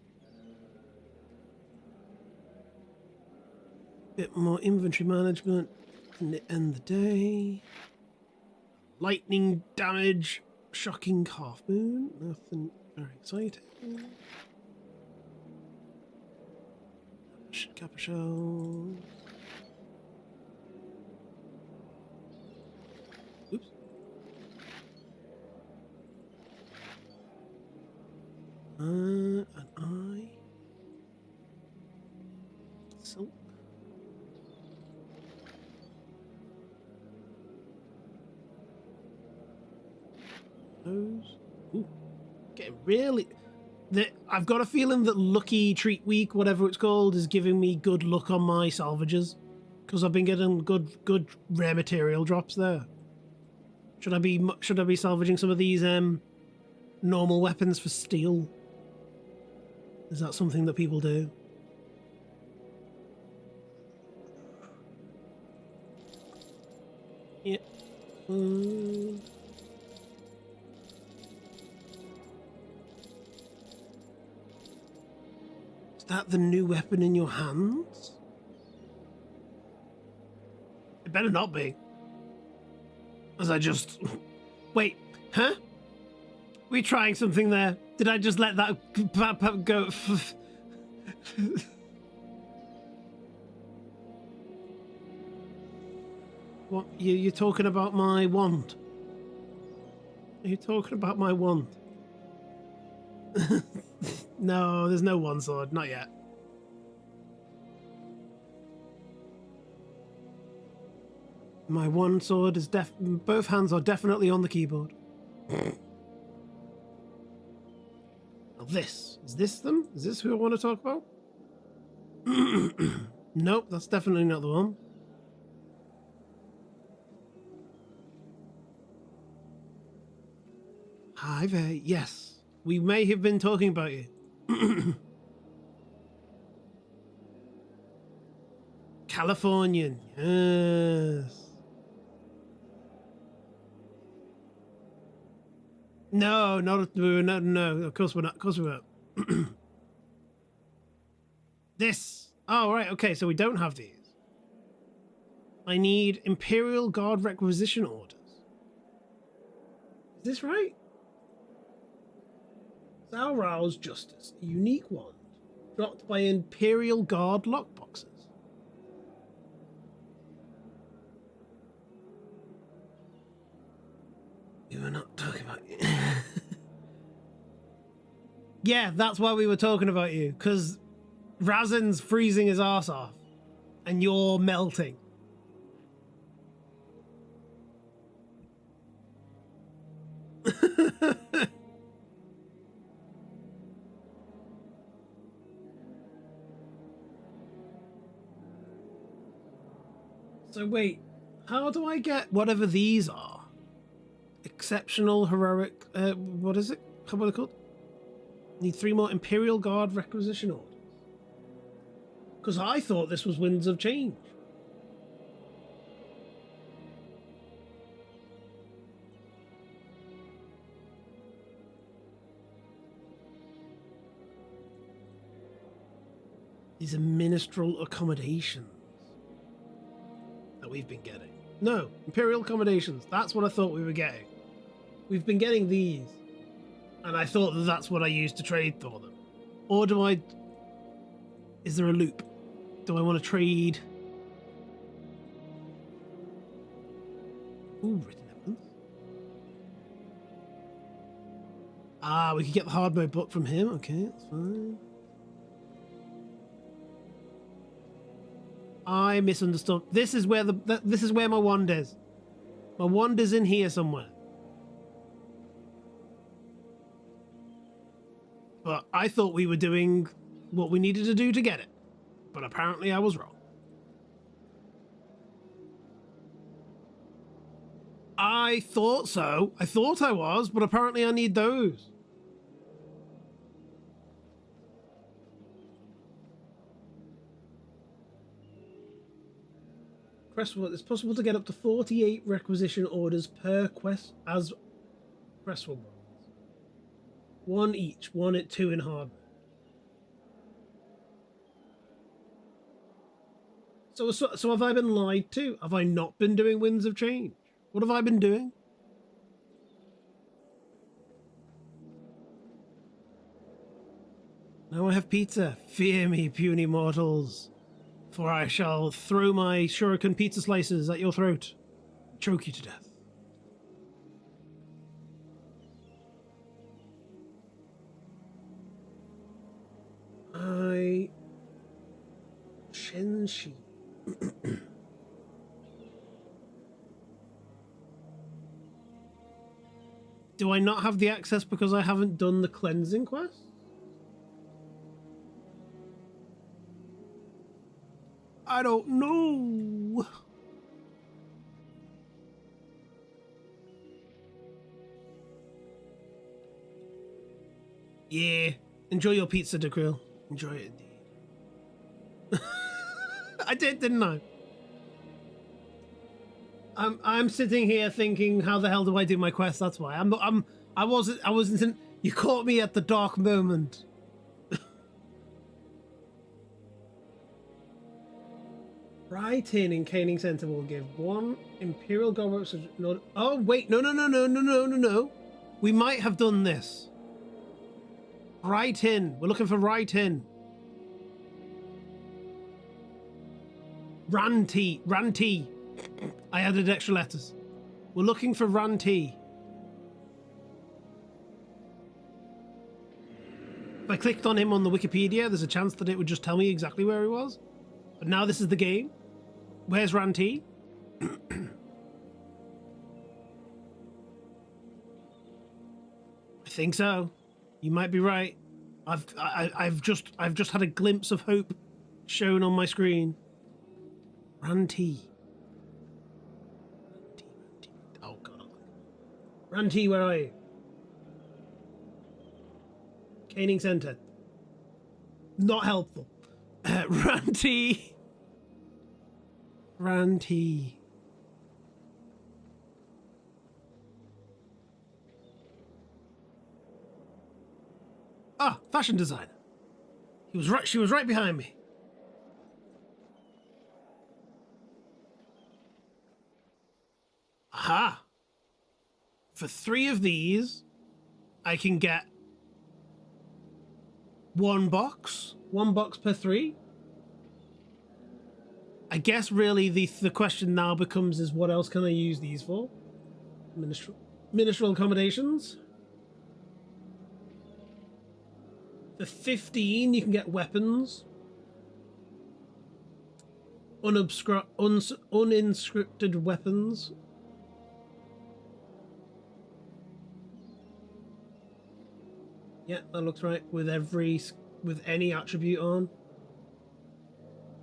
Bit more inventory management and end the day. Lightning damage, shocking half moon, nothing very exciting. Kappa shells. Oops. An eye. Silk. Those. Ooh. Getting really... I've got a feeling that Lucky Treat Week, whatever it's called, is giving me good luck on my salvages. Because I've been getting good rare material drops there. Should I be salvaging some of these normal weapons for steel? Is that something that people do? Yeah. Is that the new weapon in your hands? It better not be. As I just... Wait, huh? We trying something there? Did I just let that go? What? You're talking about my wand? Are you talking about my wand? No, there's no one sword. Not yet. My one sword is both hands are definitely on the keyboard. Now is this them? Is this who I want to talk about? Nope, that's definitely not the one. Hi there, yes. We may have been talking about you. Californian, yes. No, of course we're not. Of course we weren't. This. Oh, right, okay, so we don't have these. I need Imperial Guard requisition orders. Is this right? Zaurao's Justice, a unique wand, dropped by Imperial Guard lockboxes. We were not talking about you. Yeah, that's why we were talking about you, because Razen's freezing his arse off, and you're melting. So wait, how do I get whatever these are? Exceptional, heroic, what is it? What are they called? Need 3 more Imperial Guard requisition orders. Because I thought this was Winds of Change. These are minstrel accommodations that we've been getting. No, Imperial accommodations. That's what I thought we were getting. We've been getting these. And I thought that that's what I used to trade for them. Or do I... Is there a loop? Do I want to trade... Ooh, written evidence. Ah, we could get the hard mode book from him. Okay, that's fine. I misunderstood. This is where this is where my wand is. My wand is in here somewhere. But I thought we were doing what we needed to do to get it. But apparently I was wrong. I thought so. I thought I was, but apparently I need those. Crestwell, it's possible to get up to 48 requisition orders per quest as Crestwell runs. 1 each, 1 at 2 in hard mode. So have I been lied to? Have I not been doing Winds of Change? What have I been doing? Now I have pizza. Fear me, puny mortals, for I shall throw my shuriken pizza slices at your throat, choke you to death. Shenshi. Do I not have the access because I haven't done the cleansing quest? I don't know. Yeah. Enjoy your pizza, Dekrill. Enjoy it indeed. I did, didn't I? I'm sitting here thinking, how the hell do I do my quest? That's why. I wasn't you caught me at the dark moment. Writing in Caning Center will give 1 Imperial Guard. Oh wait, no. We might have done this. Right in. We're looking for right in. Ranty. I added extra letters. We're looking for Ranty. If I clicked on him on the Wikipedia, there's a chance that it would just tell me exactly where he was. But now this is the game. Where's Ranty? I think so. You might be right. I've just had a glimpse of hope shown on my screen. Ranty. Oh god. Ranty, where are you? Caning Center. Not helpful. Ranty. Ranty. Ah, fashion designer. He was right. She was right behind me. Aha. For 3 of these, I can get 1 box. 1 box per 3. I guess really the question now becomes is what else can I use these for? Ministerial accommodations. For 15, you can get weapons. Uninscripted weapons. Yeah, that looks right. With any attribute on.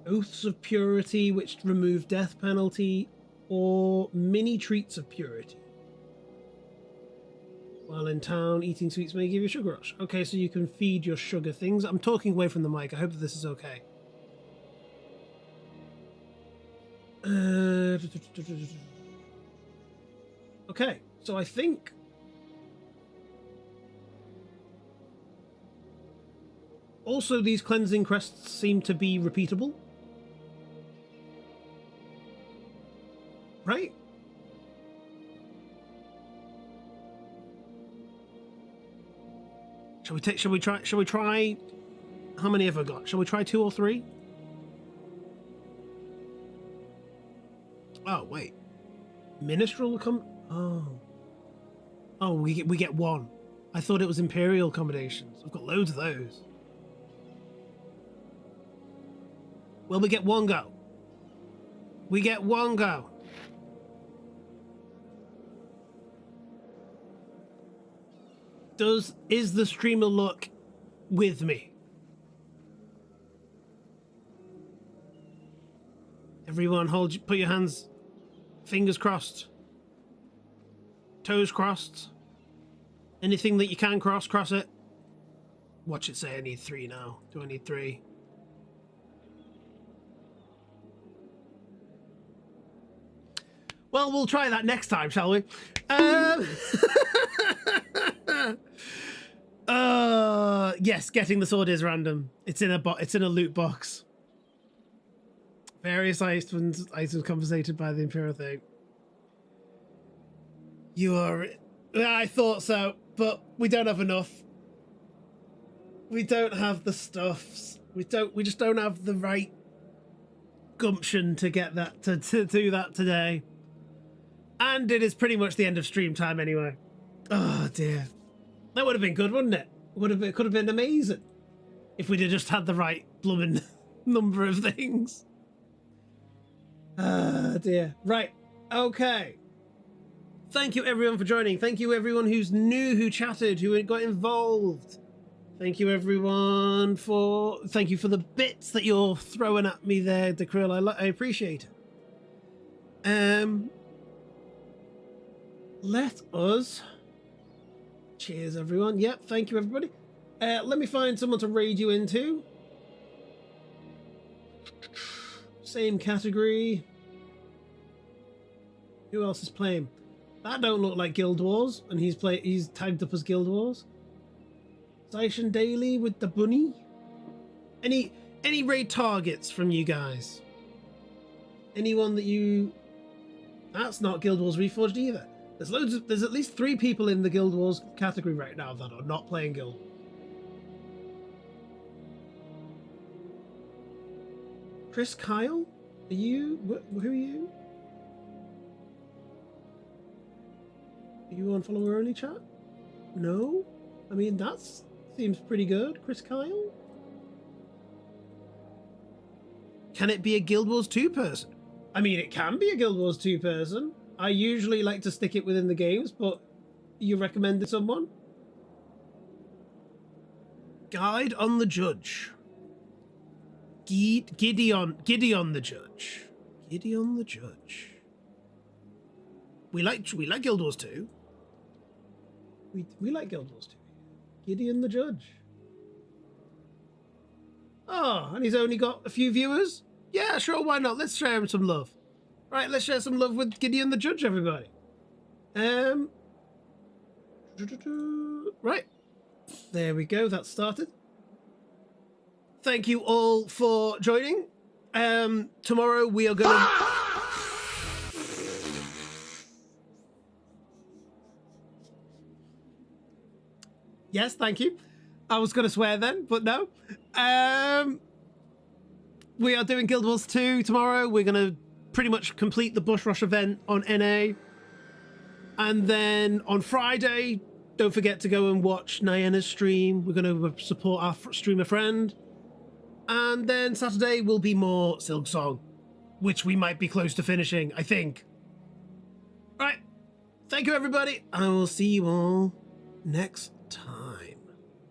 Oaths of Purity, which remove death penalty, or mini treats of purity. While in town, eating sweets may give you sugar rush. Okay, so you can feed your sugar things. I'm talking away from the mic. I hope that this is okay. Okay, so I think also these cleansing crests seem to be repeatable. Right? Shall we try how many have I got? Shall we try 2 or 3? Oh, wait. Ministerial Oh, we get 1. I thought it was Imperial accommodations. I've got loads of those. Well, we get 1 go. We get 1 go. Is the streamer look with me? Everyone put your hands, fingers crossed, toes crossed. Anything that you can cross it. Watch it say I need 3 now. Do I need 3? Well, we'll try that next time, shall we? Yes, getting the sword is random. It's in a loot box. Various items compensated by the Imperial thing. You are. I thought so, but we don't have enough. We don't have the stuffs. We just don't have the right gumption to get that to do that today. And it is pretty much the end of stream time anyway. Oh dear. That would have been good, wouldn't it? Could have been amazing if we'd have just had the right blooming number of things. Ah dear. Right. Okay. Thank you everyone for joining. Thank you everyone who's new, who chatted, who got involved. Thank you everyone thank you for the bits that you're throwing at me there, Dekrill. I appreciate it. Let us. Cheers, everyone. Yep, thank you, everybody. Let me find someone to raid you into. Same category. Who else is playing? That don't look like Guild Wars, and he's tagged up as Guild Wars. Station Daily with the bunny. Any raid targets from you guys? Anyone that you? That's not Guild Wars Reforged either. There's at least 3 people in the Guild Wars category right now that are not playing Guild. Chris Kyle? Are you? Who are you? Are you on follower only chat? No? I mean, that seems pretty good. Chris Kyle? Can it be a Guild Wars 2 person? I mean, it can be a Guild Wars 2 person. I usually like to stick it within the games, but you recommended someone? Guide on the Judge. Gideon the Judge. Gideon the Judge. We like Guild Wars 2. We like Guild Wars 2. Gideon the Judge. Oh, and he's only got a few viewers? Yeah, sure, why not? Let's share him some love. Right, let's share some love with Gideon the Judge, everybody. Right. There we go, that started. Thank you all for joining. Tomorrow we are going to... Yes, thank you. I was going to swear then, but no. We are doing Guild Wars 2 tomorrow. We're going to pretty much complete the Bush Rush event on NA. And then on Friday, don't forget to go and watch Nyena's stream. We're going to support our streamer friend. And then Saturday will be more Silksong, which we might be close to finishing, I think. Right. Thank you, everybody. I will see you all next